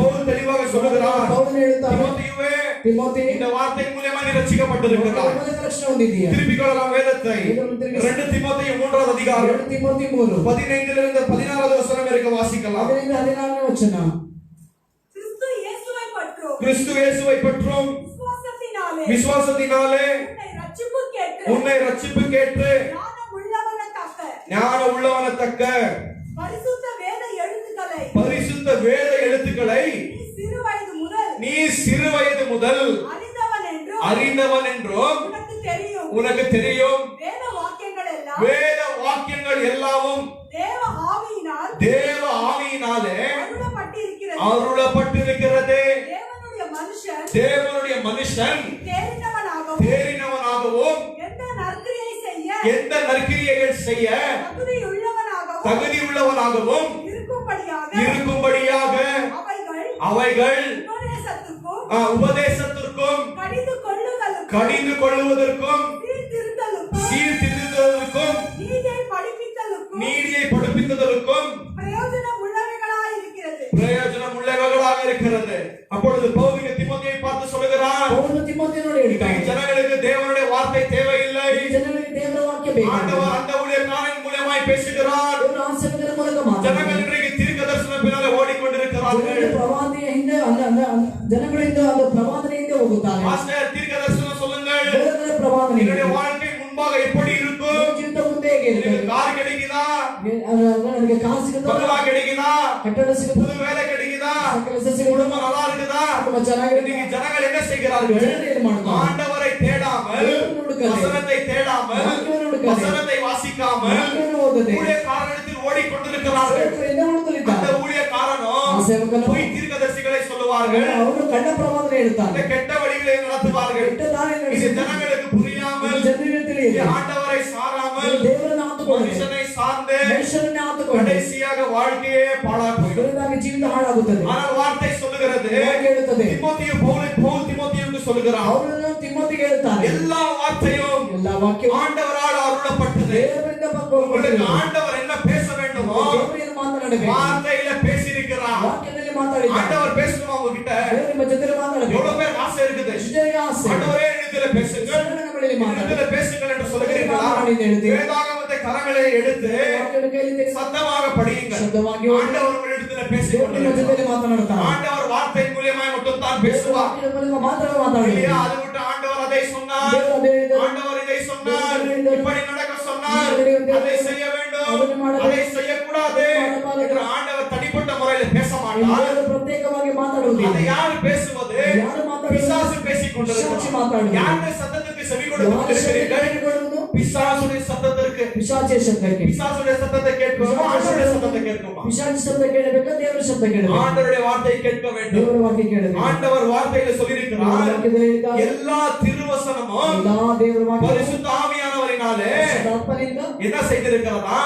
பவுல் தெளிவாக சொல்லுகிறார், தீமோத்தேயுவே ತಿಮೋತಿ இந்த வார்த்தை மூலமா நீ ரட்சிக்கப்பட்டிருக்கிறாய். ರಕ್ಷಣೆ ಹೊಂದಿದ್ದೀಯ. திருப்பிக் கொள்ளலாம் வேதத்தை. 2 தீமோத்தேயு 3வது அதிகாரம் 2 ತಿಮೋತಿ 3 15லிருந்து 16வது வசனம் வரைக்கும் வாசிக்கலாம். 14ನೇ ವಚನ. கிறிஸ்து இயேசுவை பற்றும் கிறிஸ்து இயேசுவை பற்றும் விசுவாசத்தினாலே உன்னை ரட்சிப்புக்கேற்று ஞான உள்ளவனத்தக்க பரிசுத்த வேத எழுத்துக்களை நீ சிறு வயது முதல் அறிந்தவன் என்றும் உனக்கு தெரியும். வேத வாக்கியங்கள் எல்லாமும் தேவ ஆவியினாலே அருளப்பட்டிருக்கிறது. தேவனுடைய மனுஷன் தேறினவனாகவும் எந்த நற்கிரியைகள் செய்ய தகுதி உள்ளவனாகவும் இருக்கும்படியாக அவைகள் உபதேசத்திற்கும் கடிந்து கொள்ளுவதற்கும் சீர்திருத்துவதற்கும் நீதியை படிப்பித்ததற்கும் பிரயோஜனம் உள்ளவைகளாக இருக்கிறது. அப்பொழுது பவுல் தீமோத்தேயுவை பார்த்து சொல்லுகிறார், ஜனங்களுக்கு தேவனுடைய வார்த்தை தேவையில்லை. ஆண்டவர் அந்த ஊழியக்காரன் மூலமாய் பேசுகிறார். ஜனங்கள் இன்றைக்கு தீர்க்க தரிசனம் பின்னாலே ஓடிக்கொண்டிருக்கிறார்கள். மாஸ்டர் தீர்க்க தரிசனம் சொல்லுங்கள். என்னுடைய வாழ்க்கை முன்பாக எப்படி இருக்கும்? கார் கிடைக்குதா? பங்களா கிடைக்குதா? புது வேலை கிடைக்குதா? குடும்பம் நல்லா இருக்குதா? இன்னைக்கு ஜனங்கள் என்ன செய்கிறார்கள்? ஆண்டவரை தேடாமல், வசனத்தை தேடாமல், வசனத்தை வாசிக்காமல் ஊழியக்காரனிடத்தில் ஓடிக்கொண்டிருக்கிறார்கள். அந்த ஊழியக்காரனும் பொய் தீர்க்கதரிசிகளை சொல்லுவார்கள், கெட்ட வழிகளை நடத்துவார்கள். இது ஜனங்களுக்கு புரியாமல் ஆண்டவரை சாராமல் மனுஷனை சார்ந்து கடைசியாக வாழ்க்கையே பாழாய் போய்விடும். ஆனால் வார்த்தை சொல்லுகிறது, தீமோத்தேயு பவுல் தீமோத்தேயுவுக்கு சொல்லுகிறார், எல்லா வார்த்தையும் ஆண்டவரால் அருளப்பட்டது. உங்களுக்கு ஆண்டவர் என்ன பேச வேண்டுமோ வார்த்தையில பேசியிருக்கிறார். ஆண்டவர் பேசணுமா உங்ககிட்ட? எவ்வளவு பேர் ஆசை இருக்குது, ஆண்டவரே என்னிடத்துல பேசுங்கள், என்னிடத்துல பேசுங்கள் என்று சொல்லுகிறீர்களா? வேதாகமத்தை கரங்களை எடுத்து சத்தமாக படியுங்கள். ஆண்டவர் உங்களிடத்துல பேசிக்கொண்டிருக்கிறார். ஆண்டவர் வார்த்தை மூலமாய் மட்டும் தான் பேசுவார். இல்லையா? அது விட்டு ஆண்டவர் அதை சொன்னார், ஆண்டவர் இதை சொன்னார், இப்படி நடக்க சொன்னார், அதை செய்ய வேண்டும், அதை செய்யக்கூடாது என்று ஆண்டவர் தனிப்பட்ட முறையில் பேச மாட்டார். அதை யார் பேசுவது? பிசாசு பேசிக் கொண்டிருக்கிறார். யாருடைய சத்தத்துக்கு செவி கொடுக்கிறீர்கள்? பிசாசுடைய சத்தத்திற்கு. பிசாசுடைய சத்தத்தை கேட்கணுமா? ஆண்டவருடைய சத்தத்தை கேட்கணுமா? ஆண்டவருடைய வார்த்தையை கேட்க வேண்டும். ஆண்டவர் வார்த்தையில சொல்லியிருக்கிறார், எல்லா திருவசனமும் பரிசுத்த ஆவியானவரினாலே என்ன செய்திருக்கிறதா?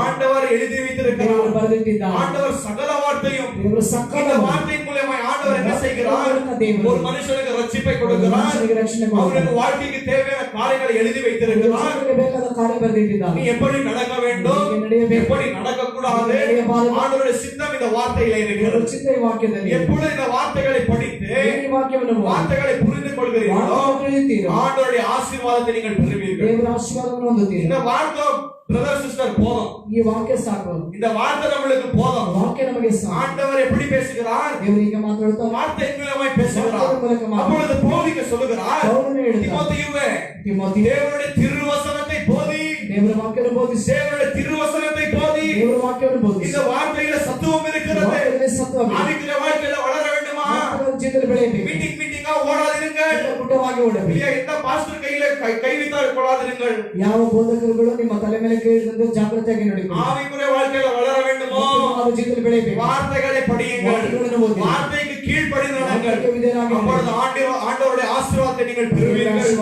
ஆண்டவர் எழுதி வைத்திருக்கிறார். ஆண்டவர் சகல வார்த்தையும் இந்த வார்த்தையின் மூலமா ஆண்டவர் என்ன செய்கிறார்? ஒரு மனுஷனுக்கு ரட்சிப்பை கொடுக்கிறார். அவனுக்கு வாழ்க்கைக்கு தேவையான காரியங்களை எழுதி வைத்திருக்கிறார். நீ எப்படி நடக்க வேண்டும், எப்படி நடக்க கூடாது, ஆண்டவருடைய சித்தம் இந்த வார்த்தையில இருக்கிறது. எப்பொழுது இந்த வார்த்தைகளை படித்து வார்த்தைகளை புரிந்து கொள்கிறீர்களோ ஆண்டவருடைய ஆசீர்வாதத்தை நீங்கள் பெறுவீர்கள். இந்த வார்த்தை பிரதர் சிஸ்டர் போதும். இந்த வார்த்தை நம்மளுக்கு போதும். ஆண்டவர் எப்படி பேசுகிறார்? வார்த்தை மூலமாய் பேசுகிறார். அப்பொழுது பவுல் சொல்லுகிறார், தீமோத்தேயுவே, தேவனுடைய திருவசனத்தை போதி, தேவனுடைய திருவசனத்தை போதி. இந்த வார்த்தையில சத்துவம் இருக்கிறது. ஆவிக்குரிய வாழ்க்கையில வளர வேண்டுமா? மீட்டிங்கா ஓடாதிருங்கள். இந்த பாஸ்டர் கையில கை வைத்தால் கொள்ளாதிருங்கள். ಯಾವ ಬೋಧಕರುಗಳು ನಿಮ್ಮ ತಲೆ ಮೇಲೆ ಕೈயிಟ್ಟು ಜಾಗೃತಿಯಾಗಿ ನೋಡಿ. ஆவிக்குரிய வாழ்க்கையில வளர வேண்டுமோ? வார்த்தைகளை படியுங்கள். வார்த்தைக்கு கீழ்ப்படிந்து நடங்கள். அப்பொழுது ஆண்டவருடைய ஆசீர்வாதத்தை நீங்கள் பெறுவீர்கள்.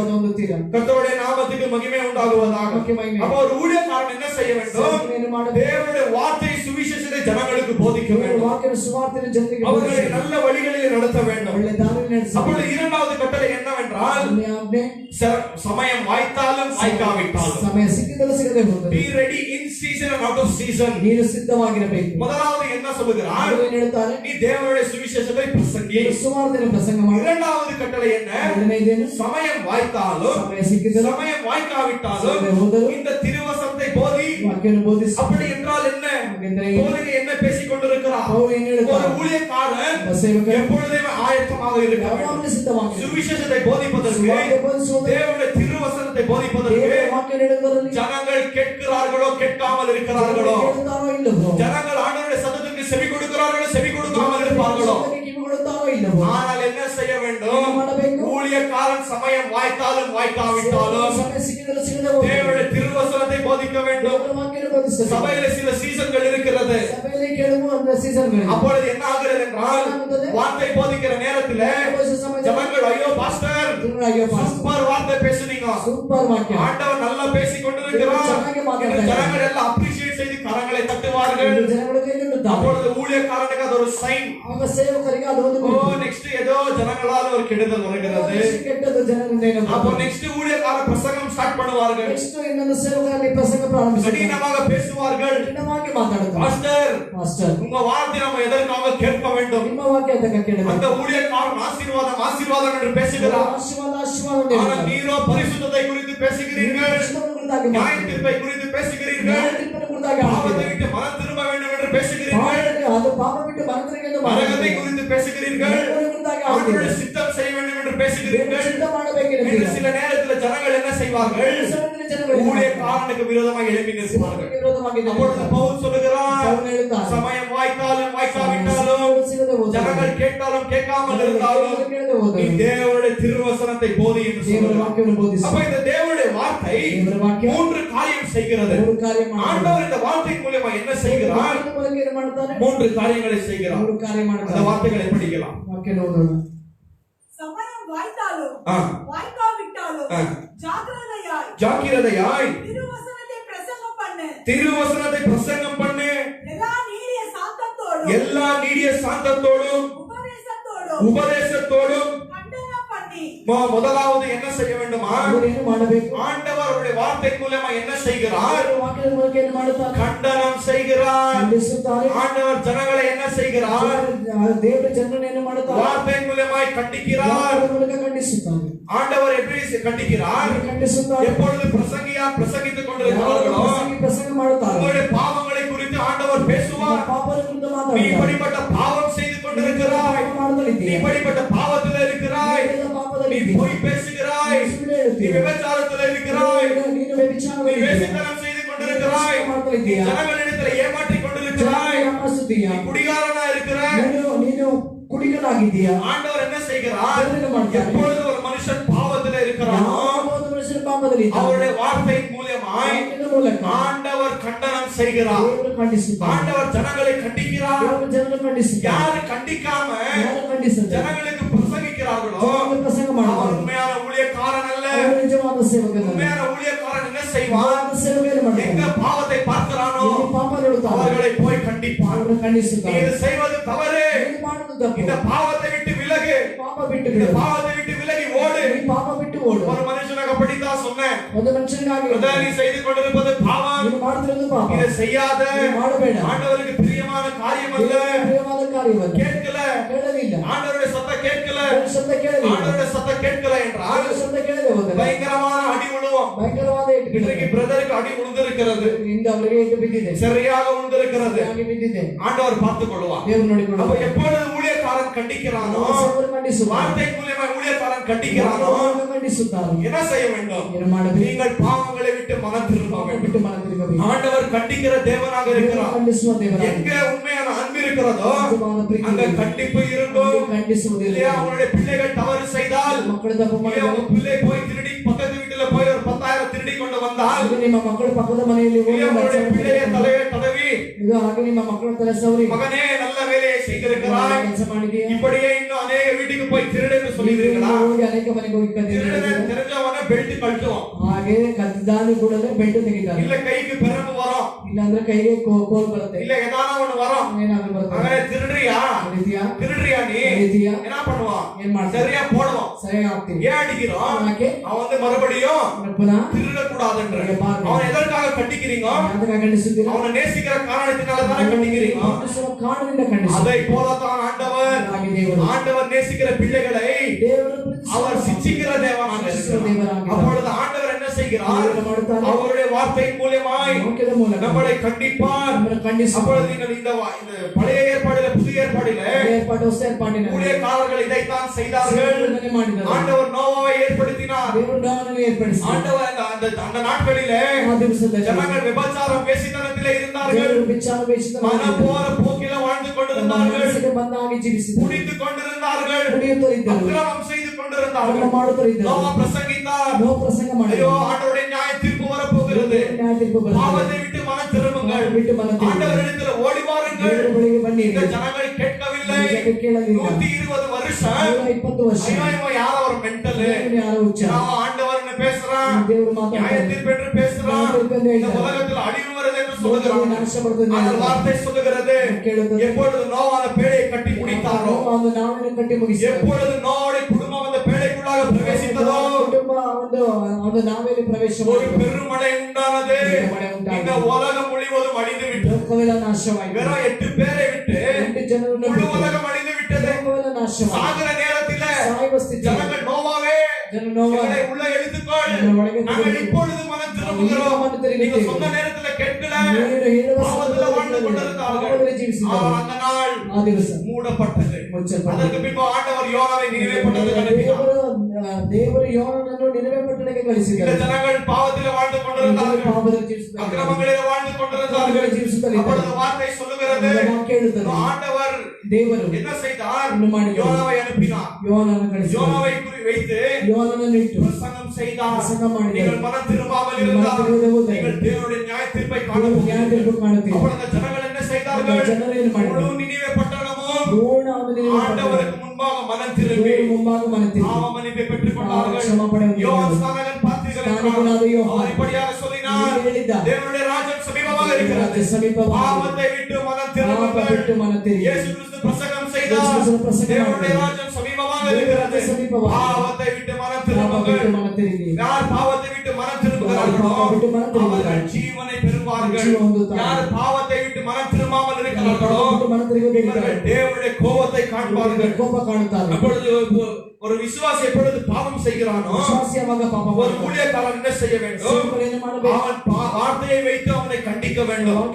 கர்த்தருடைய நாமத்துக்கு மகிமை உண்டாகுவதாக. அப்ப ஒரு ஊழியக்காரன் என்ன செய்ய வேண்டும்? தேவனுடைய வார்த்தை சுவிசேஷத்தை ஜனங்களுக்கு போதிக்க வேண்டும். அவர்களை நல்ல வழிகளில் நடத்த வேண்டும். அப்பொழுது இரண்டாவது கட்டளை என்னவென்றால், சமயம் வாய்த்தாலும் வாய்க்காவிட்டாலும் ಸಿಗದೆ ಹೋದರೆ be ready in season and out of season. ನೀನು ಸಿದ್ಧವಾಗಿರಬೇಕು. முதலாவது என்ன சொல்லுகிறார்? ಏನು ಹೇಳ್ತಾರೆ? நீ தேவனுடைய சுவிசேஷத்தை பிரசங்கி. ಸುಮಾರು ಪ್ರಸಂಗ ಮಾಡಿ. இரண்டாவது கட்டளை என்ன? ಎರಡನೇದೇನು? சமயம் வாய்த்தாலும் ಸಮಯ ಸಿಕ್ಕಿದರೆ சமயம் வாய்க்காவிட்டாலும் இந்த திருவசனத்தை போதி. ವಾಕ್ಯವನ್ನು ಬೋಧಿಸಿ. அப்படி என்றால் என்ன? போதகர் என்ன பேசிக் கொண்டிருக்கிறார்? ಪೌಲನು ಏನು ಹೇಳ್ತಾನೆ? ஒரு ஊழியக்காரன் எப்பொழுதுமே ஆயத்தமாக இருக்க வேண்டும். சுவிசேஷத்தை போதிப்பதற்கு, தேவனுடைய திருவசனத்தை போதிப்பதற்கு ஜனங்கள் கேட்கிறார்களோ கேட்காமல் இருக்கிறார்களோ, ஜனங்கள் ஆண்டவருடைய சத்தத்துக்கு செவி கொடுக்கிறார்களோ செவி கொடுக்காமல் இருப்பார்களோ, ஆனால் என்ன செய்ய வேண்டும்? ஊழியக்காரன் சமயம் வாய்த்தாலும் வாய்க்காவிட்டாலும் தேவனுடைய திருவசனத்தை போதிக்க வேண்டும். சபையில சில சீசன்கள் இருக்கிறது. அப்பொழுது என்ன ஆகிறது என்றால், வார்த்தை போதிக்கிற நேரத்தில் ஜனங்கள் ஐயோ பாஸ்டர் சூப்பர் வார்த்தை பேசுனீங்க, ஆண்டவர் நல்லா பேசிக் கொண்டிருக்கிறார், ஜனங்கள் எல்லாம் அப்ரிஷியேட் செய்து கரங்களை தட்டுவார்கள். அப்பொழுது ஊழியக்காரனுக்கு அது ஒரு சைன். நெக்ஸ்ட் ஏதோ ஜனங்களால ஒரு கெடுதல் வருகிறது. அப்போ நெக்ஸ்ட் ஊழியக்காரர் பிரசங்கம் ஸ்டார்ட் பண்ணுவார்கள். கடினமாக பேசுவார்கள். பாஸ்டர் உங்க வார்த்தை நம்ம எதற்காக கேட்க வேண்டும்? அந்த ஊழியக்காரன் ஆசீர்வாதம் ஆசீர்வாதம் என்று பேசுகிறார். ஆனால் நீரோ பரிசுத்தத்தை குறித்து பேசுகிறீர்கள், நியாய தீர்ப்பை குறித்து பேசுகிறீர்கள், பாவத்தை விட்டு மனம் திரும்ப வேண்டும் என்று பேசுகிறீர்கள், நரகத்தை குறித்து பேசுகிறீர்கள், ஆண்டவருடைய சித்தம் செய்ய வேண்டும் என்று பேசுகிறீர்கள். சில நேரத்தில் ஜனங்கள் என்ன செய்வார்கள்? ஊழியக்காரனுக்கு விரோதமாக எழுப்பி நிற்பார்கள். அப்பொழுது பவுல் சொல்லுகிறார், சமயம் வாய்த்தாலும் வாய்க்காவிட்டாலும், ஜனங்கள் கேட்டாலும் கேட்காமல் இருந்தாலும் நீ தேவனுடைய திருவசனத்தை போதி என்று சொல்லுகிறார். அப்ப இந்த தேவனுடைய வார்த்தை மூன்று காரியம் செய்கிறது. ஆண்டவர் இந்த வார்த்தை மூலமா என்ன செய்கிறார்? மூன்று காரியங்களை செய்கிறார். அந்த வார்த்தைகளை படிக்கலாம். சமயம் வாய்த்தாலும் வாய்க்காவிட்டாலும் ஜாக்கிரதையாய் திருவசனத்தை பிரசங்கம் பண்ணு. திருவசனத்தை பிரசங்கம் பண்ணு. எல்லா நீடிய சாந்தத்தோடும் உபதேசத்தோடும் கண்டனம் பண்ணி. முதலாவது என்ன செய்ய வேண்டுமா? ஆண்டவர் அவருடைய வார்த்தை மூலமா என்ன செய்கிறார்? கண்டனம் செய்கிறார். ஆண்டவர் ஜனங்களை என்ன செய்கிறார்? வார்த்தை மூலமாய் கண்டிக்கிறார். ஆண்டவர் எப்படி கண்டிக்கிறார்? எப்பொழுது பிரசங்கியார் பிரசங்கித்துக் கொண்டிருக்கிறார்களோ உங்களுடைய பாவங்களை குறித்து ஆண்டவர் பேசுவார். நீ இப்படிப்பட்ட பாவம் செய்து கொண்டிருக்கிறாய், நீ இப்படிப்பட்ட பாவத்தில் இருக்கிறாய், நீ பொய் பேசுகிறாய், நீ விபச்சாரத்தில் இருக்கிறாய், நீ வேசித்தனம் செய்து கொண்டிருக்கிறாய், ஜனங்களிடத்தில் ஏமாற்றிக் கொண்டிருக்கிறாய், நீ குடிகாரனா இருக்கிறாய். ஆண்டவர் என்ன செய்கிறார்? எப்பொழுது ஒரு மனுஷன் பாவத்தில் இருக்கிறானோ அவருடைய வார்த்தை மூலமாய் ஆண்டவர் கண்டனம் செய்கிறார். ஆண்டவர் ஜனங்களை கண்டிக்கிறார். யாரு கண்டிக்காம ஜனங்களுக்கு பிரசங்கிக்கிறார்களோ அவர் உண்மையான ஊழியக்காரன் அல்ல. உண்மையான ஊழியக்காரன் என்ன செய்வான்? எங்க பாவத்தை பார்க்கிறானோ அவர்களை போய் கண்டிப்பார். இது செய்வது தவறு, இந்த பாவத்தை விட்டு விலகு, இந்த பாவத்தை விட்டு விலகி ஓடு. ஒரு மனுஷனாக படித்தான் சொன்னேன், நீ செய்து கொண்டிருப்பது பாவம், இதை செய்யாத, ஆண்டவருக்கு பிரியமான காரியம் அல்ல. கேட்கல, ஆண்டவருடைய சத்தம் கேட்கல, ஆண்டவருடைய சத்தம் கேட்கல என்றால் பயங்கரமான அடி விழுவோம். இன்றைக்கு பிரதருக்கு அடி விழுந்திருக்கிறது, சரியாக விழுந்திருக்கிறது. ஆண்டவர் பார்த்துக் கொள்வார். அப்ப எப்பொழுது ஊழியக்காரன் கண்டிக்கிறானோ, வார்த்தை மூலமா ஊழியக்காரன் கண்டிக்கிறானோ என்ன செய்ய வேண்டும்? நீங்கள் பாவங்களை விட்டு மனம் திரும்ப வேண்டும். ஆண்டவர் கண்டிக்கிற தேவனாக இருக்கிறார். எங்க உண்மையான அன்பு இருக்கிறதோ அங்க கண்டிப்பு இருக்கும். அவங்களுடைய பிள்ளைகள் தவறு செய்தால், உங்க பிள்ளை போய் திருடி பக்கத்து வீட்டுல போய் ஒரு 10,000 திருடி கொண்டு வந்தால், பிள்ளைய தலையை தடவி மகனே நல்ல வேலையை செய்திருக்கிறாய், இப்படியே இன்னும் அநேக வீட்டுக்கு போய் திருடுன்னு சொல்லியிருக்கிறா. தெரிஞ்சவன பெல்ட் கட்டுவோம், இல்ல கைக்கு பெரும்பு வரும், இல்ல ஏதான ஒண்ணு வரும். திருடுறியா திருடுறியா நீ என்ன பண்ணுவான்? சரியா போடுவோம். ಜಯ ಆಗ್ತೀವಿ. ஏன் அடிக்கிறோம்? ಯಾಕೆ? அவன் மறுபடியும் ಪುನಃ திருடக்கூடாதுன்ற. அவன் எதற்காக கண்டிக்கிறீங்க? ಯಾತಕ ಖಂಡಿಸುತ್ತೀರಾ? அவனை நேசிக்கிற காரணத்தினால தானே கண்டிக்கிறீங்க. ಕಾರಣದಿಂದ ಖಂಡಿಸುತ್ತೀರಾ? அதை போலத்தான் ஆண்டவர் நேசிக்கிற பிள்ளைகளை அவர் சிட்சிக்கிற தேவனாக இருக்கிறார். அப்பொழுது ஆண்டவர் என்ன செய்கிறார்? அவருடைய வார்த்தை மூலமாய் நம்மளை கண்டிப்பார். அப்பொழுது நீங்கள் இந்த பழைய ஏற்பாடில புதிய ஏற்பாடில ஊழியக்காரர்கள் இதைத்தான் செய்தார்கள். ஆண்டவர் நோவாவை ஏற்படுத்தினார். ஆண்டவர் அந்த நாட்களிலே ஜனங்கள் விபச்சாரம் வேசித்தனத்திலே இருந்தார்கள். மனம் போற போக்கில வாழ்ந்து கொண்டிருந்தார்கள். குடித்துக் கொண்டிருந்தார்கள். அக்கிரமம் செய்து கொண்டிருந்தார்கள். நோவா பிரசங்கித்தார். ஐயோ, ஆண்டவருடைய நியாய தீர்ப்பு வரப்போகிறது. பாவத்தை விட்டு மனம் திரும்புங்கள். ஆண்டவரிடத்தில் ஓடி வாருங்கள். இந்த ஜனங்கள் கேட்கவில்லை. 120 வருஷம். ஐயோ, இவன் யாரோ ஒரு மென்டல். ஆண்டவர்னு பேசுறான். நியாய தீர்ப்பு என்று பேசுறான். இந்த உலகத்தில் அழிவு வருது என்று சொல்லுகிறான். அந்த வார்த்தை சொல்லுகிறது, எப்பொழுது நோவா அந்த பேழையை கட்டி முடித்தாரோ, எப்பொழுது நோவாவுடைய குடும்பம் அந்த பேழைக்குள்ளாக பிரவேசித்ததோ, ஒரு பெருமழை உண்டானது. இந்த உலகம் முழுவதும் அழிந்து விட்டது. வெறும் 8 பேரை விட்டு முழு உலகம் அழிந்து விட்டது. சாகிற நேரத்தில் ஜனங்கள் நோவாவே எங்களை உள்ள எழுத்துக்கொள், நாங்கள் இப்பொழுது மனம் திரும்புகிறோம். நீங்க சொன்ன நேரத்தில் கேட்கல, பாவத்துல வாழ்ந்து கொண்டிருந்தார்கள். அந்த நாள் மூடப்பட்டது. அதற்கு பின்பு ஆண்டவர் யோனாவை நினைவே பட்டது அனுப்பினார். ದೇವರು ಯೋನನನ್ನು ನಿನವೆ ಪಟ್ಟಣಕ್ಕೆ ಕಳಿಸಿದರು. இந்த ஜனங்கள் பாவத்திலே வாழ்ந்து கொண்டிருந்தார்கள். அக்கிரமங்களிலே வாழ்ந்து கொண்டிருந்தார்கள். அப்பொழுது வார்த்தை சொல்லுகிறது, ஆண்டவர் தேவரு என்ன செய்தார்? யோனாவை அனுப்பினார். யோனாவை வைத்து பிரசங்கம் செய்தார். நீங்கள் மனம் திரும்பாமல் இருந்தால் நீங்கள் தேவனுடைய நியாய தீர்ப்பை காண. அப்பொழுது ஜனங்கள் என்ன செய்தார்கள்? முழு நினிவே பட்டணமும் ஆண்டவருக்கு முன்பாக மனம் திரும்பி பாவ மன்னிப்பை பெற்றுக் கொண்டார்கள். யோவான் ஸ்நானகன் பார்த்தீர்களா? அவர் இப்படியாக சொல்லினார், தேவனுடைய ராஜ்யம் சமீபமாக இருக்கிறது. பாவத்தை விட்டு மனம் திரும்புங்கள். இயேசு கிறிஸ்து பிரசங்கம் செய்தார், தேவனுடைய ராஜ்யம் சமீபமாக இருக்கிறது. பாவத்தை விட்டு மனம் திரும்புங்கள். யார் பாவத்தை விட்டு மனம் திரும்புகிறார்களோ அவர்கள் ஜீவனை பெறுவார்கள். யார் பாவத்தை விட்டு மனம் திரும்பாமல் இருக்கிறார்களோ இவர்கள் தேவனுடைய கோபத்தை காண்பார்கள். அப்பொழுது ஒரு விசுவாசி எப்பொழுது பாவம் செய்கிறானோ ஒரு ஊழியக்காரன் என்ன செய்ய வேண்டும்? அவன் வார்த்தையை வைத்து அவனை கண்டிக்க வேண்டும்.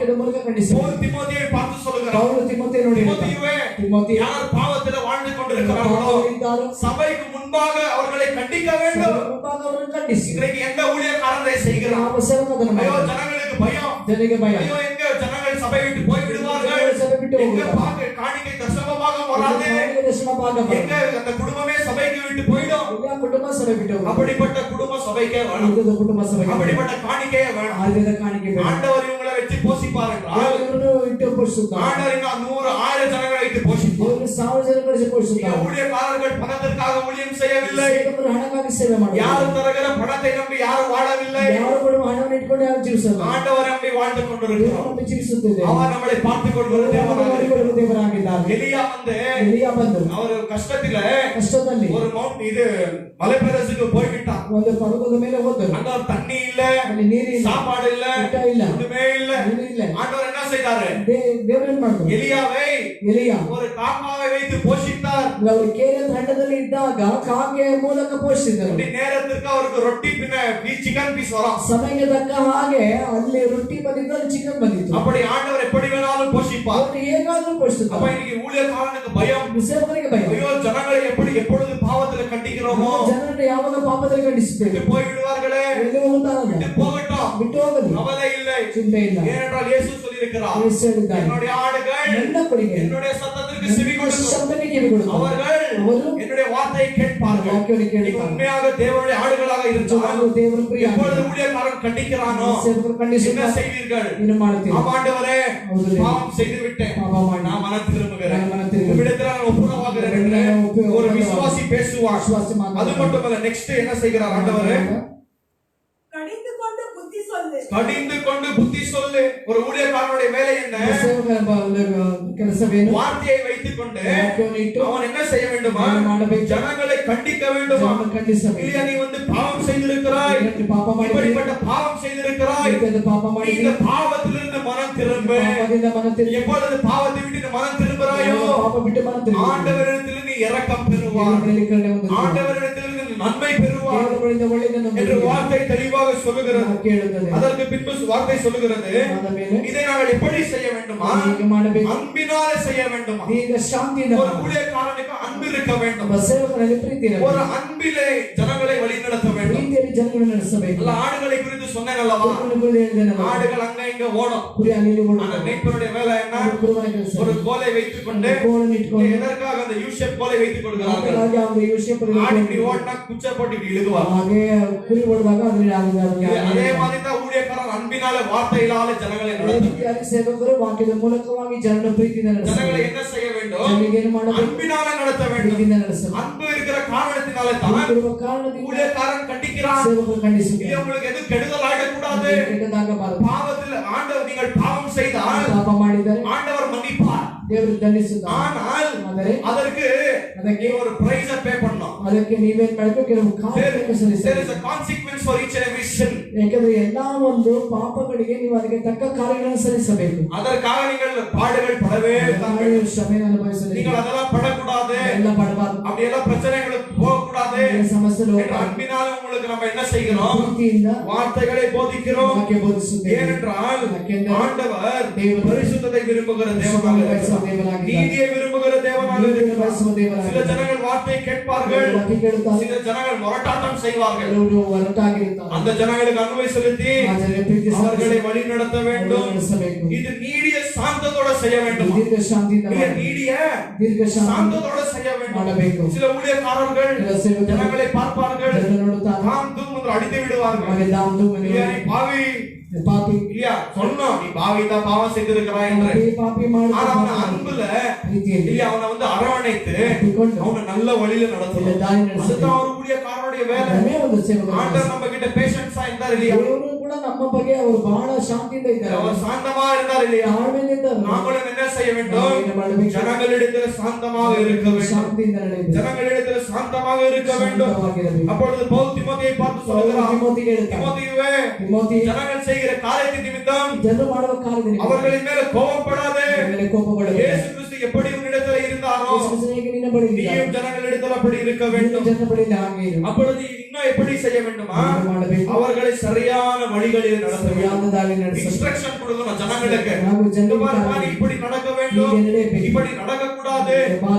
தீமோத்தேயுவை பார்த்து சொல்லுகிறார், தீமோத்தேயுவே, யார் பாவத்தில் வாழ்ந்து கொண்டிருக்கிறார்களோ சபைக்கு முன்பாக அவர்களை கண்டிக்க வேண்டும். இன்றைக்கு எந்த ஊழியக்காரனை செய்கிறான்? ஐயோ, ஜனங்களுக்கு பயம். ஐயோ, எங்க ஜனங்கள் சபை விட்டு போய் விடுவார்கள். எங்க காணிக்கை தசமமாக வராது. எங்க அந்த குடும்பமே சபைக்கு விட்டு போயிடும். அப்படிப்பட்ட குடும்ப சபைக்கே வேணும். அப்படிப்பட்ட காணிக்கையே வேணும். ஆண்டவர் இவங்களை வச்சு போஷிப்பார் என்றால் ஆண்டவர் இன்னும் 100,000 ஜனங்களை வைத்து போஷிப்பார். ஊழியக்காரர்கள் பணத்திற்காக ஊழியம் செய்யவில்லை. யாரும் தருகிற பணத்தை நம்பி யாரும் வாழவில்லை. ஆண்டவர் நம்பி வாழ்ந்து கொண்டிருக்கிறார். அவர் நம்மளை பார்த்துக் கொள்வது தேவனாக. எலியா வந்து அவர் கஷ்டத்துல ஒரு மவுண்ட் இது மலைப்பிரதேசத்துக்கு போய்விட்டார். அங்க தண்ணி இல்ல, சாப்பாடு இல்ல, ஒண்ணுமே இல்ல. ஆண்டவர் என்ன செய்தாரு? எலியாவை ஒரு காக்காவை வைத்து போஷித்தார். நேரத்திற்கு அவருக்கு ரொட்டி சிக்கன் பீஸ் வரும். ಸಮಯಕ್ಕೆ ತಕ್ಕ ಹಾಗೆ ಅಲ್ಲಿ ರೊಟ್ಟಿ ಬಂದಿದ್ದು ಚಿಕನ್ ಬಂದಿತ್ತು. அப்படி ஆண்டவர் எப்படி வேணாலும் போஷிப்பார். ಹೇಗಾದರೂ ಪೋಷಿಸ್ತಾರೆ. அப்ப இன்னைக்கு ஊழியக்காரனுக்கு பயம், ಸೇವಕರಿಗೆ ಭಯ. ஐயோ, ஜனங்களை எப்பொழுது பாவத்துல கண்டிக்கிறோமோ ಜನರನ್ನು ಯಾವಾಗ ಪಾಪದಲ್ಲಿ ಖಂಡಿಸಬೇಕು. போய் விடுவார்களே, ಎಲ್ಲಿ ಹೋಗುತ್ತಾರಲ್ಲ, போகட்டும், ಬಿಟ್ಟು ಹೋಗಲಿ, கவலை இல்லை, ಚಿಂತೆ ಇಲ್ಲ. ஏனென்றால் இயேசு சொல்லியிருக்கிறார், என்னுடைய ஆடுகள் என்னுடைய சத்தத்திற்கு செவி கொடுக்கும். அவர்கள் என்னுடைய வார்த்தையை கேட்பார்கள். உண்மையாக தேவனுடைய ஆடுகளாக இருந்தால் எப்பொழுது ஊழியக்காரன் கண்டிக்கிறானோ என்ன செய்வீர்கள்? ஆண்டவரே, பாவம் செய்து விட்டேன், நான் மனம் திரும்புகிறேன், உம்மிடத்தில் நான் ஒப்புரவாகிறேன் ஒரு விசுவாசி பேசுவார். அது மட்டுமல்ல, நெக்ஸ்ட் என்ன செய்கிறார் ஆண்டவரே? கடிந்து கொண்டு புத்தி சொல்லு. கடிந்து கொண்டு புத்தி சொல்லு. ஒரு ஊழியக்காரனுடைய வேலை என்ன? ಕೆಲಸವೇನು? வார்த்தையை வைத்துக் கொண்டு கொண்டு ವಾಕ್ಯವನ್ನು ಇಟ್ಟು அவன் என்ன செய்ய வேண்டுமா? ಏನು ಮಾಡಬೇಕು? ஜனங்களை கண்டிக்க வேண்டுமா? ಜನರನ್ನು ಖಂಡಿಸಬೇಕು. இல்லையா நீ வந்து பாவம் செய்திருக்கிறாய், ಇವತ್ತು ಪಾಪ ಮಾಡಿದ್ದೀರಿ, இப்படிப்பட்ட பாவம் செய்திருக்கிறாய், ಇಂಥದ್ದು ಪಾಪ நீ ಮಾಡಿದ್ದೀರಿ, இந்த பாவத்திலிருந்து மனம் திரும்ப. ಪಾಪದಿಂದ ಮನ ತಿರುಗಿ, எப்பொழுது பாவத்தை விட்டு நீ மனம் திரும்புகிறாயோ ಪಾಪ ಬಿಟ್ಟು ಮನ ತಿರುಗಿ, ஆண்டவரிடத்தில் நீ இரக்கம் பெறுவாய், ದೇವರಲ್ಲಿ ಕರುಣೆ ಹೊಂದುತ್ತೀರಿ, ஆண்டவரிடத்தில் நீ நன்மை பெறுவாய் ದೇವರ ಬಳಿಯಿಂದ ಒಳ್ಳೆಯದನ್ನು என்று ಹೊಂದುತ್ತೀರಿ. வார்த்தை தெளிவாக சொல்லுகிறது. ವಾಕ್ಯ ಹೇಳುತ್ತದೆ. அதற்கு பின்பு வார்த்தை சொல்லுகிறது, ಆದ ಮೇಲೆ இதை நாங்கள் எப்படி செய்ய வேண்டுமா? ಹೀಗೆ ಮಾಡಬೇಕು, அன்பினாலே செய்ய வேண்டுமா? ಈಗ ಶಾಂತಿಯಿಂದ ஒரு ஊழியக்காரனுக்கு அன்பு இருக்க வேண்டும். ಒಬ್ಬ ಸೇವಕನಲ್ಲಿ ಪ್ರೀತಿ ஒரு ಇರಬೇಕು, அன்பிலே ஜனங்களை வழிநடத்த வேண்டும். ಪ್ರೀತಿಯಲ್ಲಿ ಜನಗಳನ್ನು ನಡೆಸಬೇಕು. அல்ல ஆடுகளை குறித்து சொன்னேன் அல்லவா? ಕುರುಬನ ಕುರಿತು ಹೇಳಿದ್ದೇನಲ್ಲ, ஆடுகள் அங்க இங்க ஓடும். ಕುರಿ ಅಲ್ಲಿ ಇಲ್ಲಿ ஆனா ಓಡುತ್ತದೆ. மேய்ப்பனுடைய வேலை என்ன? ಕುರುಬನ ಕೆಲಸ ஒரு கோலை வைத்துக் கொண்டு ಕೋಲನ್ನು ಇಟ್ಕೊಂಡು எதற்காக அந்த யூஷேப் கோலை வைத்துக் கொள்கிறார்கள்? ಹಾಗೆ ಒಂದು ಯೋಶೇಪನಿಗೆ ஆடு இப்படி ஓடினா குச்சை போட்டு இப்படி இழுகுவார். ಹಾಗೆ ಕುರಿ ಹೊಡೆದಾಗ ಅದರಲ್ಲಿ அதே மாதிரி தான் ஊழியக்காரன் அன்பினால வார்த்தையினால ஜனங்களை ಅದೇ நடத்த. ರೀತಿಯಾಗಿ ಸೇವಕರು ವಾಕ್ಯದ ಮೂಲಕವಾಗಿ ಜನರ ಪ್ರೀತಿಯಿಂದ ஜனங்களை ನಡೆಸಬೇಕು. என்ன செய்ய வேண்டும்? ಜನರಿಗೆ ಏನು ಮಾಡಬೇಕು? அன்பினால நடத்த வேண்டும். ಪ್ರೀತಿಯಿಂದ ನಡೆಸಬೇಕು. அன்பு இருக்கிற காரணத்தினாலே தான் ಇರುವ ಕಾರಣದಿಂದ ஊழியக்காரன் கண்டிக்கிறான். ಸೇವಕರು ಖಂಡಿಸುತ್ತಾರೆ. இது உங்களுக்கு எது கெடுதல் ஆயிடக்கூடாது. ಕೆಟ್ಟದಾಗಬಾರದು. பாவத்தில் ஆண்டவர் நீங்கள் பாவம் செய்தால் ಪಾಪ ಮಾಡಿದರೆ ஆண்டவர் மன்னிப்பார். ದೇವರು ದಂಡಿಸುತ್ತಾರೆ. ஆனால் ಆದರೆ அதற்கு ಅದಕ್ಕೆ நீ ஒரு பிரைஸ் பே பண்ணணும். ಅದಕ್ಕೆ ನೀವೇನ್ ಮಾಡಬೇಕು? ಕೆಲವು ಕಾರಣಗಳನ್ನು There ಸಲ್ಲಿಸಬೇಕು. is a consequence for each and every sin. ಯಾಕಂದ್ರೆ ಎಲ್ಲಾ ಒಂದು ಪಾಪಗಳಿಗೆ ನೀವು ಅದಕ್ಕೆ ತಕ್ಕ ಕಾರ್ಯಗಳನ್ನು ಸಲ್ಲಿಸಬೇಕು. அதற்காக நீங்கள் பாடுகள் படவே ನಾವು ಶ್ರಮೆಯನ್ನು ಅನುಭವಿಸಬೇಕು. நீங்கள் அதெல்லாம் படக்கூடாது. ಎಲ್ಲ ಪಡಬಾರದು. அப்படி எல்லாம் பிரச்சனைகளுக்கு போக கூடாது. ಸಮಸ್ಯೆ என்ற அன்பினால உங்களுக்கு நம்ம என்ன செய்கிறோம்? ಪ್ರೀತಿಯಿಂದ வார்த்தைகளை போதிக்கிறோம். ವಾಕ್ಯ ಬೋಧಿಸುತ್ತೇವೆ. ஏனென்றால் ಯಾಕೆಂದರೆ ஆண்டவர் தேவன் பரிசுத்தத்தை விரும்புகிற தேவனாக இருக்கிறார். நீதியை விரும்புகிற தேவனாக இருக்கிறார். சில ஜனங்கள் வார்த்தையை கேட்பார்கள், ವಾಕ್ಯ ಕೇಳುತ್ತಾರೆ, சில ஜனங்கள் முரட்டாட்டம் செய்வார்கள். ಕೆಲವರು ಹೊರಟಾಗಿರುತ್ತಾರೆ. அந்த ஜனங்களுக்கு அன்பை செலுத்தி ಆ ಜನರಿಗೆ ಪ್ರೀತಿ அவர்களை வழி நடத்த வேண்டும். ನಡೆಸಬೇಕು. இது நீடிய சாந்தத்தோட செய்ய வேண்டும். ದೀರ್ಘ ಶಾಂತಿಯಿಂದ மிக ಮಾಡಿ. நீடிய ದೀರ್ಘ ಶಾಂತಿ சாந்தத்தோட செய்ய வேண்டும். ಮಾಡಬೇಕು. சில ஊழியக்காரர்கள் ஜனங்களை பார்ப்பார்கள், ಜನರು ನೋಡುತ್ತಾರೆ, தாம் தூம் என்று அடித்து விடுவார்கள். ಹಾಗೆ ದಾಮ್ ಧೂಮ್ இல்லையா, நீ பாவி ಪಾಪಿ இல்லையா சொன்னோம், நீ பாவிதான் பாவம் செய்திருக்கிறாய் என்று. ಪಾಪಿ ஆனா அவன ಮಾಡಿ அன்புல ಪ್ರೀತಿಯಲ್ಲಿ இல்லையா அவனை வந்து அரவணைத்து ಇಟ್ಟುಕೊಂಡು அவனை நல்ல வழியில நடத்தணும். ದಾರಿ ನಡೆಸಬೇಕು. அதுதான் ஒரு ஊழியக்காரனுடைய வேலை. ಅದನ್ನೇ ಒಂದು ಸೇವಕರು ஆண்டவர் நம்ம கிட்ட பேஷன்ஸா இருந்தார் இல்லையா? ದೇವರು ಕೂಡ ನಮ್ಮ ಬಗ್ಗೆ ಅವರು ಬಹಳ ಶಾಂತಿಯಿಂದ ಇದ್ದಾರೆ, அவர் சாந்தமா இருந்தார் இல்லையா? ತಾಳ್ಮೆಯಿಂದ ಇದ್ದಾರೆ. நாங்களும் என்ன செய்ய வேண்டும்? ನಾವು ಏನು ಮಾಡಬೇಕು? ஜனங்களிடத்தில் சாந்தமாக இருக்க வேண்டும். ಶಾಂತಿಯಿಂದ ನಡೆಯಬೇಕು. ஜனங்களிடத்தில் சாந்தமாக இருக்க வேண்டும். ಶಾಂತವಾಗಿರಬೇಕು. அப்பொழுது பவுல் தீமோத்தேயை பார்த்து சொல்கிறார், ತಿಮೋತಿಗೆ ಹೇಳ್ತಾರೆ, தீமோத்தேயுவே, ತಿಮೋತಿ, ஜனங்கள் செய்கிற காரியத்தின் நிமித்தம் ಜನರು ಮಾಡುವ ಕಾರ್ಯದಲ್ಲಿ அவர்களின் மேல கோபப்படாதே. ಅವರ ಮೇಲೆ ಕೋಪಗೊಳ್ಳಬೇಡ. இயேசு கிறிஸ்து எப்படி உன்னிடத்தில் இருந்தாரோ ಯೇಸುವಿಗೆ ನಿನ್ನ ಬಳಿ ಇಲ್ಲ, நீயும் ஜனங்களிடத்தில் அப்படி இருக்க ನೀನು வேண்டும். ಜನರ ಬಳಿ ಹಾಗೆ ಇರು. அப்பொழுது இன்னும் எப்படி செய்ய வேண்டுமா? ಏನು ಮಾಡಬೇಕು? அவர்களை சரியான வழிகளில் நடத்த வேண்டும். ಸರಿಯಾದ ದಾರಿ ನಡೆಸಬೇಕು. இன்ஸ்ட்ரக்ஷன் கொடுக்கணும் ஜனங்களுக்கு. ನಾವು இந்த ಜನರಿಗೆ பாருப்பா, நீ இப்படி நடக்க வேண்டும், ಹೀಗೆ ನಡೆಯಬೇಕು. இப்படி நடக்க கூடாது,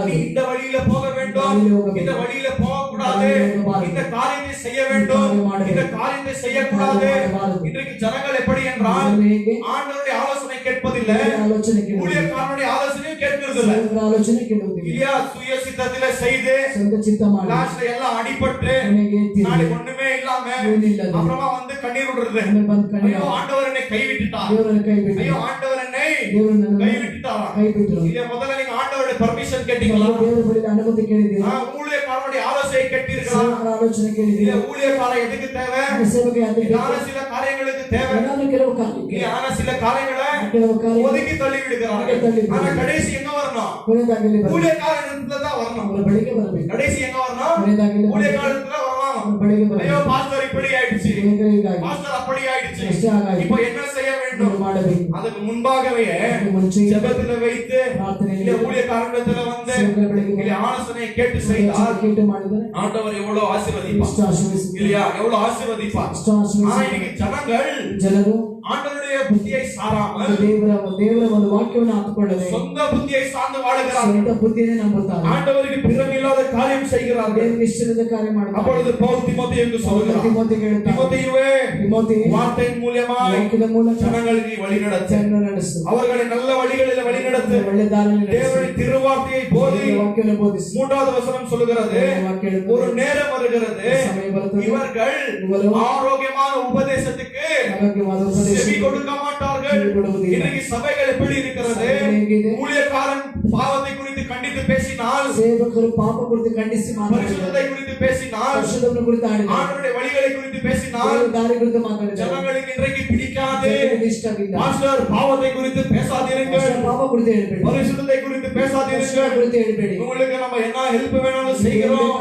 நீ இந்த வழியில போக வேண்டும், வழியில ಹೋಗಬೇಕು. இந்த வழியில போக கூடாது, வழியில ಹೋಗಬಾರದು. இந்த காரியத்தை செய்ய வேண்டும், ಮಾಡಬೇಕು. இந்த காரியத்தை செய்யக்கூடாது. ಮಾಡಬಾರದು. இன்றைக்கு ஜனங்கள் எப்படி என்றால் ಜನರು ಹೇಗೆ ஆண்டவருடைய ஆலோசனை கேட்பதில்லை, ಆಲೋಚನೆ ಕೇಳುವುದಿಲ್ಲ, ஊழியக்காரனுடைய ஆலோசனையும் கேட்கிறது இல்லை. ಸೇವಕರ ಆಲೋಚನೆ ಕೇಳುವುದಿಲ್ಲ, இல்லையா? சுய சித்தத்திலே செய்து ಸ್ವಂತ ಚಿತ್ತ ಮಾಡಿ லாஸ்ட்ல எல்லாம் அடிபட்டு ಕೊನೆಗೆ ತಿರುಗಿ நாளைக்கு ஒண்ணுமே இல்லாம ಏನಿಲ್ಲದೆ அப்புறமா வந்து கண்ணீர் விடுறது. ಆಮೇಲೆ ಬಂದು ಕಣ್ಣೀರು, ஐயோ ஆண்டவர் என்னை கைவிட்டுட்டார், ದೇವರನ್ನು ಕೈ ಬಿಟ್ಟು, ஐயோ ஆண்டவர் என்னை ದೇವರು ನನ್ನನ್ನು கைவிட்டுட்டாரா? ಕೈ ಬಿಟ್ಟರು. இல்ல முதல்ல நீங்க ஆண்டவருடைய பர்மிஷன் கேட்டீங்களா? ದೇವರ ಬಳಿ ಅನುಮತಿ ಕೇಳಿದ್ದೀರಾ? ஊழியக்காரனுடைய ஆலோசனை கேட்டீர்களா? ಸೇವಕರ ಆಲೋಚನೆ இல்ல ಕೇಳಿದ್ದೀರಾ? ஊழியக்காரன் எதுக்கு தேவை? ಸೇವಕ ಯಾಕೆ ಬೇಕು? இதான சில காரியங்களுக்கு தேவை. ಏನಾದ್ರೂ ಕೆಲವು ಕಾರಣಕ್ಕೆ இதான சில காரியங்களை ಕೆಲವು ಕಾರ್ಯ ஒதுக்கி தள்ளி விடுகிறார்கள். ஆனா கடைசி எங்க வரணும்? ಕೊನೆಯದಾಗಲಿ ಬರಬೇಕು. ஊழியக்காரன் தான் வரணும். ಅವರ ಬಳಿಗೆ ಬರಬೇಕು. கடைசி எங்க வரணும்? ಕೊನೆಯದಾಗಲಿ ஊழியக்காரன் வரணும். ಅವರ ಬಳಿಗೆ ஐயோ ಬರಬೇಕು. பாஸ்டர் இப்படி ஆயிடுச்சு, ಹೀಗಾಗಿ பாஸ்டர் அப்படி ஆயிடுச்சு, ಅಷ್ಟೇ ಆಗಾಯ್ತು. இப்போ என்ன செய்ய வேண்டும்? ಏನು ಮಾಡಬೇಕು? அதுக்கு முன்பாகவே ಅದಕ್ಕೆ ಮುಂಚೆ ஜெபத்துல வைத்து ಪ್ರಾರ್ಥನೆಯಲ್ಲಿ இல்ல ஊழியக்காரனிடத்துல வந்து ಸೇವಕರ ಬಳಿಗೆ இல்ல ಬಂದು ஆலோசனையை கேட்டு செய்தால் ಕೇಟು ಮಾಡಿದರೆ ஆண்டவர் எவ்வளவு ஆசீர்வதிப்பார் ಎಷ್ಟು ಆಶೀರ್ವದಿಸುತ್ತಾರೆ, இல்லையா? எவ்வளவு ஆசீர்வதிப்பார். ಎಷ್ಟು ஆனா ಆಶೀರ್ವದಿಸುತ್ತಾರೆ. இன்னைக்கு ஜனங்கள் ಜನರು ஆண்டவருடைய புத்தியை சாராமல் ದೇವರ ಒಂದು ವಾಕ್ಯವನ್ನು ಹಾಕಿಕೊಳ್ಳದೆ சொந்த புத்தியை சார்ந்து வாழுகிறார்கள். ಸ್ವಂತ ಬುದ್ಧಿಯನ್ನೇ ನಂಬುತ್ತಾರೆ. ஆண்டவருக்கு பிறமில்லாத காரியம் செய்கிறார்கள். ದೇವರಿಗೆ ಇಷ್ಟವಿಲ್ಲದ ಕಾರ್ಯ ಮಾಡ್ತಾರೆ. அப்பொழுது பவுல் தீமோத்தேயுக்கு சொல்கிறார், ತಿಮೋತಿಗೆ ಹೇಳ್ತಾರೆ, தீமோத்தேயுவே, ತಿಮೋತಿ வார்த்தையின் மூலமாய் ವಾಕ್ಯದ ಮೂಲಕ ஜனங்களை நீ வழிநடத்து, ಜನರನ್ನು ನಡೆಸು, அவர்களை நல்ல வழிகளில் வழிநடத்து, ಒಳ್ಳೆ ದಾರಿಯಲ್ಲಿ ನಡೆಸು, தேவனுடைய திருவார்த்தையை போதி. ದೇವರ ವಾಕ್ಯವನ್ನು ಬೋಧಿಸು. மூன்றாவது வசனம் சொல்லுகிறது, ವಾಕ್ಯ ಹೇಳುತ್ತದೆ, ஒரு நேரம் வருகிறது ಸಮಯ ಬರುತ್ತದೆ, இவர்கள் ಇವರು ஆரோக்கியமான உபதேசத்துக்கு ಆರೋಗ್ಯವಾದ ಉಪದೇಶ செவி கொடுக்க மாட்டார்கள். செவி கொடுவதில்லை. இன்னைக்கு சபைகள் எப்படி இருக்கிறது? ಸಭೆ ಹೇಗಿದೆ? ஊழியக்காரன் பாவத்தை குறித்து கண்டித்து பேசிட்டு பேசினால், ಸೇವಕರು ಪಾಪ ಕುರಿತು ಖಂಡಿಸಿ ಮಾತಾಡಿದರು, பரிசுத்தத்தை குறித்து பேசினால், ಪರಿಶುದ್ಧವನ್ನು ಕುರಿತು ಆಡಿದರು, ஆண்டவருடைய வழிகளை குறித்து பேசினால், ದೇವರ ದಾರಿ ಕುರಿತು ಮಾತಾಡಿದರು. ஜனங்களுக்கு இன்றைக்கு பிடிக்காது. ಜನರಿಗೆ ಇಷ್ಟವಿಲ್ಲ. பாஸ்டர் பாவத்தை குறித்து பேசாதீர்கள், ಪಾಪ ಕುರಿತು ಹೇಳಬೇಡಿ, பரிசுத்தத்தை குறித்து பேசாதீர்கள். ಕುರಿತು ಹೇಳಬೇಡಿ. உங்களுக்கு நம்ம என்ன ஹெல்ப் வேணாலும் செய்கிறோம்.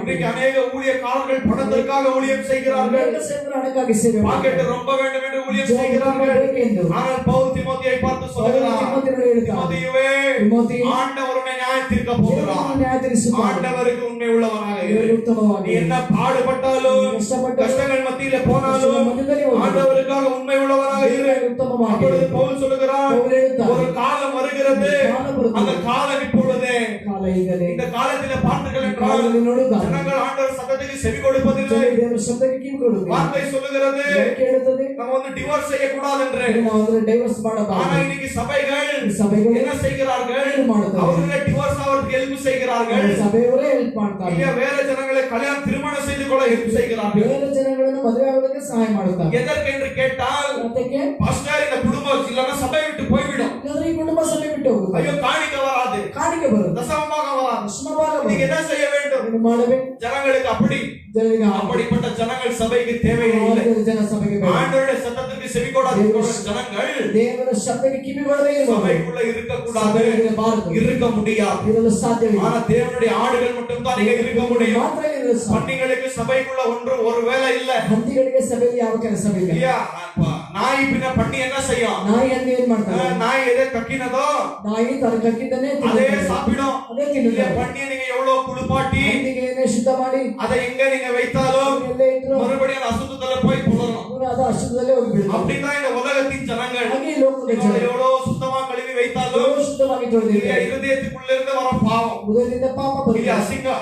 இன்னைக்கு அநேக ஊழியக்காரர்கள் பணத்திற்காக ஊழியம் செய்கிறார்கள், ಅನೇಕ ಸೇವಕರು ಹಣಕ್ಕಾಗಿ ಸೇವೆ பாக்கெட் ரொம்ப வேண்டும் என்று ஊழியம் செய்கிறார்கள். ஆனால் பவுல் தீமோத்தேயுவை பார்த்து சொல்கிறார், தீமோத்தேயுவே, ஆண்டவர் உன்னை நியாயம் தீர்க்க போகிறார். ஆண்டவருக்கு உண்மை உள்ளவனாக இரு. நீ என்ன பாடுபட்டாலும், கஷ்டங்கள் மத்தியில போனாலும், ஆண்டவருக்காக உண்மை உள்ளவனாக இரு. அப்பொழுது பவுல் சொல்லுகிறார், ஒரு காலம் வருகிறது, அந்த காலம் இப்பொழுதே. இந்த காலத்தில் பார்த்தீர்கள் என்றால் ஜனங்கள் ஆண்டவர் சத்தத்துக்கு செவி கொடுப்பதில்லை. வார்த்தை சொல்லுகிறது, நம்ம வந்து டிவோர்ஸ் செய்ய கூடாது என்று. ஆனா இன்னைக்கு சபைகள் என்ன செய்கிறார்கள்? அவர்களே டிவோர்ஸ் ஆவதற்கு ஹெல்ப் செய்கிறார்கள். இல்ல வேற ஜனங்களை கல்யாணம் திருமணம் செய்து கொள்ள ஹெல்ப் செய்கிறார்கள். எதற்கு என்று கேட்டால், பாஸ்டர் இந்த குடும்பம் இல்லைன்னா சபை விட்டு போய்விடும், ஐயோ காணிக்க வராது, தசமமாக வராது, நீங்க என்ன செய்ய வேண்டும்? ஜனங்களுக்கு அப்படிப்பட்ட ஜனங்கள் சபைக்கு தேவையில்லை. ஆண்டவருடைய சத்தத்திற்கு செவிகொடாத ஜனங்கள் சபைக்குள்ள இருக்கக்கூடாது, இருக்க முடியாது. ஆனா தேவனுடைய ஆடுகள் மட்டும் தான் நீங்க இருக்க முடியும். பன்னிகளுக்கு சபைக்குள்ள ஒரு வேலை இல்ல. நாய் பின்ன பண்ணி என்ன செய்யும்? நாய் எதை கக்கினதோ அதே சாப்பிடும். பண்ணியை நீங்க எவ்வளவு குளிப்பாட்டி அதை எங்க நீங்க வைத்தாலும் மறுபடியும் அசுத்தத்துல போய் புலரும். அப்படிதான் இந்த உலகத்தின் ஜனங்கள் எவ்வளவு சுத்தமா கழுவி வைத்தாலும் இருதயத்துக்குள்ள இருந்து வர பாவம்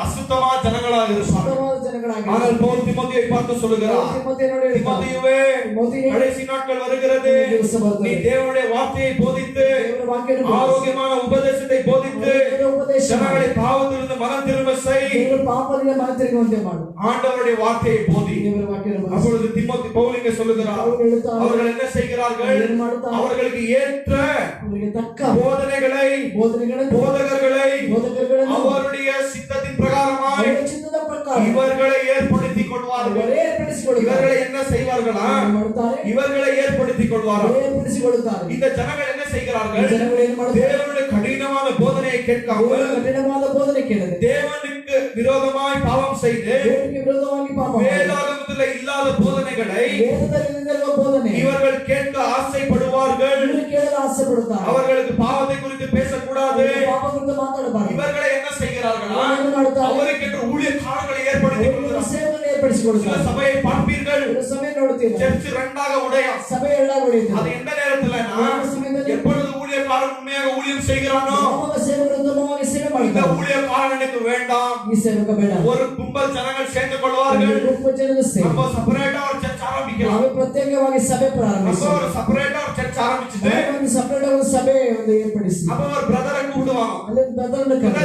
அசுத்தமா ஜனங்களாக இருப்பாங்க. ஆனால் பவுல் தீமோத்தேயுவை பார்த்து சொல்லுகிறார், தீமோத்தேயுவே, கடைசி நாட்கள் வருகிறது, நீ தேவனுடைய வார்த்தையை போதித்து, ஆரோக்கியமான உபதேசத்தை போதித்து, ஜனங்களை பாவத்திலிருந்து மனம் திரும்ப செய், ஆண்டவருடைய வார்த்தையை போதி. அப்பொழுது பவுல் இங்கே சொல்லுகிறார், அவர்கள் என்ன செய்கிறார்கள்? அவர்களுக்கு ஏற்ற போதனைகளை, போதகர்களை அவருடைய சித்தத்தின் பிரகாரமாய் இவர்களை ஏற்படுத்திக் கொள்வார்கள். இவர்களை என்ன செய்வார்களா? இவர்களை ஏற்படுத்திக் கொள்வார்கள். இந்த ஜனங்கள் என்ன செய்கிறார்கள்? தேவனுடைய கடினமான போதனையை கேட்காமல் தேவனுக்கு விரோதமாய் பாவம் செய்து வேதாகமத்தில் இல்லாத போதனைகளை இவர்கள் கேட்க ஆசைப்படுவார்கள். அவர்களுக்கு பாவத்தை குறித்து பேசக்கூடாது. இவர்களை என்ன செய்கிறார்களா? அவருக்கு என்று ஊழியக்காரர்களை ஏற்படுத்திக் கொள்கிறார்கள். சபையை பார்ப்பீர்கள், சர்ச் இரண்டாக உடையும். அது எந்த நேரத்துல எப்பொழுது ஊழியக்காரன் உண்மையாக ஊழியம் செய்கிறானோ இந்த ஊழியக்காரனுக்கு வேண்டாம். ஒரு கும்பல் ஜனங்கள் சேர்ந்து கொள்வார்கள். நம்ம செப்பரேட்டா ஒரு சர்ச் ஆரம்பிக்கலாம். நம்ம ஒரு செப்பரேட்டா ஒரு சர்ச் ஆரம்பிச்சுட்டு அப்ப ஒரு பிரதரை கூப்பிடுவாங்க.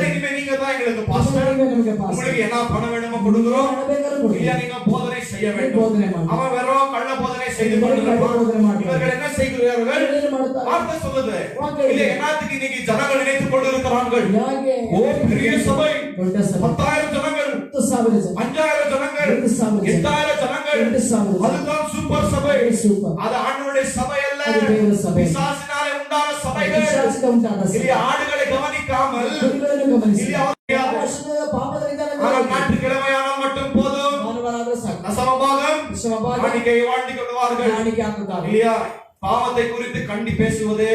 இனிமே நீங்க தான் எங்களுக்கு பாஸ்டர், உங்களுக்கு என்ன பண்ண வேணுமோ கொடுக்கிறோம், இல்ல நீங்க போதனை செய்ய வேண்டும். அவன் வெறும் கள்ள போதனை செய்து கொண்டிருப்பான். இவர்கள் என்ன செய்கிறார்கள்? வார்த்தை சொல்லுது. இல்ல என்னத்துக்கு இன்னைக்கு ஜனங்கள் நினைத்துக் கொண்டிருக்கிறார்கள், ஓ பெரிய சபை, 10,000 ஜனங்கள், 5,000 ஜனங்கள், 8,000 ஜனங்கள், அதுதான் சூப்பர் சபை. அது ஆண்டவருடைய சபை அல்ல, பிசாசினாலே உண்டான சபைகள். இல்ல ஆடுகளை கவனிக்காமல் ஞாயிற்றுக்கிழமையானால் மட்டும் போதும் தசமபாகம் காணிக்கையை வாழ்ந்து கொள்வார்கள். இல்லையா? பாவத்தை குறித்து கண்டி பேசுவது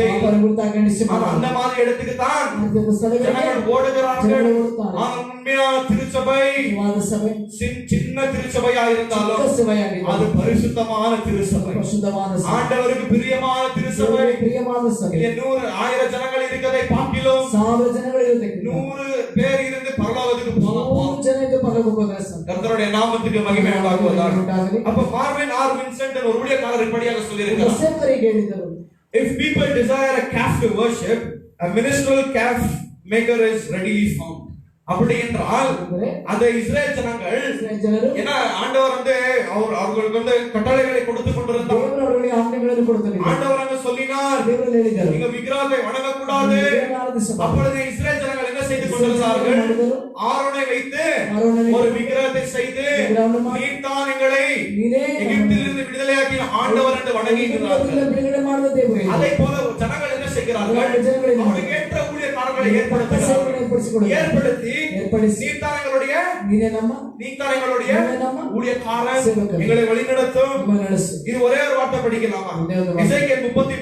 அந்த மாதிரி இடத்துக்கு தான் ஜனங்கள் ஓடுகிறார்கள். உண்மையான திருச்சபை சின்ன திருச்சபையா இருந்தாலும் அது பரிசுத்தமான திருச்சபை, ஆண்டவருக்கு பிரியமான திருச்சபை. 100,000 ஜனங்கள் இருக்கிறதை பார்க்கிலும் 100 பேர் இருந்து பரலோகத்துக்கு போகலாம். கர்த்தருடைய நாமத்துக்கு மகிமை உண்டாகுவதாக. அப்ப மார்வின் ஆர் வின்சென்ட் ஒரு ஊழியக்காரர் இப்படியாக சொல்லியிருக்கிறார், if people desire a calf to worship, a ministerial calf maker is readily found. அப்படி என்றால் அந்த இஸ்ரேல் ஜனங்கள் என்ன ஆண்டவர் வந்து அவர்களுக்கு வந்து கட்டளைகளை கொடுத்து கொண்டிருந்தார். ஆண்டவர் அங்க சொல்லினார், நீங்க விக்கிரகத்தை வணங்க கூடாது. அப்பொழுது இஸ்ரேல் ஜனங்கள் என்ன செய்து கொண்டிருந்தார்கள்? ಮಾಡಿದರು. ஆரோனை வைத்து ஆரோனை ஒரு விக்கிரகத்தை செய்து நீர்தான் எங்களை ನೀನೇ எகிப்திலிருந்து விடுதலையாக்கின ஆண்டவர் என்று வணங்குகிறார்கள். ಬಿಡುಗಡೆ ಮಾಡಿದ ದೇವರು. அதை போல ஜனங்கள் என்ன செய்கிறார்கள்? அவனுக்கு ஏற்ற ஊழியக்காரர்களை ஏற்படுத்தி நீர்தான் எங்களுடைய ஊழியக்காரன், எங்களை வழிநடத்தும். இது ஒரே ஒரு வார்த்தை படிக்கலாமா? எசேக்கியேல் 33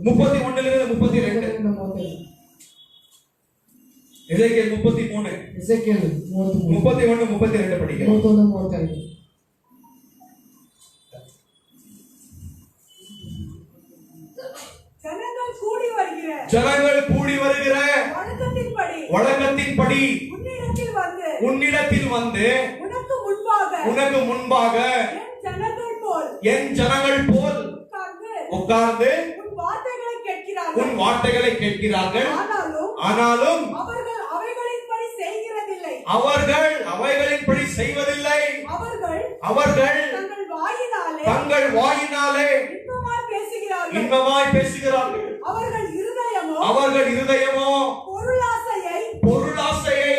31 32. எசேக்கியேல் 33 31 32 படிக்கலாம். ஜனங்கள் கூடி வருகிற வழக்கத்தின்படி உன்னிடத்தில் வந்து உனக்கு முன்பாக என் ஜனங்கள் போல் உட்கார்ந்து உன் வார்த்தைகளை கேட்கிறார்கள். ஆனாலும் அவர்கள் அவைகளின்படி செய்வதில்லை. அவர்கள் தங்கள் வாயினாலே இன்பமாய் பேசுகிறார்கள். அவர்கள் இருதயமோ பொருளாசையை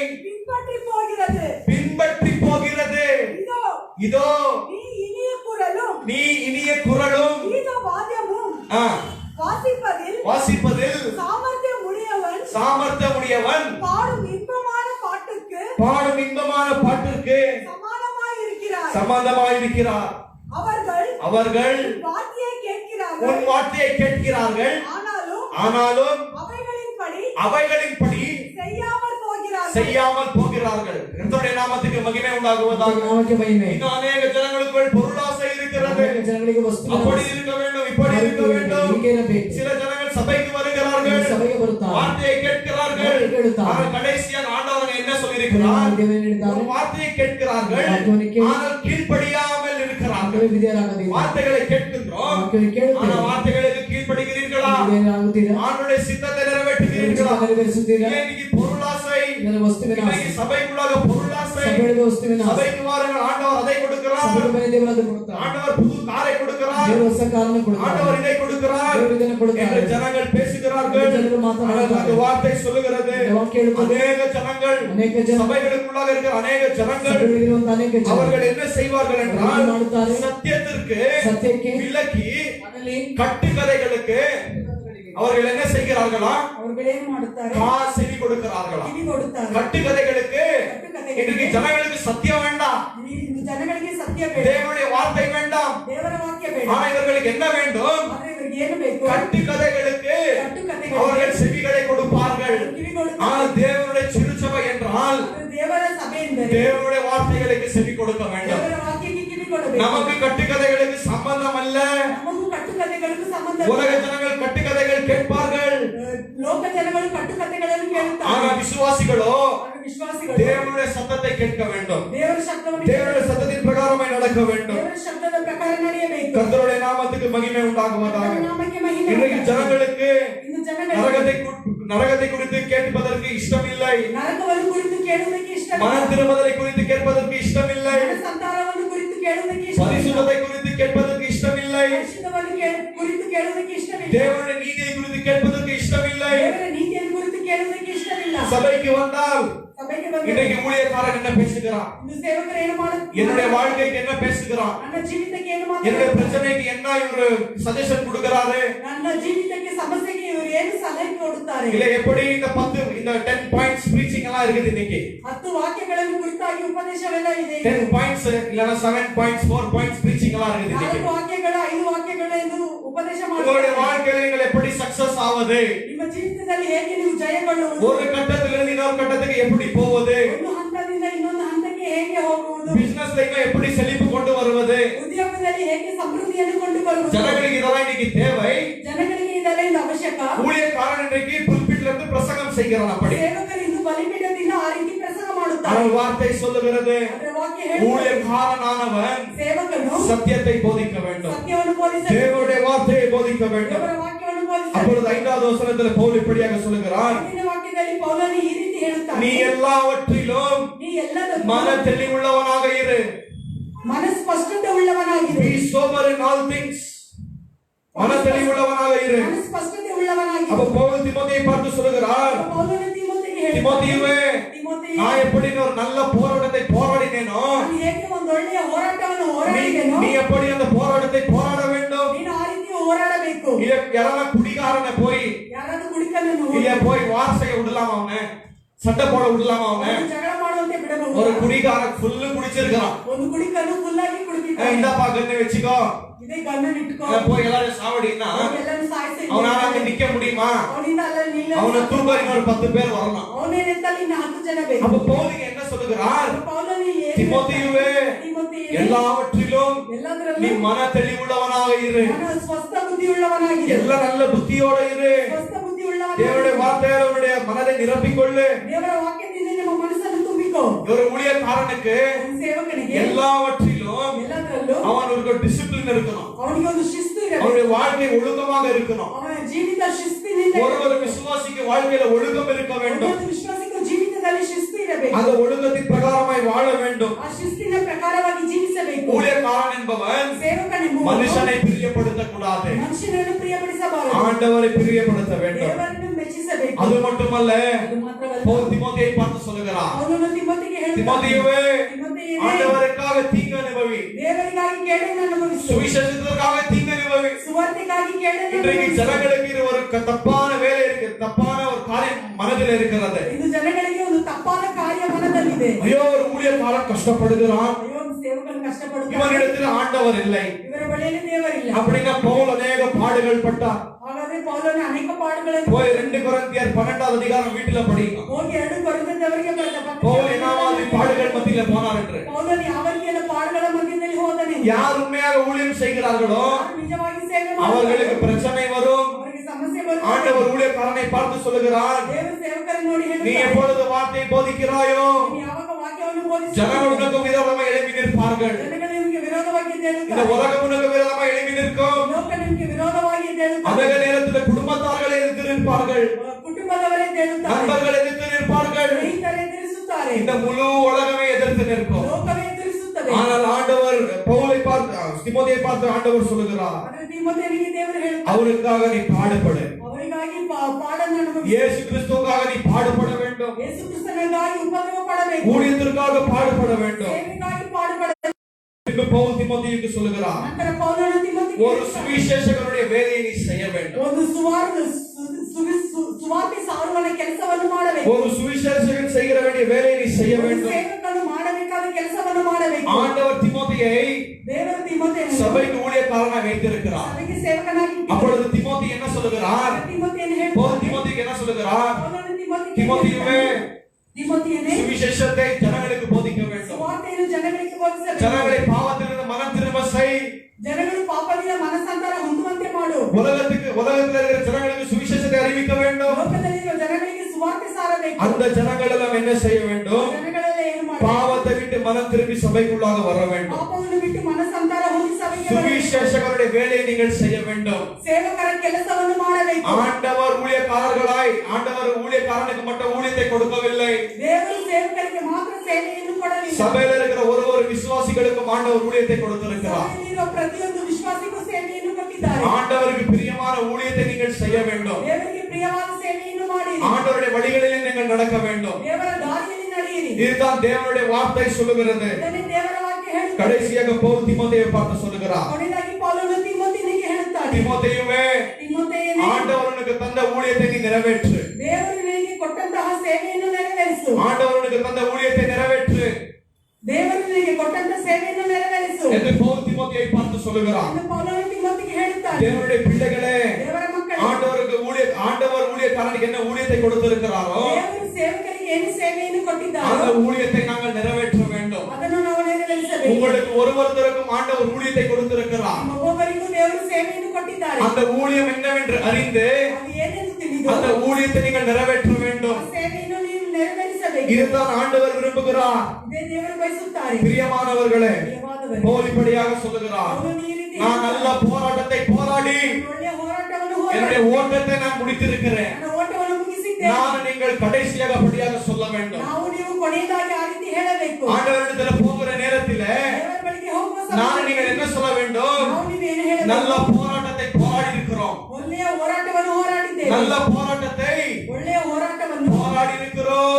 பின்பற்றி போகிறது. இதோ நீ இனிய குரலும் வாசிப்பதில் சாமர்த்தியமுடையவன் பாடும் இன்பமான பாட்டிற்கு சம்பந்தமாயிருக்கிறார். அவர்கள் உன் வார்த்தையை கேட்கிறார்கள். ஆனாலும் அவைகளின்படி செய்யாமல் போகிறார்கள். கர்த்தருடைய நாமத்துக்கு மகிமை உண்டாகுவதாக. இன்னும் அநேக ஜனங்களுக்குள் பொருளாசை இருக்கிறது. அப்படி இருக்க வேண்டும், இப்படி இருக்க வேண்டும். சில ஜனங்கள் சபைக்கு வருகிறார்கள், வார்த்தையை கேட்கிறார்கள். ஆனால் கடைசியாக ஆண்டவர் என்ன சொல்லியிருக்கிறார்? வார்த்தையை கேட்கிறார்கள், ஆனால் கீழ்ப்படியாமல் இருக்கிறார்கள். வார்த்தைகளை கேட்கின்றோம், ஆனால் வார்த்தைகளுக்கு கீழ்ப்படுகிறீர்களா? ஆண்டவருடைய சித்தத்தை நிறைவேற்றுகிறீர்களா? இன்னைக்கு பொருளாசை, இன்னைக்கு சபைக்குள்ளாக பொருளாசை. சபைக்கு வாருங்கள், ஆண்டவர் அதை கொடுக்கிறார். ஆண்டவர் புது காரை கொடுக்கிறார். ஆண்டவர் இதை கொடுக்கிறார் என்று ஜனங்கள் பேசுகிறார்கள். அந்த வார்த்தை சொல்லுகிறது, அநேக ஜனங்கள், சபைகளுக்குள்ளாக இருக்கிற அநேக ஜனங்கள் அவர்கள் என்ன செய்வார்கள் என்றால், சத்தியத்திற்கு விலக்கி கட்டுக்கதைகளுக்கு அவர்கள் என்ன செய்கிறார்களா? செவி கொடுக்கிறார்களா? கட்டுக்கதைகளுக்கு. இன்றைக்கு ஜனங்களுக்கு சத்தியம் வேண்டாம், தேவனுடைய வார்த்தை வேண்டாம். ஆனா இவர்களுக்கு என்ன வேண்டும்? கட்டுக்கதைகளுக்கு அவர்கள் செவிகளை கொடுப்பார்கள். ஆனால் தேவனுடைய திருச்சபை என்றால் தேவனுடைய வார்த்தைகளுக்கு செவி கொடுக்க வேண்டும். நமக்கு கட்டுக்கதைகளுக்கு சம்பந்தம் அல்ல. உலக ஜனங்கள் கட்டுக்கதைகள் கேட்பார்கள், ஆனால் விசுவாசிகளோ தேவனுடைய சத்தத்தை கேட்க வேண்டும். தேவனுடைய சத்தத்தின் பிரகாரமாய் நடக்க வேண்டும். கர்த்தருடைய நாமத்துக்கு மகிமை உண்டாகுவதாக. இன்றைக்கு ஜனங்களுக்கு நரகத்தை குறித்து கேட்பதற்கு இஷ்டம் இல்லை, மன திரும்புதலை குறித்து கேட்பதற்கு இஷ்டம் இல்லை, பரிசுத்தத்தை குறித்து கேட்பதற்கு இஷ்டம் இல்லை, தேவனுடைய நீதியை குறித்து கேட்பதற்கு இஷ்டம் இல்லை. சபைக்கு வந்தால் இன்னைக்கு ஊழியக்காரன் என்ன பேசுகிறான், என்னுடைய வாழ்க்கைக்கு என்ன பேசுகிறான், என்னுடைய பிரச்சனைக்கு என்ன இவரு சஜஷன் கொடுக்கிறாரு, இல்ல எப்படி இந்த 10 பாயிண்ட்ஸ் பிரீச்சிங் எல்லாம் இருக்குது. இன்னைக்கு 10 பாயிண்ட்ஸ் இல்லனா 7 பாயிண்ட்ஸ் 4 பாயிண்ட்ஸ் பிரீச்சிங் எல்லாம் இருக்குது. உங்களுடைய வாழ்க்கையில நீங்கள் எப்படி சக்சஸ் ஆவது, ஒரு கட்டத்திலிருந்து இன்னொரு கட்டத்துக்கு எப்படி போவது, பிசினஸ்ல எப்படி செழிப்பு கொண்டு வருவது, ஜனங்களுக்கு இதெல்லாம் இன்னைக்கு தேவை. ஊழியக்காரன் இன்றைக்கு புல்பிட்ல இருந்து பிரசங்கம் செய்கிறான். அப்படி வார்த்தை சொல்லுகிறது, ஊழியக்காரனானவன் சத்தியத்தை போதிக்க வேண்டும், தேவனுடைய வார்த்தையை போதிக்க வேண்டும். அப்பொழுது 5வது வசனத்தில் பவுல் இப்படியாக சொல்லுகிறார், நீ எல்லாவற்றிலும் மன தெளிவுள்ளவனாக இரு. Be sober in all things. மன தெளிவுள்ளவனாக இரு. அப்ப பவுல் தீமோத்தேயுவை பார்த்து சொல்லுகிறார், ತಿಮೋಥಿಯುವೇ, ತಿಮೋಥಿಯೇ, ನಾ ಎಪ್ಪಡಿ ஒரு நல்ல போராட்டத்தை போராடினேனோ, ನಾನು ಹೇಗೆ ಒಂದು ಒಳ್ಳೆಯ ಹೋರಾಟವನ್ನು ಹೋರಾಡಿದೆನೋ, நீ எப்படி அந்த போராட்டத்தை போராட வேண்டும். ನೀನು ಆ ರೀತಿ ಹೋರಾಡಬೇಕು. யாராவது குடிகாரனை போய் ಯಾರಾದ್ರೂ ಕುಡಿಕನನ್ನು இல்ல போய் வார் செய்ய விடலாமா, அவனை சண்டை போட விடலாமா, அவனை ಜಗಳ ಮಾಡುವಂತೆ ಬಿಡಬಹುದು. ஒரு குடிகாரன் ஃபுல்லு குடிச்சிருக்கான், ಒಂದು ಕುಡಿಕನ್ನು ಫುಲ್ಲಾಗಿ ಕುಡಿದಿದ್ದಾನೆ. இந்தப்பா கண்ணை வச்சுக்கோ, ಇದೇ ಗನ್ನನ್ನು ಇಟ್ಕೋ, போய் எல்லாரும் சாவடினா ಎಲ್ಲರೂ ಸಾಯಿಸಿ அவனால அங்க நிக்க முடியுமா? ಅವನಿಂದ ಅಲ್ಲಿ ನಿಲ್ಲ. அவனை தூக்க இன்னொரு 10 பேர் வரணும். ಅವನೇ ನಿಂತಲ್ಲಿ ಇನ್ನು 10 ಜನ ಬೇಕು. அப்ப பவுலுக்கு என்ன சொல்லுகிறார்? ಪೌಲನು ಏನು ತಿಮೋಥಿಯುವೇ, ತಿಮೋಥಿಯೇ, எல்லாவற்றிலும் நீ ಎಲ್ಲದರಲ್ಲೂ மன தெளிவுள்ளவனாக இரு, ಮನ ಸ್ವಸ್ಥ ಬುದ್ಧಿಯುಳ್ಳವನಾಗಿರು. எல்லா நல்ல புத்தியோட இரு, ಸ್ವಸ್ಥ ಬುದ್ಧಿಯುಳ್ಳವನಾಗಿರು. தேவனுடைய வார்த்தையால் உன்னுடைய மனதை நிரப்பிக்கொள்ளு. ದೇವರ ವಾಕ್ಯದಿಂದ ನಿಮ್ಮ ಮನಸ್ಸನ್ನು ತುಂಬಿಕೋ. ஒரு ஊழியக்காரனுக்கு ಒಂದು ಸೇವಕನಿಗೆ எல்லாவற்றிலும் ಎಲ್ಲದರಲ್ಲೂ அவன் ஒரு டிசிப்ளின் இருக்கணும், ಅವನಿಗೆ ಒಂದು ಶಿಸ್ತು ಇರಬೇಕು. அவனுடைய வாழ்க்கை ஒழுக்கமாக இருக்கணும். ಅವನ ಜೀವಿತ ಶಿಸ್ತಿನಿಂದ ஒரு விசுவாசிக்கு வாழ்க்கையில ஒழுக்கம் இருக்க வேண்டும், ಒಂದು ವಿಶ್ವಾಸಿಗೂ ಜೀವಿತದಲ್ಲಿ ಶಿಸ್ತು ಇರಬೇಕು. அந்த ஒழுக்கத்தின் பிரகாரமாய் வாழ வேண்டும். ಆ ಶಿಸ್ತಿನ ಪ್ರಕಾರವಾಗಿ ಜೀವಿಸಬೇಕು. ஊழியக்காரன் என்பவன் ಸೇವಕನೆಂಬುವನು மனுஷனை பிரியப்படுத்த கூடாது, ಮನುಷ್ಯನನ್ನು ಪ್ರಿಯಪಡಿಸಬಾರದು. ஆண்டவரை பிரியப்படுத்த வேண்டும். ದೇವರನ್ನು ಮೆಚ್ಚಿಸಬೇಕು. அது மட்டுமல்ல, ಅದು ಮಾತ್ರವಲ್ಲ, பவுல் தீமோத்தேயை பார்த்து சொல்லுகிறார், ಅವನು ತಿಮೋಥಿಗೆ ಹೇಳ್ತಾನೆ, தீமோத்தேயுவே, ತಿಮೋಥಿಯೇ, ஆண்டவருக்காக தீங்கு அனுபவி, ದೇವರಿಗಾಗಿ ಕೇಡನ್ನು ಅನುಭವಿಸು. சுவிசேஷத்திற்காக தீங்கு அனுபவி. ಸುವಾರ್ತೆಗಾಗಿ ಕೇಡನ್ನು இன்றைக்கு ಅನುಭವಿಸು. ஜனங்களுக்கு இது ஒரு தப்பான வேலை இருக்கு, தப்பான ஒரு காரியம் மனதில் இருக்கிறது. ಇದು ಜನಗಳಿಗೆ ಒಂದು ತಪ್ಪಾದ ಕಾರ್ಯ ಮನದಲ್ಲಿದೆ. ஐயோ, ஒரு ஊழியக்காரன் கஷ்டப்படுகிறான், ಅಯ್ಯೋ, ಸೇವಕರು ಕಷ್ಟಪಡುತ್ತಾರೆ, இவனிடத்தில் ஆண்டவர் இல்லை ಇವರ ಬಳಿಯಲ್ಲಿ ದೇವರಿಲ್ಲ. அப்படின்னா பவுல் அநேக பாடுகள் பட்டார். ಹಾಗಾದ್ರೆ ಪೌಲನು ಅನೇಕ ಪಾಡುಗಳನ್ನು போய் 2 கொரிந்தியர் 12வது அதிகாரம் வீட்டுல படிங்க. ಹೋಗಿ 2 ಕೊರಿಂಥದವರಿಗೆ ಬರೆದ ಪತ್ರ. பவுல் என்னவாதி பாடுகள் மத்தியில போனார் என்று. ಪೌಲನು ಯಾವ ರೀತಿಯ ಪಾಡುಗಳ ಮಧ್ಯದಲ್ಲಿ ಹೋದನೆ. யார் உண்மையாக ஊழியம் செய்கிறார்களோ ಯಾರು ನಿಜವಾಗಿ ಸೇವೆ அவர்களுக்கு ಮಾಡುತ್ತಾರೆ, பிரச்சனை வரும். ಅವರಿಗೆ ಸಮಸ್ಯೆ ಬರುತ್ತದೆ. ஆண்டவர் ஊழியக்காரனை பார்த்து சொல்லுகிறார், ದೇವರು ಸೇವಕರನ್ನು ನೋಡಿ நீ ಹೇಳುತ್ತಾರೆ, எப்பொழுது வார்த்தையை போதிக்கிறாயோ ನೀನು ಯಾವಾಗ ವಾಕ್ಯವನ್ನು ಬೋಧಿಸುತ್ತೀಯೋ, ஜனங்கள் உனக்கு விரோதமாக எழுப்பி நிற்பார்கள், ಜನಗಳು ನಿಮಗೆ ವಿರೋಧವಾಗಿ இந்த ಎದ್ದೇಳುತ್ತಾರೆ, உலகம் உனக்கு விரோதமாக எழுப்பி நிற்கும். ಲೋಕ ನಿಮಗೆ ವಿರೋಧವಾಗಿ ಎದ್ದೇಳುತ್ತಾರೆ, அந்த நேரத்தில் குடும்பத்தார்கள் எதிர்த்து நிற்பார்கள், ಕುಟುಂಬದವರೇ ಎದ್ದೇಳುತ್ತಾರೆ, நண்பர்கள் எதிர்த்து நிற்பார்கள், ಸ್ನೇಹಿತರು ಎದುರಿಸುತ್ತಾರೆ, இந்த முழு உலகமே எதிர்த்து நிற்கும். ಲೋಕವೇ ಎದುರಿಸುತ್ತದೆ. ஆனால் ஆண்டவர் பவுலை பார்த்து தீமோத்தேயை பார்த்து ஆண்டவர் சொல்லுகிறார், ಆದರೆ ತಿಮೋಥಿಯನಿಗೆ ದೇವರು ಹೇಳುತ್ತಾರೆ, அவருக்காக நீ பாடுபடு, ಅವರಿಗಾಗಿ ಪಾಡನ್ನು ಅನುಭವಿಸು. இயேசு கிறிஸ்துவுக்காக நீ பாடுபட வேண்டும், ಯೇಸು ಕ್ರಿಸ್ತನಿಗಾಗಿ ಉಪದ್ರವ ಪಡಬೇಕು, ஊழியத்திற்காக பாடுபட வேண்டும் ಸೇವೆಗಾಗಿ ಪಾಡುಪಡಬೇಕು. என்று பவுல் தீமோத்தேயுக்கு சொல்லுகிறார். ನಂತರ ಪೌಲನು ತಿಮೋಥಿಗೆ ஒரு சுவிசேஷகனுடைய வேலையை நீ செய்ய வேண்டும், ಒಂದು ಸುವಾರ್ತೆ ಸಾರುವನ ಕೆಲಸವನ್ನು ಮಾಡಬೇಕು, ஒரு சுவிசேஷகன் செய்ய வேண்டிய வேலையை நீ செய்ய ಒಂದು வேண்டும். ಸೇವಕನು ಮಾಡಬೇಕಾದ ಕೆಲಸವನ್ನು ಮಾಡಬೇಕು. ஆண்டவர் தீமோத்தேயை ದೇವರು ತಿಮೋಥಿಯನ್ನು சபைக்கு ஊழியக்காரனாக வைத்திருக்கிறார். ಸಭೆಗೆ ಸೇವಕನಾಗಿ ಇಟ್ಟಿದ್ದಾನೆ. அப்பொழுது தீமோத்தேயு என்ன சொல்லுகிறார்? ತಿಮೋಥಿಯನ್ನು பவுல் ಹೇಳ್ತಾನೆ, தீமோத்தேயுக்கு என்ன சொல்லுகிறார்? ಪೌಲನು ತಿಮೋಥಿಗೆ தீமோத்தேயுவே, ಹೇಳ್ತಾನೆ, ತಿಮೋಥಿಯನೇ, சுவிசேஷத்தை ஜனங்களுக்கு போதிக்க வேண்டும், ಸುವಾರ್ತೆಯನ್ನು ಜನಗಳಿಗೆ ಬೋಧಿಸಬೇಕು, ஜனங்களை பாவத்திலிருந்து மனம் திரும்ப செய், ಜನಗಳು ಪಾಪದಿಂದ ಮನಸ್ಸಾಂತರ ಹೊಂದುವಂತೆ ಮಾಡು, உலகத்தில் இருக்கிற ஜனங்களுக்கு சுவிசேஷத்தை அறிவிக்க வேண்டும். ಲೋಕದಲ್ಲಿರುವ ಜನಗಳಿಗೆ ಸುವಾರ್ತೆ ಸಾರಬೇಕು. அந்த ஜனங்கள் எல்லாம் என்ன செய்ய வேண்டும்? ಜನಗಳೆಲ್ಲ ಏನು ಮಾಡಬೇಕು? பாவத்தை விட்டு மனம் திரும்பி சபைக்குள்ளாக வர வேண்டும். ಪಾಪವನ್ನು ಬಿಟ್ಟು ಮನಸ್ಸಾಂತರ ಹೊಂದಿ ಸಭೆಗೆ ಬರಬೇಕು. சுவிசேஷகருடைய வேலையை நீங்கள் செய்ய வேண்டும். ಸೇವಕರ ಕೆಲಸವನ್ನು ಮಾಡಬೇಕು. ஆண்டவர் ஊழியக்காரனுக்கு மட்டும் ஊழியத்தை கொடுக்கவில்லை, ದೇವರು ಸೇವಕರಿಗೆ ಮಾತ್ರ ಸೇವೆಯನ್ನು ಕೊಡಲಿಲ್ಲ, சபையில் இருக்கிற ஒரு விசுவாசிகளுக்கும் ஆண்டவர் ஊழியத்தை கொடுத்திருக்கிறார். ಸಭೆಯಲ್ಲಿರುವ ಪ್ರತಿಯೊಂದು ವಿಶ್ವಾಸಿಗೂ ಸೇವೆಯನ್ನು ಕೊಟ್ಟಿದ್ದಾರೆ. ஆண்டவருக்கு பிரியமான ஊழியத்தை நீங்கள் செய்ய வேண்டும், ದೇವರಿಗೆ ಪ್ರಿಯವಾದ ಸೇವೆಯನ್ನು ಮಾಡಿರಿ, ஆண்டவருடைய வழிகளிலே நீங்கள் நடக்க வேண்டும். ದೇವರ ದಾರಿಯಲ್ಲಿ ನಡೆಯಿರಿ. இதுதான் தேவனுடைய வார்த்தை சொல்லுகிறது. ಇದನ್ನೇ ದೇವರ ವಾಕ್ಯ ಹೇಳುತ್ತದೆ. கடைசியாக பவுல் தீமோத்தேயை பார்த்து சொல்லுகிறார், ಕೊನೆಯದಾಗಿ ಪೌಲನು ತಿಮೋಥಿಯನಿಗೆ ಹೇಳುತ್ತಾನೆ, தீமோத்தேயுவே, ತಿಮೋಥೆಯನೇ, ஆண்டவர் உனக்கு தந்த ஊழியத்தை நீ நிறைவேற்று, ದೇವರು ನಿನಗೆ ಕೊಟ್ಟಂತಹ ಸೇವೆಯನ್ನು ನೆರವೇರಿಸು, ஆண்டவர் உனக்கு தந்த ஊழியத்தை நிறைவேற்று ದೇವರು ನಿನಗೆ ಕೊಟ್ಟಂತಹ ಸೇವೆಯನ್ನು ನೆರವೇರಿಸು என்று பவுல் தீமோத்தேயை பார்த்து சொல்லுகிறார். ಎಂದು ಪೌಲನು ತಿಮೋಥಿಗೆ ಹೇಳುತ್ತಾನೆ. தேவனுடைய பிள்ளைகளே, ದೇವರ ಮಕ್ಕಳೇ, ஆண்டவர் ஊழியக்காரனுக்கு என்ன ஊழியத்தை கொடுத்திருக்கிறாரோ ದೇವರು ಸೇವಕರಿಗೆ ಏನು ಸೇವೆಯನ್ನು அந்த ಕೊಟ್ಟಿದ್ದಾರೋ ஊழியத்தை நாங்கள் நிறைவேற்ற வேண்டும். ಅದನ್ನು ನಾವು ನೆರವೇರಿಸಬೇಕು. உங்களுக்கு ஒருவருக்கும் ஆண்டவர் ஊழியத்தை கொடுத்திருக்கிறார். ಒಬ್ಬೊಬ್ಬರಿಗೂ ದೇವರು ಸೇವೆಯನ್ನು ಕೊಟ್ಟಿದ್ದಾರೆ. அந்த ஊழியம் என்னவென்று அறிந்து ಅದು ಏನೆಂದು ತಿಳಿದು அந்த ஊழியத்தை நீங்கள் நிறைவேற்ற வேண்டும். ಆ ಸೇವೆಯನ್ನು ನೀವು ನೆರವೇರಿಸಬೇಕು. இதுதான் ஆண்டவர் விரும்புகிறார். ಇದೇ ದೇವರು ಬಯಸುತ್ತಾರೆ. பிரியமானவர்களே, ಪ್ರಿಯವಾದವರೇ, பவுல் இப்படியாக சொல்லுகிறார், ಪೌಲನು ಈ ರೀತಿ நான் நல்ல போராட்டத்தை போராடி ಒಳ್ಳೆಯ ಹೋರಾಟವನ್ನು என்னுடைய ಹೋರಾಡಿ ஓட்டத்தை நான் முடித்திருக்கிறேன். ನನ್ನ ಓಟವನ್ನು ಮುಗಿಸಿದ್ದೇನೆ. நான் நீங்கள் கடைசியாக அப்படியாக சொல்ல வேண்டும். ನಾವು ನೀವು ಕೊನೆಯದಾಗಿ ಆ ರೀತಿ ಹೇಳಬೇಕು. ஆண்டவரிடத்துல போகிற நேரத்திலே ದೇವರ ಬಳಿಗೆ ಹೋಗುವ நான் நீங்கள் என்ன சொல்ல வேண்டும்? ನಾವು ನೀವೇನು ಹೇಳಬೇಕು? நல்ல போராட்டத்தை போராடி இருக்கிறோம், ಒಳ್ಳೆಯ ಹೋರಾಟವನ್ನು ಹೋರಾಡಿದ್ದೇವೆ. நல்ல போராட்டத்தை ಒಳ್ಳೆಯ ಹೋರಾಟವನ್ನು போராடி இருக்கிறோம்,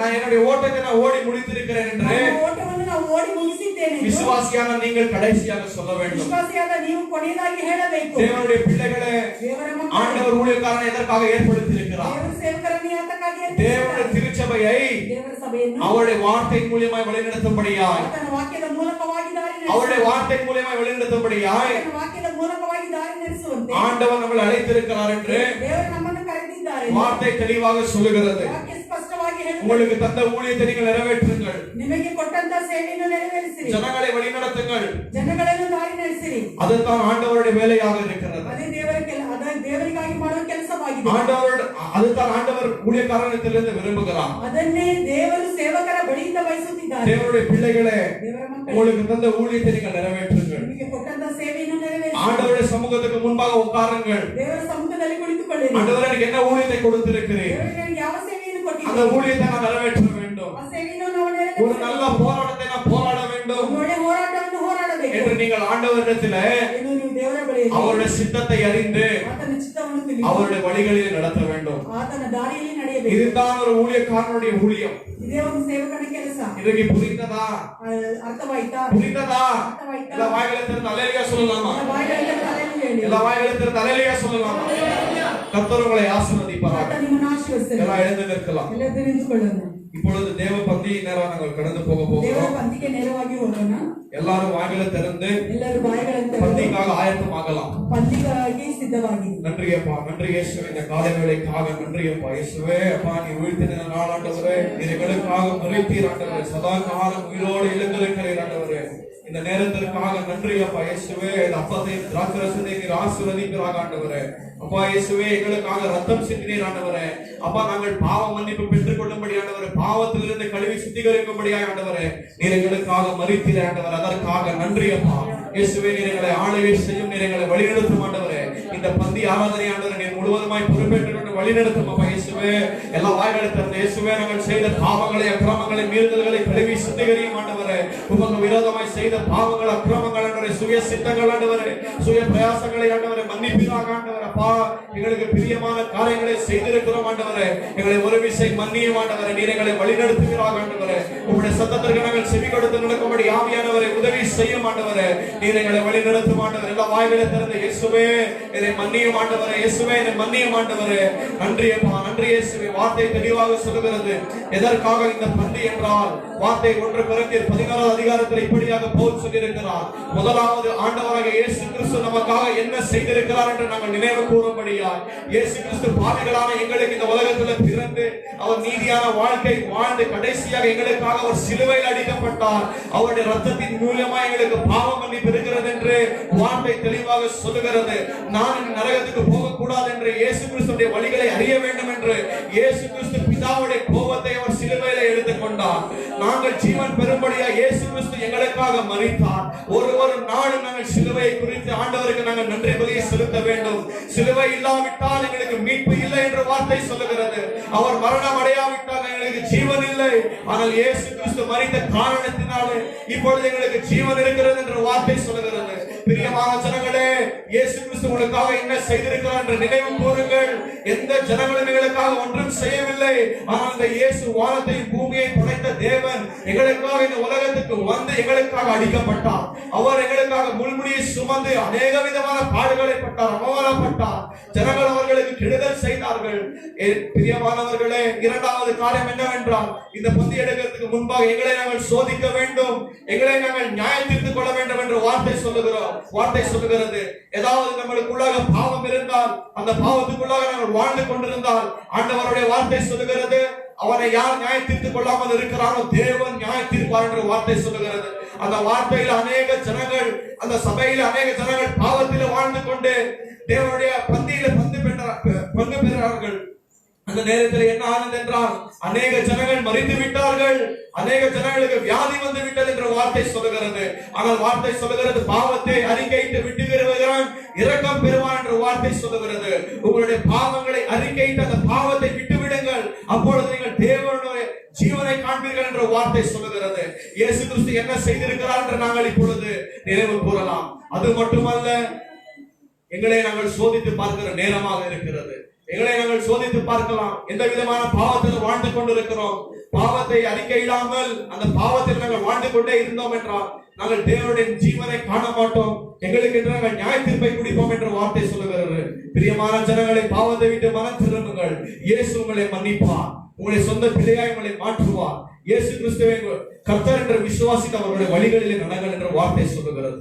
நான் என்னுடைய ஓட்டத்தை நான் ஓடி முடித்திருக்கிறேன் என்று ನನ್ನ ಓಟವನ್ನು ನಾವು ಓಡಿ ಮುಗಿಸಿದ್ದೇನೆ ಎಂದು விசுவாசியான நீங்கள் கடைசியாக சொல்ல வேண்டும். ವಿಶ್ವಾಸಿಯಾದ ನೀವು ಕೊನೆಯದಾಗಿ ಹೇಳಬೇಕು. தேவனுடைய பிள்ளைகளே, ದೇವರ ಮಕ್ಕಳೇ, ஆண்டவர் ஊழியக்காரனை எதற்காக ஏற்படுத்தி இருக்கிறார்? ದೇವರ ಸೇವಕರನ್ನು ಯಾತಕ್ಕಾಗಿ தேவனுடைய திருச்சபையை ದೇವರ ಸಭೆಯನ್ನು அவருடைய வார்த்தை மூலமாய் வழிநடத்தும்படியாய், ಆತನ ವಾಕ್ಯದ ಮೂಲಕವಾಗಿ ದಾರಿ அவருடைய வார்த்தை மூலமாய் வழிநடத்தும்படியாய் ಆತನ ವಾಕ್ಯದ ಮೂಲಕವಾಗಿ ದಾರಿ ನಡೆಸುವಂತೆ ஆண்டவர் நம்மளை அழைத்திருக்கிறார் என்று ದೇವರು ನಮ್ಮನ್ನು ಕರೆದಿದ್ದಾರೆ. வார்த்தை தெளிவாக சொல்லுகிறது. ವಾಕ್ಯ ಸ್ಪಷ್ಟವಾಗಿ ಹೇಳುತ್ತದೆ. உங்களுக்கு தந்த ஊழியத்தை நீங்கள் நிறைவேற்றுங்கள், ನಿಮಗೆ ಕೊಟ್ಟಂತ ಸೇವೆಯನ್ನು ನೆರವೇರಿಸಿರಿ, ஜனங்களை வழிநடத்துங்கள். ಜನಗಳನ್ನು ದಾರಿ ನಡೆಸಿರಿ. அதுதான் ஆண்டவருடைய வேலையாக இருக்கிறது. ಅದೇ ದೇವರಿಗಾಗಿ ಮಾಡುವ ಕೆಲಸವಾಗಿದೆ. அதுதான் ஆண்டவர் ஊழியக்காரனிடத்திலிருந்து விரும்புகிறார். ಅದನ್ನೇ ದೇವರು ಸೇವಕರ ಬಳಿಯಿಂದ ಬಯಸುತ್ತಿದ್ದಾರೆ. தேவனுடைய பிள்ளைகளே, ದೇವರ ಮಕ್ಕಳೇ, உங்களுக்கு தந்த ஊழியத்தை நீங்கள் நிறைவேற்றுங்கள். ನಿಮಗೆ ಕೊಟ್ಟಂತ ಸೇವೆಯನ್ನು ನೆರವೇರಿಸಿ ஆண்டவருடைய சமூகத்துக்கு முன்பாக உட்காருங்கள். ದೇವರ ಸಮ್ಮುಖದಲ್ಲಿ ಕುಳಿತುಕೊಳ್ಳಿರಿ. ஆண்டவர் எனக்கு என்ன ஊழியத்தை கொடுத்திருக்கிறீர், ದೇವರು ನನಗೆ ಯಾವ ಸೇವೆಯನ್ನು அந்த ಕೊಟ್ಟಿದ್ದೀರಿ, ஊழியத்தை நான் நிறைவேற்ற வேண்டும். ಆ ಸೇವೆಯನ್ನು ನಾವು ஒரு ನೆರವೇರಿಸಬೇಕು. நல்ல போராட்டத்தை நான் போராட வேண்டும் ಒಳ್ಳೆ ಹೋರಾಟವನ್ನು ಹೋರಾಡಬೇಕು என்று நீங்கள் ஆண்டவரிடத்தில் ಎಂದು ನೀವು ದೇವರ ಬಳಿಯಲ್ಲಿ அவருடைய சித்தத்தை அறிந்து ಆತನ ಚಿತ್ತವನ್ನು ತಿಳಿದು அவருடைய வழிகளில் நடத்த வேண்டும். ಆತನ ದಾರಿಯಲ್ಲಿ ನಡೆಯಬೇಕು. இதுதான் ஒரு ஊழியக்காரனுடைய ஊழியம். ಇದೇ ಒಂದು ಸೇವಕನ ಕೆಲಸ. இதுக்கு புரிந்ததா? ಅರ್ಥವಾಯ್ತಾ? புரிந்ததா? ಅರ್ಥವಾಯ್ತಾ? எல்லா வாய்களை திறந்து அல்லேலூயா சொல்லலாமா? ಬಾಯಿಗಳಿಂದ ತಲೆಯನ್ನು ಹೇಳಿ. எல்லா வாய்களை திறந்து அல்லேலூயா சொல்லலாமா? கர்த்தர் உங்களை ஆசீர்வதிப்பாராக. ಆತ ನಿಮ್ಮನ್ನು ಆಶೀರ್ವದಿಸಲಿ. எல்லாம் எழுந்து நிற்கலாம். ಎಲ್ಲರೂ ನಿಂತುಕೊಳ್ಳೋಣ. இப்பொழுது தேவ பந்தி நேரம் நாங்கள் கடந்து போக ದೇವರ போகிறோம். ಪಂಕ್ತಿಗೆ ನೇರವಾಗಿ ಹೋಗೋಣ. எல்லாரும் வாய்களை திறந்து ಎಲ್ಲರೂ ಬಾಯಿಗಳನ್ನು ತೆರೆದು பந்திக்காக ஆயத்தமாகலாம். ಪಂಕ್ತಿಗಾಗಿ ಸಿದ್ಧವಾಗಿ. நன்றி அப்பா, நன்றி இயேசுவே, இந்த காலை வேளைக்காக நன்றி அப்பா. இயேசுவே அப்பா, நீ உயிர்த்தெழுந்த நாள் ஆண்டவரே, நீர் எங்களுக்காக மரித்தீர் ஆண்டவரே, சதா காலம் உயிரோடு எழுந்திருக்கிறீர் ஆண்டவரே. இந்த நேரத்திற்காக நன்றி அப்பா. இயேசுவே, இந்த அப்பத்தை திராட்சரசத்தை நீர் ஆசீர்வதிப்பீராக ஆண்டவரே. அப்பா இயேசுவே, எங்களுக்காக ரத்தம் சிந்தினீர் ஆண்டவரே. அப்பா, நாங்கள் பாவ மன்னிப்பு பெற்றுக் கொள்ளும்படி ஆண்டவரே, பாவத்திலிருந்து கழுவி சுத்திகரிக்கும்படியாக ஆண்டவரே, நீர் எங்களுக்காக மரித்தீர் ஆண்டவரே. அதற்காக நன்றி அப்பா. இயேசுவே, நீர் எங்களை ஆளுகை செய்யும், நீர் எங்களை வழிநடத்தும் ஆண்டவரே. இந்த பந்தி ஆராதனை ஆண்டவரே, நீர் முழுவதுமாய் பொறுப்பேற்றுக் கொண்டு வழிநடத்தும் அப்பா. இயேசுவே, எல்லா வாய்களை திறந்து இயேசுவே, நாங்கள் செய்த பாவங்களை அக்கிரமங்களை மீறுதல்களை கழுவி சுத்திகரியும் ஆண்டவரே. உமக்கு விரோதமாய் செய்த பாவங்கள் அக்கிரமங்கள் ஆண்டவரே, சுய சித்தங்கள் ஆண்டவரே, சுய பிரயாசங்களை ஆண்டவரே மன்னிப்பீராக ஆண்டவரே. அப்பா, எங்களுக்கு பிரியமான காரியங்களை செய்திருக்கிறோம் ஆண்டவரே, எங்களை ஒரு விசை மன்னியும் ஆண்டவரே. நீர் எங்களை வழிநடத்துவீராக ஆண்டவரே. உம்முடைய சத்தத்திற்கு நாங்கள் செவி கொடுத்து நடக்கும்படி ஆவியானவரை உதவி செய்யும் ஆண்டவரே. நீர் எங்களை வழிநடத்தும் ஆண்டவரே. எல்லா வாய்களை திறந்து இயேசுவே, என்னை மன்னியும் ஆண்டவரே. இயேசுவே, என்னை மன்னியும் ஆண்டவரே. நன்றி அப்பா, நன்றி இயேசுவே. வார்த்தை தெளிவாக சொல்லுகிறது. எதற்காக இந்த பந்தி என்றால், வார்த்தை 1 கொரிந்தியர் 16 அதிகாரத்தில் இப்படியாக பவுல் சொல்லியிருக்கிறார். முதலாவது ஆண்டவராக இயேசு கிறிஸ்து நமக்காக என்ன செய்திருக்கிறார் என்று நாங்கள் நினைவு கூறும்படியாய், இயேசு கிறிஸ்து பாவிகளான எங்களுக்கு இந்த உலகத்தில் பிறந்து அவர் நீதியான வாழ்க்கை வாழ்ந்து கடைசியாக எங்களுக்காக அவர் சிலுவையில் அடிக்கப்பட்டார். அவருடைய ரத்தத்தின் மூலமாக எங்களுக்கு பாவ மன்னிப்பு இருக்கிறது என்று வார்த்தை தெளிவாக சொல்லுகிறது. நான் இந்த நரகத்துக்கு போகக்கூடாது என்று, இயேசு கிறிஸ்துடைய வழிகளை அறிய வேண்டும் என்று இயேசு கிறிஸ்து பிதாவுடைய கோபத்தை அவர் சிலுவையில் எடுத்துக்கொண்டார். நாங்கள் ஜீவன் பெறும்படியா இயேசு கிறிஸ்து எங்களுக்காக மரித்தார். ஒரு நாளும் நாங்கள் சிலுவையை குறித்து ஆண்டவருக்கு நாங்கள் நன்றி பலியை செலுத்த வேண்டும். சிலுவை இல்லாவிட்டால் எங்களுக்கு மீட்பு இல்லை என்று வார்த்தை சொல்லுகிறது. அவர் மரணம் அடையாவிட்டால் எங்களுக்கு ஜீவன் இல்லை. ஆனால் இயேசு கிறிஸ்து மரித்த காரணத்தினாலே இப்பொழுது எங்களுக்கு ஜீவன் இருக்கிறது என்று வார்த்தை சொல்லுகிறது. பிரியமான ஜனங்களே, இயேசு கிறிஸ்து உங்களுக்காக என்ன செய்திருக்கிறார் என்று நினைவு கூறுங்கள். எந்த ஜனங்களும் எங்களுக்காக ஒன்றும் செய்யவில்லை. ஆனால் இந்த இயேசு வானத்தையும் பூமியை படைத்த தேவன் எங்களுக்காக இந்த உலகத்துக்கு வந்து எங்களுக்காக அடிக்கப்பட்டார். அவர் எங்களுக்காக முள்முடியை சுமந்து அநேக விதமான பாடுகளை பட்டார், அவமானப்பட்டார். ஜனங்கள் அவர்களுக்கு கெடுதல் செய்தார்கள். பிரியமானவர்களே, இரண்டாவது காரியம் என்னவென்றால், இந்த பந்தி எடுக்கிறதுக்கு முன்பாக எங்களை நாங்கள் சோதிக்க வேண்டும், எங்களை நாங்கள் நியாயம் தீர்த்து கொள்ள வேண்டும் என்று வார்த்தை சொல்லுகிறது. ஏதாவது நம்மளுக்குள்ளாக பாவம் இருந்தால், அந்த பாவத்துக்குள்ளாக நாங்கள் வாழ்ந்து கொண்டிருந்தால், ஆண்டவருடைய வார்த்தை சொல்லுகிறது, அவனை யார் நியாயம் தீர்த்துக் கொள்ளாமல் இருக்கிறாரோ தேவன் நியாயம் தீர்ப்பார் என்று வார்த்தை சொல்லுகிறது. அந்த வார்த்தையில் அநேக ஜனங்கள், அந்த சபையில் அநேக ஜனங்கள் பாவத்தில் வாழ்ந்து கொண்டு தேவனுடைய பந்தியில பங்கு பெறுகிறார்கள். அந்த நேரத்தில் என்ன ஆனது என்றால், அநேக ஜனங்கள் மரித்து விட்டார்கள், அநேக ஜனங்களுக்கு வியாதி வந்து விட்டது என்று வார்த்தை சொல்லுகிறது. ஆனால் வார்த்தை சொல்லுகிறது, பாவத்தை அறிக்கையிட்டு விட்டுகிறவன் இரக்கம் பெறுவான் என்று வார்த்தை சொல்லுகிறது. உங்களுடைய பாவங்களை அறிக்கையிட்டு அந்த பாவத்தை விட்டுவிடுங்கள், அப்பொழுது நீங்கள் தேவனுடைய ஜீவனை காண்பீர்கள் என்று வார்த்தை சொல்லுகிறது. இயேசு கிறிஸ்து என்ன செய்திருக்கிறார் என்று நாங்கள் இப்பொழுது நினைவு கூறலாம். அது மட்டுமல்ல, எங்களை நாங்கள் சோதித்து பார்க்கிற நேரமாக இருக்கிறது. எங்களை நாங்கள் சோதித்து பார்க்கலாம். எந்த விதமான பாவத்தில் வாழ்ந்து கொண்டிருக்கிறோம். பாவத்தை அறிக்கையிடாமல் அந்த பாவத்தில் நாங்கள் வாழ்ந்து கொண்டே இருந்தோம் என்றால் நாங்கள் தேவனுடைய ஜீவனை காண மாட்டோம். எங்களுக்கு என்று நாங்கள் நியாய தீர்ப்பை குடிப்போம் என்ற வார்த்தை சொல்லுகிறது. பிரியமான ஜனங்களை, பாவத்தை விட்டு மனம் திரும்புங்கள். இயேசு உங்களை மன்னிப்பார். உங்களை சொந்த பிள்ளையாய் உங்களை மாற்றுவார். இயேசு கிறிஸ்துவை கர்த்தர் என்று விசுவாசித்து அவருடைய வழிகளிலே நடங்கள் என்ற வார்த்தை சொல்லுகிறது.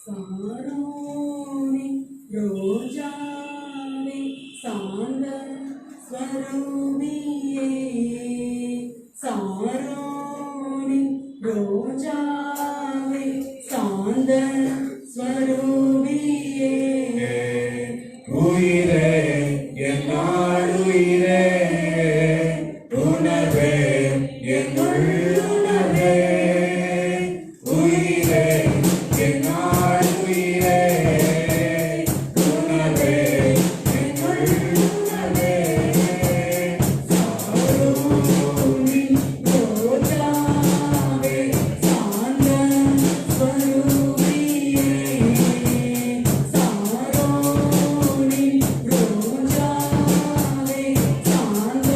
सारोनी रोजावे सांद स्वरूपिये सारोनी रोजावे सांद स्वरूपिये உயிரே என்னாள் உயிரே உணர்வே என்னுள் உணர்வே உயிரே என்னாள் உயிரே உணர்வே என்னுள் உணர்வே सारोनी रोजावे सांद स्वरूपिये सारोनी रोजावे सांद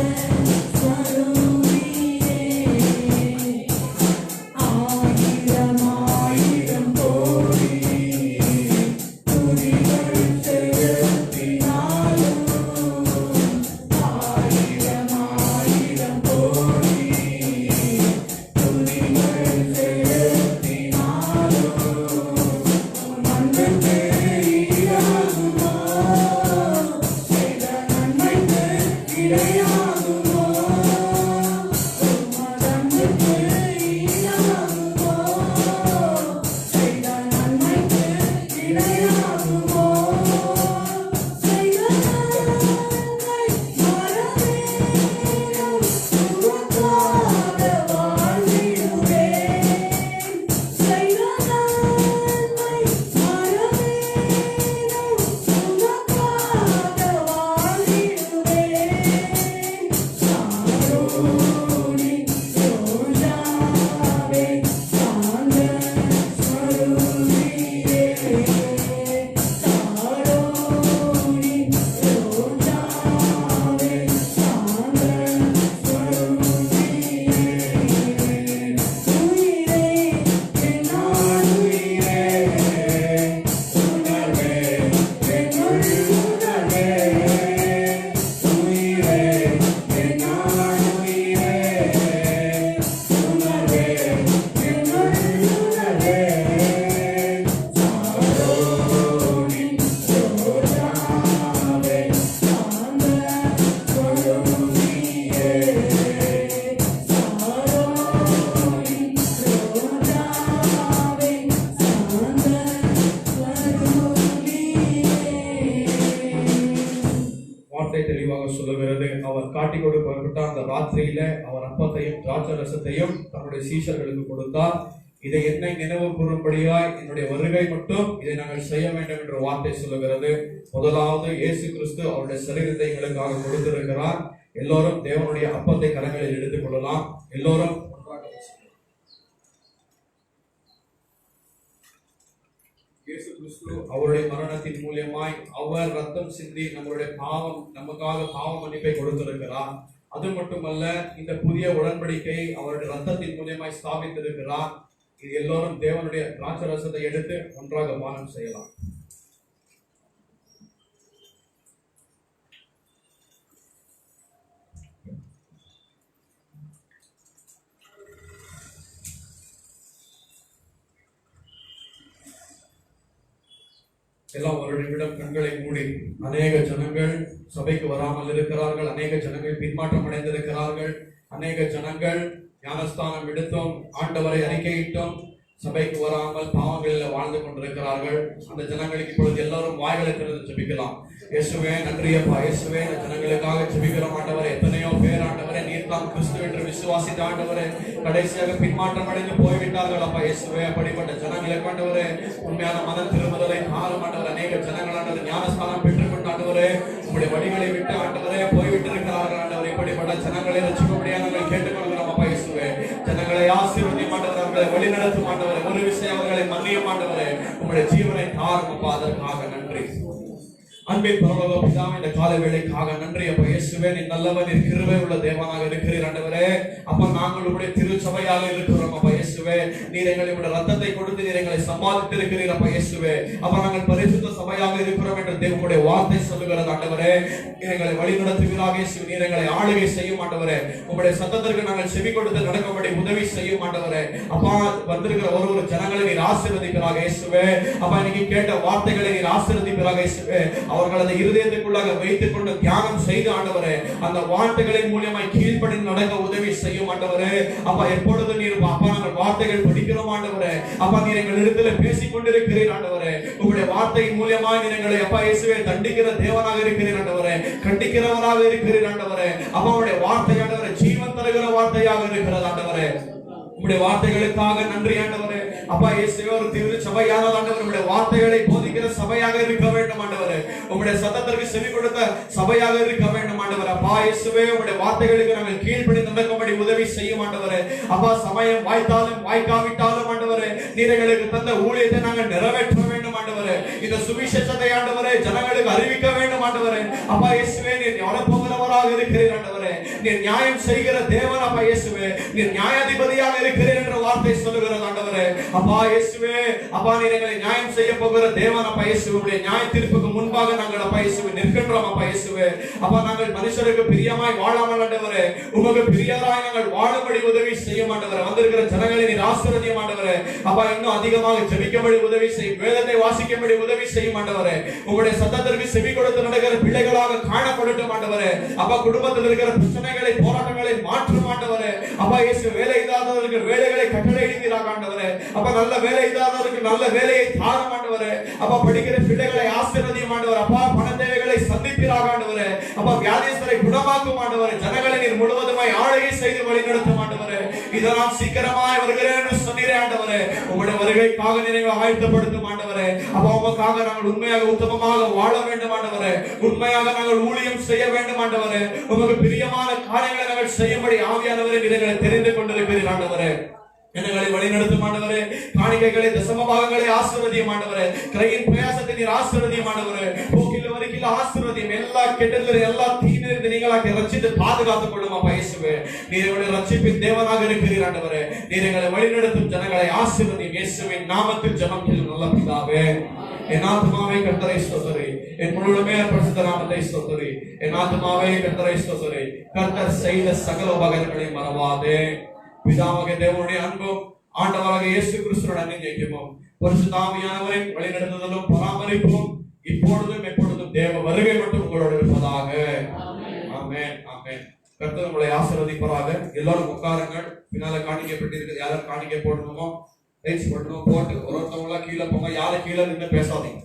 स्वरूपिये ஆயிரம் ஆயிரம் கோடி துதிகள் செலுத்தினாலும் ஆயிரம் ஆயிரம் கோடி துதிகள் செலுத்தினாலும் நன்மைக்கு ஈடாகுமோ செய்த நன்மைக்கு இடையாகுமோ நன்மைக்கு ஈடாகுமோ செய்த நன்மைக்கு இடையாகுமோ செய்த நன்மை மறவேனும் உமக்காக வாழ்ந்திடுவேன் செய்த நன்மை மறவேனும் உமக்காக வாழ்ந்திடுவேன் சாரோனி ரோஜாவே சாந்த ஸ்வரூபியே சாரோனி ரோஜாவே சாந்த ஸ்வரூபியே உயிரே என்னாள் உயிரே உணர்வே என்னுள் உணர்வே உயிரே என்னாள் உயிரே உணர்வே என்னுள் உணர்வே சாரோனி ரோஜாவே சாந்த ஸ்வரூபியே சாரோனி ரோஜாவே சாந்த ஸ்வரூபியே வார்த்தை தெளிவாக சொல்லுகிறது. அவர் காட்டிக் கொடுக்கப்பட்ட அந்த ராத்திரியில அவர் அப்பத்தையும் திராட்சை ரசத்தையும் தன்னுடைய சீஷர்களுக்கு கொடுத்தார். இதை என்னை நினைவு கூறும்படியாய் என்னுடைய வருகை மட்டும் இதை நாங்கள் செய்ய வேண்டும் என்ற வார்த்தை சொல்லுகிறது. முதலாவது இயேசு கிறிஸ்து அவருடைய சரீரத்தை எங்களுக்காக கொடுத்திருக்கிறார். எல்லோரும் தேவனுடைய அப்பத்தை கரங்களில் எடுத்துக் கொள்ளலாம். எல்லோரும் இயேசு கிறிஸ்து அவருடைய மரணத்தின் மூலியமாய் அவர் ரத்தம் சிந்தி நம்மளுடைய நமக்காக பாவ மன்னிப்பை கொடுத்திருக்கிறார். அது மட்டுமல்ல, இந்த புதிய உடன்படிக்கை அவருடைய ரத்தத்தின் மூலியமாய் ஸ்தாபித்திருக்கிறார். இது எல்லோரும் தேவனுடைய திராட்சை ரசத்தை எடுத்து ஒன்றாக பானம் செய்யலாம். எல்லாம் ஒரு நிமிடம் கண்களை மூடி. அநேக ஜனங்கள் சபைக்கு வராமல் இருக்கிறார்கள். அநேக ஜனங்கள் பின்மாற்றம் அடைந்திருக்கிறார்கள். அநேக ஜனங்கள் ஞானஸ்தானம் எடுத்தோம், ஆண்டவரை அறிக்கையிட்டோம், சபைக்கு வராமல் பாவங்களில் வாழ்ந்து கொண்டிருக்கிறார்கள். அந்த ஜனங்களுக்கு இப்பொழுது எல்லாரும் வாய்களை திறந்து ஜெபிக்கலாம். இயேசுவே நன்றியப்பா, இயேசுவே இந்த ஜனங்களுக்காக ஜெபிக்கிறோம் ஆண்டவரே. எத்தனையோ பேர் ஆண்டவரே நீர் தாம் கிறிஸ்து என்று விசுவாசித்த ஆண்டவரே கடைசியாக பின்மாற்றம் அடைந்து போய்விட்டார்கள் அப்பா இயேசுவே. அப்படிப்பட்ட ஜனங்களுக்கு ஆண்டவரே உண்மையான மன திரும்புதலை காலம் ஆண்டவர் அநேக ஜனங்கள் ஆண்டவர் ஞானஸ்தானம் பெற்றுக்கொண்டு ஆண்டவரே உங்களுடைய வழிகளை விட்டு ஆண்டவரே போய்விட்டு இருக்கிறார்கள் ஆண்டவர். இப்படிப்பட்ட ஜனங்களை ரட்சிக்கும்படியாக நாங்கள் கேட்டுக்கொள்கிறோம் அப்பா இயேசுவே. ஜனங்களை ஆசீர்வதியும் ஆண்டவர், அவர்களை வழிநடத்தும் ஆண்டவரே. ஒரு விஷயம் அவர்களை மன்னியும் ஆண்டவரே. உங்களுடைய ஜீவனை தாரும் அப்பா, அதற்காக நன்றி. அன்பின் பரலோக பிதாவே, இந்த காலை வேளைக்காக நன்றி அப்பா இயேசுவே. நீ நல்லவர், நீர் கிருபை உள்ள தேவனாக இருக்கிறீர் ஆண்டவரே. அப்பா நாங்கள் உடைய திருச்சபையாக இருக்கிறோம் அப்பா இயேசுவே. நீர் எங்களுடைய ரத்தத்தை கொடுத்து நீர் எங்களை சம்பாதித்து இருக்கிறீர் அப்பா இயேசுவே. அப்பா நாங்கள் பரிசுத்த சபையாக இருக்கிறோம் என்று தேவனுடைய வார்த்தை சொல்லுகிறது ஆண்டவரே. நீர் எங்களை வழி நடத்துவீராக இயேசுவே. நீர் எங்களை ஆளுகை செய்யும் ஆண்டவரே. உங்களுடைய சத்தத்திற்கு நாங்கள் செவி கொடுத்து நடக்கும்படி உதவி செய்யும் ஆண்டவரே. அப்பா வந்திருக்கிற ஒரு ஜனங்களை நீர் ஆசீர்வதிப்பீராக இயேசுவே. அப்பா இன்னைக்கு கேட்ட வார்த்தைகளை நீர் ஆசீர்வதிப்பீராக இயேசுவே. அவர்கள் அதை இருதயத்துக்குள்ளாக வைத்துக் கொண்டு தியானம் செய்து ஆண்டவரே அந்த வார்த்தைகளின் மூலமாய் கீழ்ப்படிந்து நடக்க உதவி செய்யும் ஆண்டவரே. அப்பா எப்பொழுது நீர் அப்பா நாங்கள் வார்த்தைகள் படிக்கிறோம் ஆண்டவரே. அப்பா நீர் எங்கள் இடத்துல பேசிக் கொண்டிருக்கிறீர் ஆண்டவரே. உங்களுடைய வார்த்தையின் மூலமாய் நீர் எங்களை அப்பா இயேசுவே தண்டிக்கிற தேவனாக இருக்கிறீர் ஆண்டவரே. கண்டிக்கிறவராக இருக்கிறீர் ஆண்டவரே. அப்பா உங்களுடைய வார்த்தை ஆண்டவரே ஜீவன் தருகிற வார்த்தையாக இருக்கிறது ஆண்டவரே. உங்களுடைய வார்த்தைகளுக்காக நன்றி ஆண்டவரே. அப்பா இயேசுவே ஒரு திரு சபையான ஆண்டவரே உங்களுடைய வார்த்தைகளை போதிக்கிற சபையாக இருக்க வேண்டும் ஆண்டவரே. உங்களுடைய சத்தத்திற்கு செவி கொடுத்த சபையாக இருக்க வேண்டும் ஆண்டவரே. அப்பா இயேசுவே உங்களுடைய வார்த்தைகளுக்கு நாங்கள் கீழ்ப்படிந்து நடக்கும்படி உதவி செய்யும் ஆண்டவரே. அப்பா சமயம் வாய்த்தாலும் வாய்க்காவிட்டாலும் ஆண்டவரே நீர் எங்களுக்கு தந்த ஊழியத்தை நாங்கள் நிறைவேற்ற வேண்டும் ஆண்டவரே. இந்த சுவிசேஷத்தை ஆண்டவரே ஜனங்களுக்கு அறிவிக்க வேண்டும் ஆண்டவரே. அப்பா இயேசுவே நீர் வரப்போகிறவராக இருக்கிறீர் ஆண்டவரே. நீர் நியாயம் செய்கிற தேவன் அப்பா இயேசுவே. நீர் நியாயாதிபதியாக இருக்கிறீர் என்ற வார்த்தை சொல்லுகிறது ஆண்டவரே. அப்பா இயேசுவே அப்பா நீர் எங்களை நியாயம் செய்ய போகிற தேவன் அப்பா இயேசுவே. நியாய தீர்ப்புக்கு முன்பாக நாங்கள் அப்பா இயேசுவே நிற்கின்றோம் அப்பா இயேசுவே. அப்பா நாங்கள் மனுஷருக்கு பிரியமாய் வாழாமல் ஆண்டவரே உமக்கு பிரியராய் நாங்கள் வாழும்படி உதவி செய்ய மாட்டவரே. வந்திருக்கிற ஜனங்களை நீர் ஆசீர்வதிக்க மாட்டவரே. அப்பா இன்னும் அதிகமாக ஜெபிக்கும்படி உதவி செய்யும், வேதத்தை வாசிக்கும்படி உதவி செய்ய மாட்டவரே. உங்களுடைய சத்தத்திற்கு செவி கொடுத்து நடக்கிற பிள்ளைகளாக காணப்படட்டும் ஆண்டவரே. அப்பா குடும்பத்தில் இருக்கிற பிரச்சனைகளை போராட்டங்களை மாற்ற மாட்டவரே. அப்பா இயேசு வேலை இல்லாதவர்களுக்கு வேலைகளை கட்டளையிடுவீராக ஆண்டவரே. அப்பா நல்ல வேலை இல்லாதவர்களுக்கு நல்ல வேலையை தார மாட்டவரே. அப்பா படிக்கிற பிள்ளைகளை ஆசீர்வதிக்க மாட்டவரே. அப்பா பண தேவைகளை சந்திப்பீராக ஆண்டவரே. அப்பா வியாதியஸ்தரை குணமாக்க மாட்டவரே. ஜனங்களை நீர் முழுவதுமாய் ஆளுகை செய்து வழிநடத்த மாட்டவரே. இதனால் சீக்கிரமாய் வருகிறேன் என்று சொன்னீரே ஆண்டவரே. உங்களுடைய வருகைக்காக நீரை ஆயத்தப்படுத்தும் ஆண்டவரே. அப்பா உமக்காக நாங்கள் உண்மையாக உத்தமமாக வாழ வேண்டும் ஆண்டவரே. உண்மையாக நாங்கள் ஊழியம் செய்ய வேண்டும் ஆண்டவரே. உமக்கு பிரியமான காரியங்களை நாங்கள் செய்யும்படி ஆவியானவரே நீர் எங்களை தெரிந்து கொண்டிருக்கிறீர் ஆண்டவரே. எங்களை வழிநடத்தும் ஆண்டவரே. காணிக்கைகளை தசம பாகங்களை ஆசீர்வதியும் ஆண்டவரே. கையின் பிரயாசத்தை நீர் ஆசீர்வதியும் ஆண்டவரே. போக்கில் வரைக்கும் ஆசீர்வதியும். எல்லா கெட்டதிலும் எல்லா தீனிலிருந்து நீங்களாக ரட்சித்து பாதுகாத்துக் கொள்ளும் அப்பா இயேசுவே. நீர் எங்களுடைய ரட்சிப்பின் தேவனாக இருக்கிறீர் ஆண்டவரே. நீர் எங்களை வழிநடத்தும் ஜனங்களை ஆசீர்வதியும். இயேசுவின் நாமத்தில் ஜெபம் செய்யும் நல்ல பிதாவே. என் ஆத்துமாவை கர்த்தரை ஸ்தோத்திரி. என் முழுமே பரிசுத்த நாமத்தை ஸ்தோத்திரி. என் ஆத்துமாவை கர்த்தரை ஸ்தோத்திரி. கர்த்தர் செய்த சகல உபகாரங்களை மறவாதே. பிதாவாகிய தேவனுடைய அன்பும் ஆண்டவராக இயேசு கிறிஸ்துவின் அன்பின் பரிசுத்த ஆவியானவரின் வழிநடத்துதலும் பராமரிப்பும் இப்பொழுதும் எப்பொழுதும் தேவ வருகை மட்டும் உங்களோடு இருப்பதாக. ஆமென் ஆமென். கர்த்தர் உங்களை ஆசீர்வதிப்பாராக. எல்லாரும் உட்காருங்கள். பின்னால காணிக்கப்பட்டிருக்கு. யாரும் காணிக்கை போடணுமோ ரைட்ஸ் போடணுமோ போட்டு ஒருத்தவங்களா கீழே போங்க. யாரும் கீழே நின்று பேசாதீங்க.